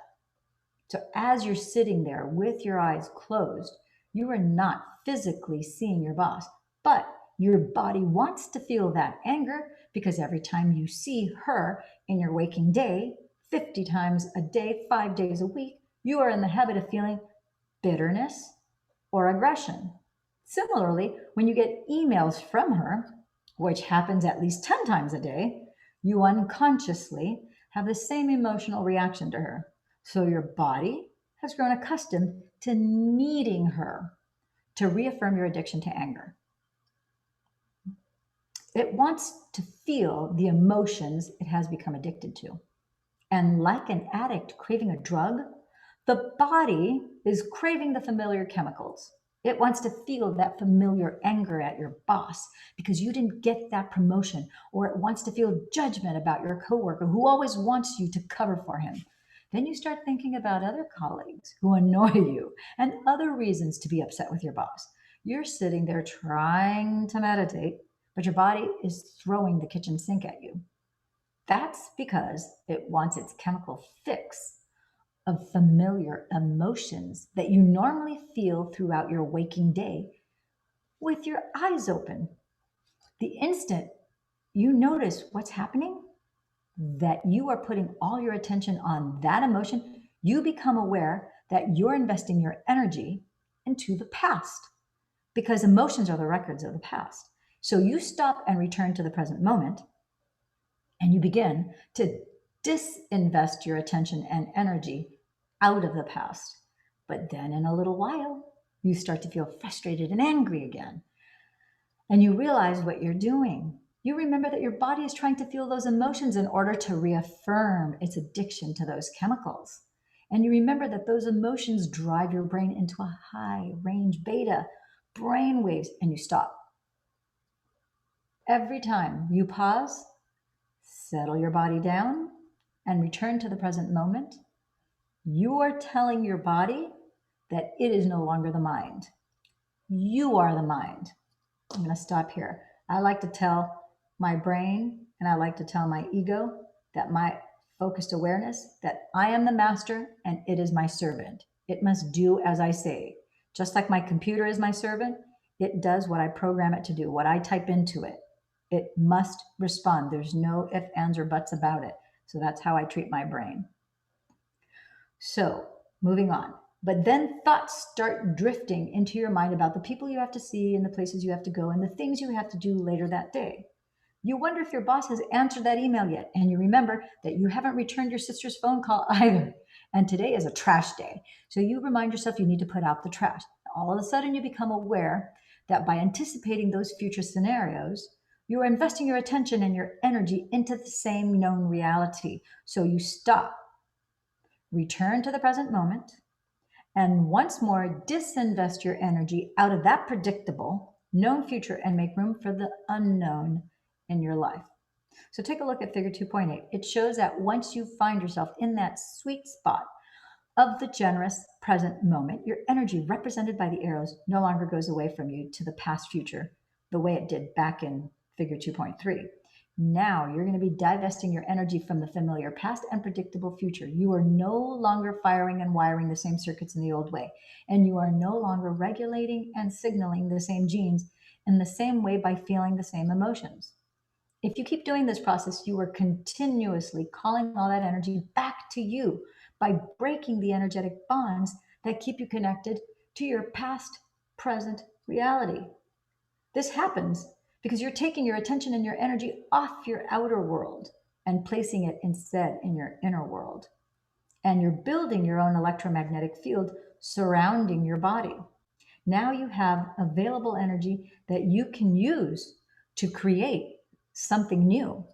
So as you're sitting there with your eyes closed, you are not physically seeing your boss, but your body wants to feel that anger, because every time you see her in your waking day, 50 times a day, 5 days a week, you are in the habit of feeling bitterness or aggression. Similarly, when you get emails from her, which happens at least 10 times a day, you unconsciously have the same emotional reaction to her. So your body has grown accustomed to needing her to reaffirm your addiction to anger. It wants to feel the emotions it has become addicted to. And like an addict craving a drug, the body is craving the familiar chemicals. It wants to feel that familiar anger at your boss because you didn't get that promotion, or it wants to feel judgment about your coworker who always wants you to cover for him. Then you start thinking about other colleagues who annoy you and other reasons to be upset with your boss. You're sitting there trying to meditate, but your body is throwing the kitchen sink at you. That's because it wants its chemical fix of familiar emotions that you normally feel throughout your waking day with your eyes open. The instant you notice what's happening, that you are putting all your attention on that emotion, you become aware that you're investing your energy into the past, because emotions are the records of the past. So you stop and return to the present moment, and you begin to disinvest your attention and energy out of the past. But then in a little while, You start to feel frustrated and angry again. And you realize what you're doing. You remember that your body is trying to feel those emotions in order to reaffirm its addiction to those chemicals. And you remember that those emotions drive your brain into a high range beta brain waves, and you stop. Every time you pause, settle your body down, and return to the present moment, you are telling your body that it is no longer the mind. You are the mind. I'm going to stop here. I like to tell my brain and I like to tell my ego that my focused awareness that I am the master and it is my servant. It must do as I say. Just like my computer is my servant, it does what I program it to do, what I type into it. It must respond. There's no ifs, ands, or buts about it. So that's how I treat my brain. So moving on. But then thoughts start drifting into your mind about the people you have to see and the places you have to go and the things you have to do later that day. You wonder if your boss has answered that email yet, and you remember that you haven't returned your sister's phone call either. And today is a trash day. So you remind yourself you need to put out the trash. All of a sudden, you become aware that by anticipating those future scenarios, you are investing your attention and your energy into the same known reality. So you stop, return to the present moment, and once more disinvest your energy out of that predictable, known future and make room for the unknown in your life. So take a look at figure 2.8. It shows that once you find yourself in that sweet spot of the generous present moment, your energy represented by the arrows no longer goes away from you to the past future the way it did back in figure 2.3. Now you're going to be divesting your energy from the familiar past and predictable future. You are no longer firing and wiring the same circuits in the old way, and you are no longer regulating and signaling the same genes in the same way by feeling the same emotions. If you keep doing this process, you are continuously calling all that energy back to you by breaking the energetic bonds that keep you connected to your past, present reality. This happens because you're taking your attention and your energy off your outer world and placing it instead in your inner world. And you're building your own electromagnetic field surrounding your body. Now you have available energy that you can use to create something new.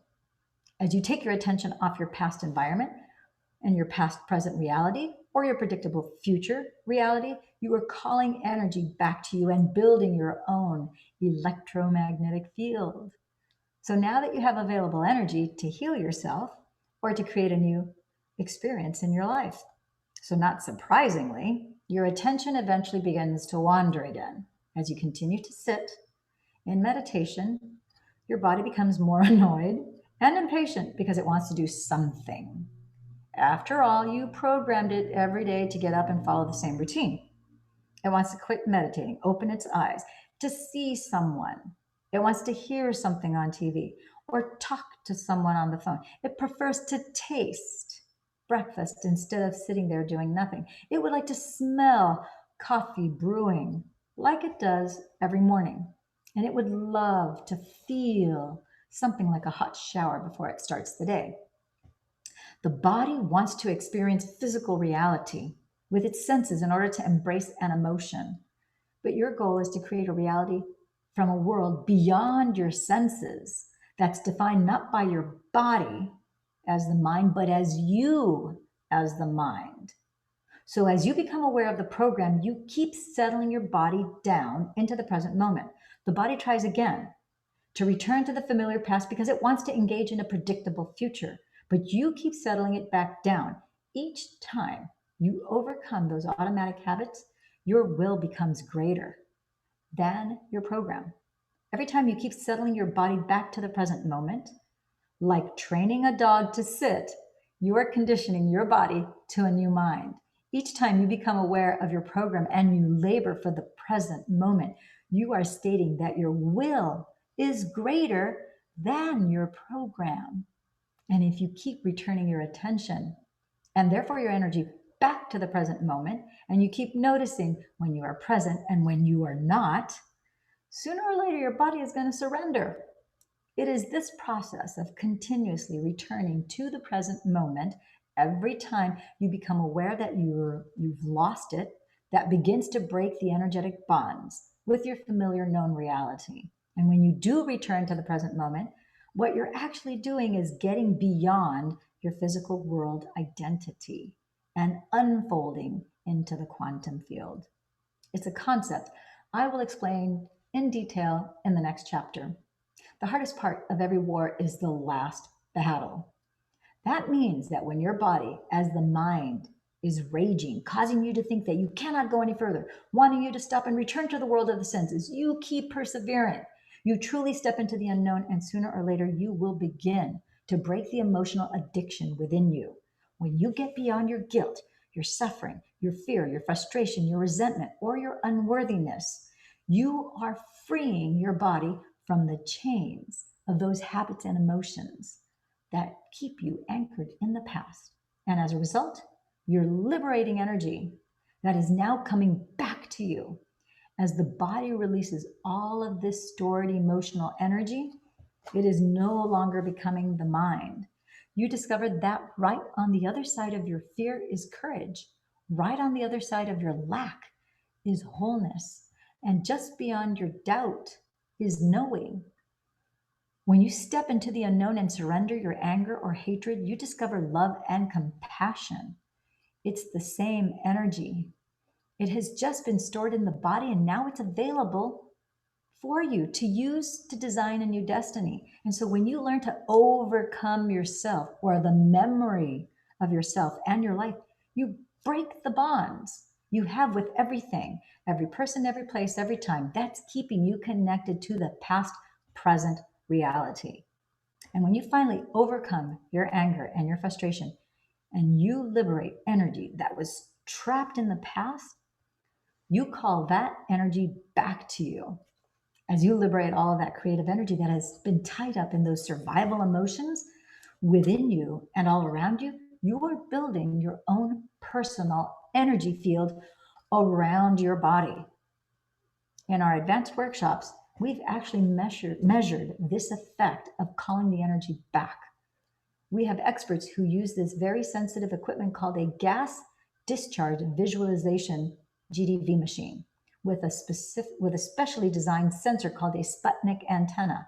As you take your attention off your past environment and your past present reality or your predictable future reality, you are calling energy back to you and building your own electromagnetic field. So now that you have available energy to heal yourself or to create a new experience in your life. So, not surprisingly, your attention eventually begins to wander again. As you continue to sit in meditation, your body becomes more annoyed and impatient because it wants to do something. After all, you programmed it every day to get up and follow the same routine. It wants to quit meditating, open its eyes, to see someone. It wants to hear something on TV or talk to someone on the phone. It prefers to taste breakfast instead of sitting there doing nothing. It would like to smell coffee brewing like it does every morning. And it would love to feel something like a hot shower before it starts the day. The body wants to experience physical reality with its senses in order to embrace an emotion. But your goal is to create a reality from a world beyond your senses that's defined not by your body as the mind, but as you as the mind. So as you become aware of the program, you keep settling your body down into the present moment. The body tries again to return to the familiar past because it wants to engage in a predictable future. But you keep settling it back down. Each time you overcome those automatic habits, your will becomes greater than your program. Every time you keep settling your body back to the present moment, like training a dog to sit, you are conditioning your body to a new mind. Each time you become aware of your program and you labor for the present moment, you are stating that your will is greater than your program. And if you keep returning your attention and therefore your energy back to the present moment, and you keep noticing when you are present and when you are not, sooner or later your body is going to surrender. It is this process of continuously returning to the present moment every time you become aware that you've lost it, that begins to break the energetic bonds with your familiar known reality. And when you do return to the present moment, what you're actually doing is getting beyond your physical world identity and unfolding into the quantum field. It's a concept I will explain in detail in the next chapter. The hardest part of every war is the last battle. That means that when your body, as the mind, is raging, causing you to think that you cannot go any further, wanting you to stop and return to the world of the senses, you keep persevering. You truly step into the unknown, and sooner or later, you will begin to break the emotional addiction within you. When you get beyond your guilt, your suffering, your fear, your frustration, your resentment, or your unworthiness, you are freeing your body from the chains of those habits and emotions that keep you anchored in the past. And as a result, you're liberating energy that is now coming back to you. As the body releases all of this stored emotional energy, it is no longer becoming the mind. You discovered that right on the other side of your fear is courage. Right on the other side of your lack is wholeness. And just beyond your doubt is knowing. When you step into the unknown and surrender your anger or hatred, you discover love and compassion. It's the same energy. It has just been stored in the body and now it's available for you to use to design a new destiny. And so when you learn to overcome yourself or the memory of yourself and your life, you break the bonds you have with everything, every person, every place, every time. That's keeping you connected to the past, present reality. And when you finally overcome your anger and your frustration and you liberate energy that was trapped in the past, you call that energy back to you. As you liberate all of that creative energy that has been tied up in those survival emotions within you and all around you, you are building your own personal energy field around your body. In our advanced workshops, we've actually measured this effect of calling the energy back. We have experts who use this very sensitive equipment called a gas discharge visualization GDV machine with a specially designed sensor called a Sputnik antenna,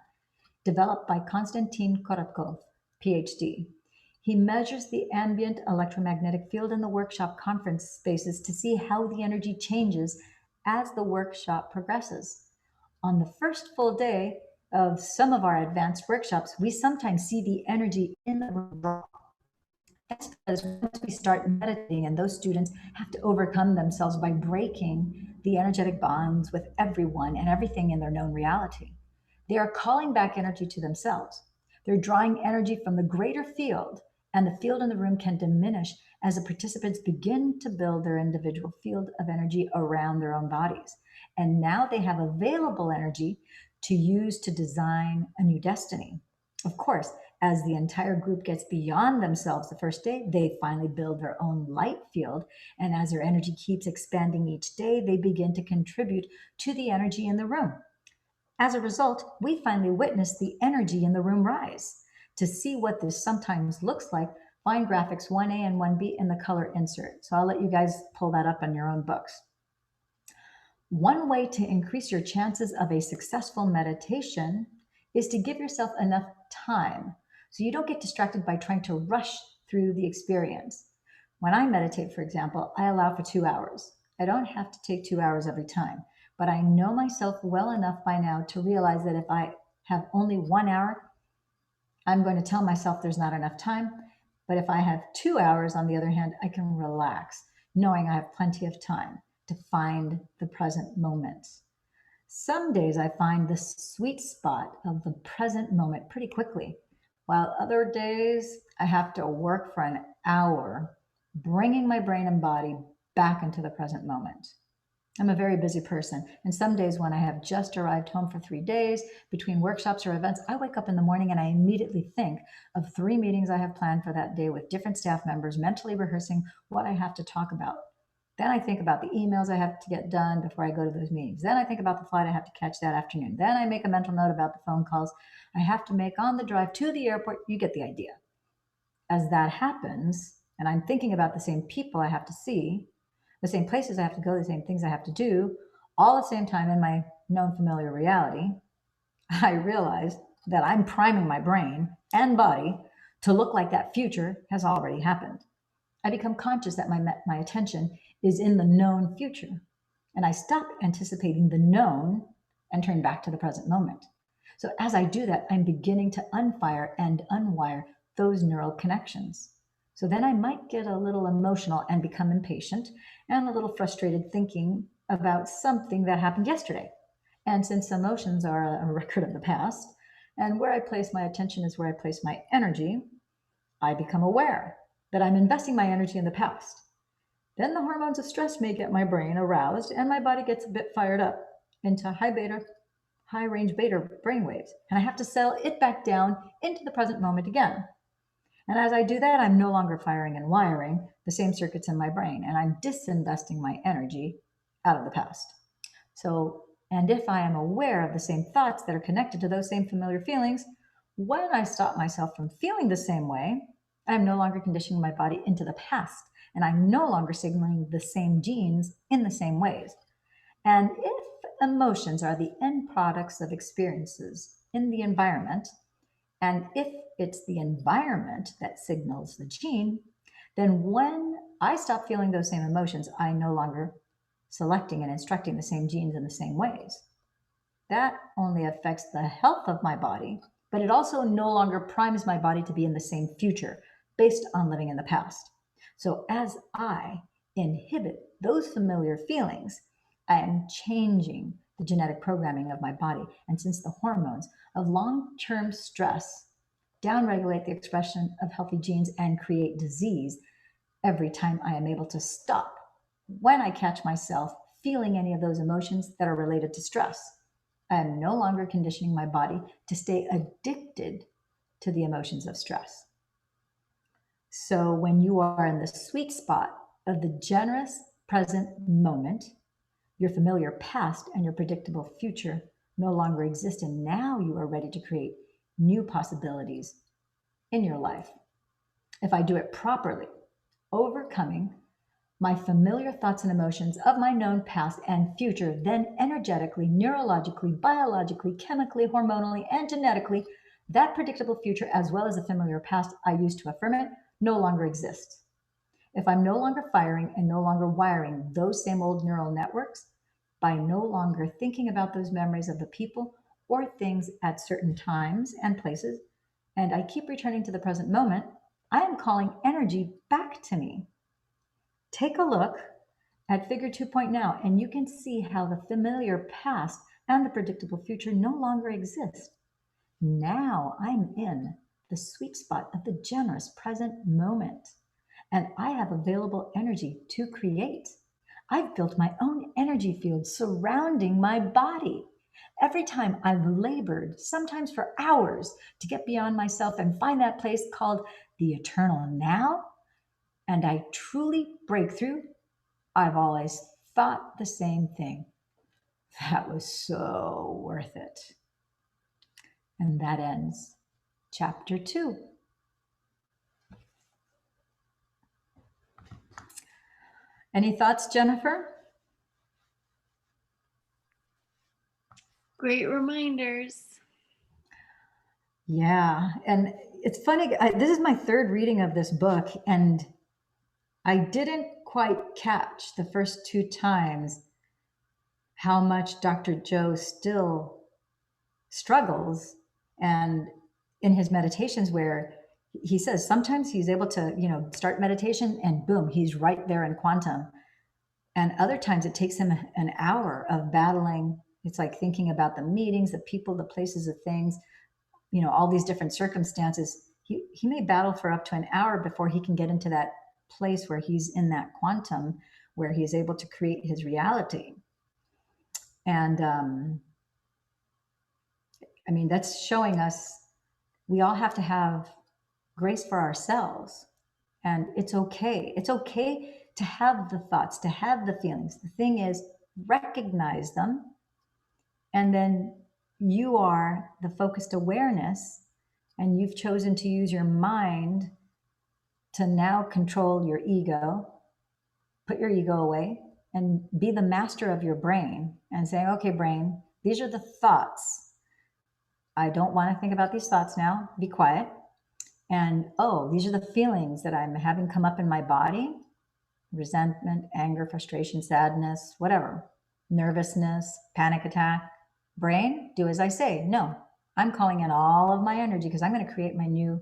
developed by Konstantin Korotkov, PhD. He measures the ambient electromagnetic field in the workshop conference spaces to see how the energy changes as the workshop progresses. On the first full day of some of our advanced workshops, we sometimes see the energy in the room drop. That's because once we start meditating, and those students have to overcome themselves by breaking the energetic bonds with everyone and everything in their known reality. They are calling back energy to themselves. They're drawing energy from the greater field, and the field in the room can diminish as the participants begin to build their individual field of energy around their own bodies. And now they have available energy to use to design a new destiny. Of course, as the entire group gets beyond themselves the first day, they finally build their own light field. And as their energy keeps expanding each day, they begin to contribute to the energy in the room. As a result, we finally witness the energy in the room rise. To see what this sometimes looks like, find graphics 1A and 1B in the color insert. So I'll let you guys pull that up on your own books. One way to increase your chances of a successful meditation is to give yourself enough time so you don't get distracted by trying to rush through the experience. When I meditate, for example, I allow for 2 hours. I don't have to take 2 hours every time, but I know myself well enough by now to realize that if I have only 1 hour, I'm going to tell myself there's not enough time. But if I have 2 hours, on the other hand, I can relax, knowing I have plenty of time to find the present moment. Some days I find the sweet spot of the present moment pretty quickly, while other days I have to work for an hour, bringing my brain and body back into the present moment. I'm a very busy person, and some days when I have just arrived home for 3 days between workshops or events, I wake up in the morning and I immediately think of 3 meetings I have planned for that day with different staff members, mentally rehearsing what I have to talk about. Then I think about the emails I have to get done before I go to those meetings. Then I think about the flight I have to catch that afternoon. Then I make a mental note about the phone calls I have to make on the drive to the airport. You get the idea. As that happens, and I'm thinking about the same people I have to see, the same places I have to go, the same things I have to do, all at the same time in my known familiar reality, I realize that I'm priming my brain and body to look like that future has already happened. I become conscious that my attention is in the known future, and I stop anticipating the known and turn back to the present moment. So as I do that, I'm beginning to unfire and unwire those neural connections. So then I might get a little emotional and become impatient and a little frustrated thinking about something that happened yesterday. And since emotions are a record of the past, and where I place my attention is where I place my energy, I become aware that I'm investing my energy in the past. Then the hormones of stress may get my brain aroused and my body gets a bit fired up into high range beta brainwaves. And I have to settle it back down into the present moment again. And as I do that, I'm no longer firing and wiring the same circuits in my brain, and I'm disinvesting my energy out of the past. So, and if I am aware of the same thoughts that are connected to those same familiar feelings, when I stop myself from feeling the same way, I'm no longer conditioning my body into the past, and I'm no longer signaling the same genes in the same ways. And if emotions are the end products of experiences in the environment, and if it's the environment that signals the gene, then when I stop feeling those same emotions, I no longer selecting and instructing the same genes in the same ways. That only affects the health of my body, but it also no longer primes my body to be in the same future based on living in the past. So as I inhibit those familiar feelings, I am changing the genetic programming of my body. And since the hormones of long-term stress downregulate the expression of healthy genes and create disease, every time I am able to stop when I catch myself feeling any of those emotions that are related to stress, I am no longer conditioning my body to stay addicted to the emotions of stress. So when you are in the sweet spot of the generous present moment, your familiar past and your predictable future no longer exist, and now you are ready to create new possibilities in your life. If I do it properly, overcoming my familiar thoughts and emotions of my known past and future, then energetically, neurologically, biologically, chemically, hormonally, and genetically, that predictable future, as well as the familiar past I used to affirm it, no longer exists. If I'm no longer firing and no longer wiring those same old neural networks, by no longer thinking about those memories of the people or things at certain times and places, and I keep returning to the present moment, I am calling energy back to me. Take a look at figure 2 now, and you can see how the familiar past and the predictable future no longer exist. Now I'm in the sweet spot of the generous present moment, and I have available energy to create. I've built my own energy field surrounding my body. Every time I've labored, sometimes for hours, to get beyond myself and find that place called the eternal now, and I truly break through, I've always thought the same thing. That was so worth it. And that ends chapter 2. Any thoughts, Jennifer? Great reminders. Yeah, and it's funny. This is my third reading of this book, and I didn't quite catch the first 2 times how much Dr. Joe still struggles, and in his meditations where he says sometimes he's able to start meditation and boom, he's right there in quantum, and other times it takes him an hour of battling. It's like thinking about the meetings, the people, the places, the things, all these different circumstances. He may battle for up to an hour before he can get into that place where he's in that quantum, where he is able to create his reality. And I mean, that's showing us we all have to have grace for ourselves. And it's okay. It's okay to have the thoughts, to have the feelings. The thing is, recognize them. And then you are the focused awareness, and you've chosen to use your mind to now control your ego put your ego away and be the master of your brain and say, okay, brain, these are the thoughts. I don't want to think about these thoughts now. Be quiet. And oh, these are the feelings that I'm having come up in my body: resentment, anger, frustration, sadness, whatever, nervousness, panic attack. Brain, do as I say. No, I'm calling in all of my energy because I'm going to create my new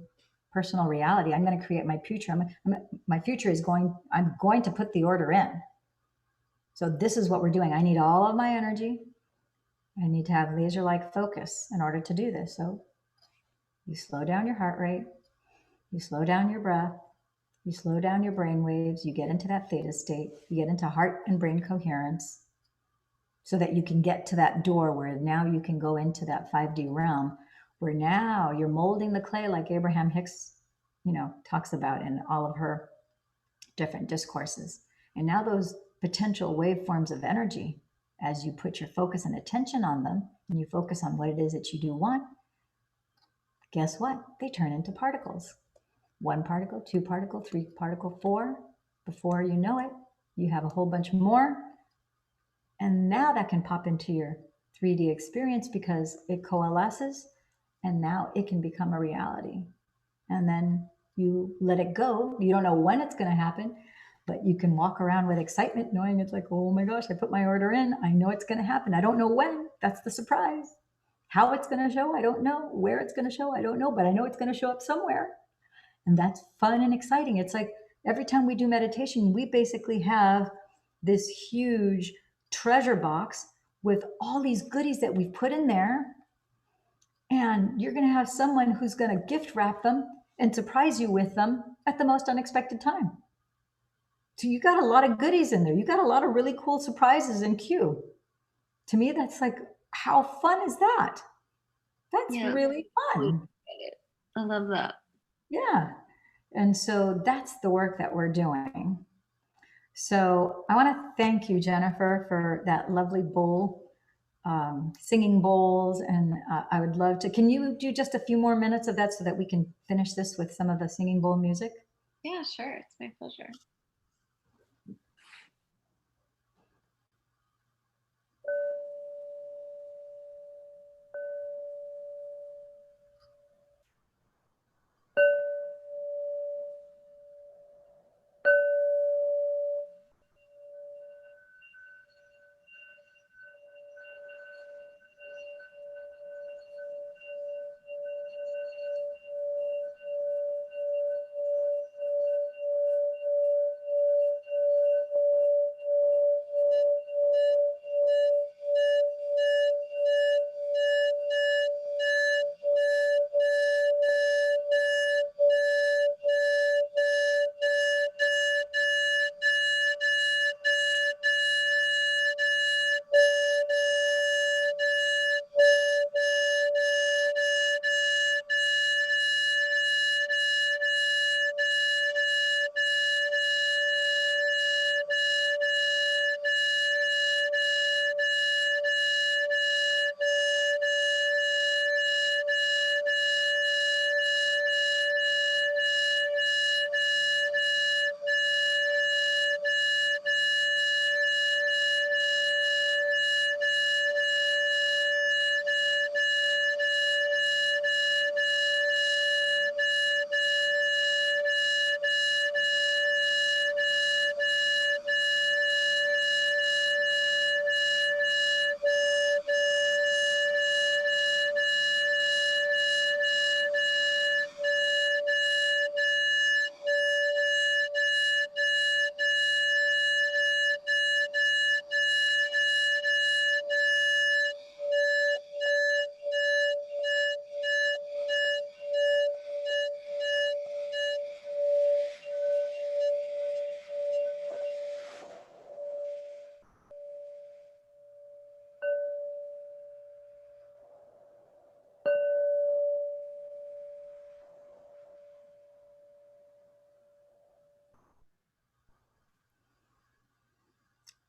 personal reality. I'm going to create my future. My future is I'm going to put the order in. So this is what we're doing. I need all of my energy. I need to have laser-like focus in order to do this. So you slow down your heart rate, you slow down your breath, you slow down your brain waves, you get into that theta state, you get into heart and brain coherence so that you can get to that door where now you can go into that 5D realm where now you're molding the clay like Abraham Hicks, talks about in all of her different discourses. And now those potential waveforms of energy, as you put your focus and attention on them and you focus on what it is that you do want, guess what? They turn into particles. 1 particle, 2 particle, 3 particle, 4. Before you know it, you have a whole bunch more. And now that can pop into your 3D experience because it coalesces and now it can become a reality. And then you let it go. You don't know when it's going to happen, but you can walk around with excitement knowing it's like, oh my gosh, I put my order in. I know it's going to happen. I don't know when. That's the surprise. How it's going to show, I don't know. Where it's going to show, I don't know, but I know it's going to show up somewhere. And that's fun and exciting. It's like every time we do meditation, we basically have this huge treasure box with all these goodies that we've put in there. And you're going to have someone who's going to gift wrap them and surprise you with them at the most unexpected time. So you got a lot of goodies in there. You got a lot of really cool surprises in queue. To me, that's like, how fun is that? That's really fun. I love that. Yeah. And so that's the work that we're doing. So I want to thank you, Jennifer, for that lovely bowl, singing bowls. And I would love to, can you do just a few more minutes of that so that we can finish this with some of the singing bowl music? Yeah, sure. It's my pleasure.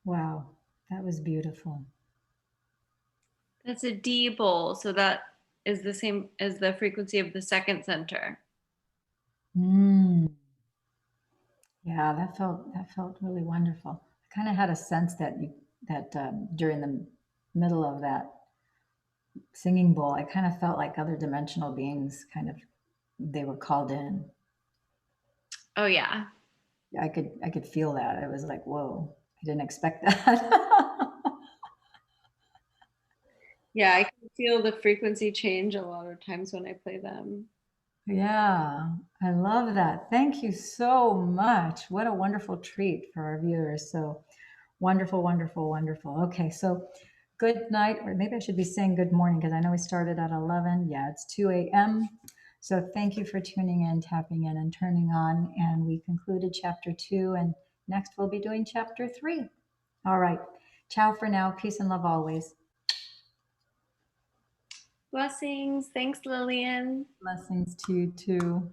Wow, that was beautiful. That's a D bowl. So that is the same as the frequency of the second center. Mm. Yeah, that felt really wonderful. I kind of had a sense that during the middle of that singing bowl, I kind of felt like other dimensional beings kind of they were called in. Oh yeah. I could feel that. It was like, whoa, I didn't expect that. Yeah, I can feel the frequency change a lot of times when I play them. Yeah, I love that. Thank you so much. What a wonderful treat for our viewers. So wonderful, wonderful, wonderful. Okay, so good night, or maybe I should be saying good morning because I know we started at 11. Yeah, it's 2 a.m. So thank you for tuning in, tapping in, and turning on. And we concluded chapter 2, and next we'll be doing chapter 3. All right. Ciao for now. Peace and love always. Blessings. Thanks, Lillian. Blessings to you too.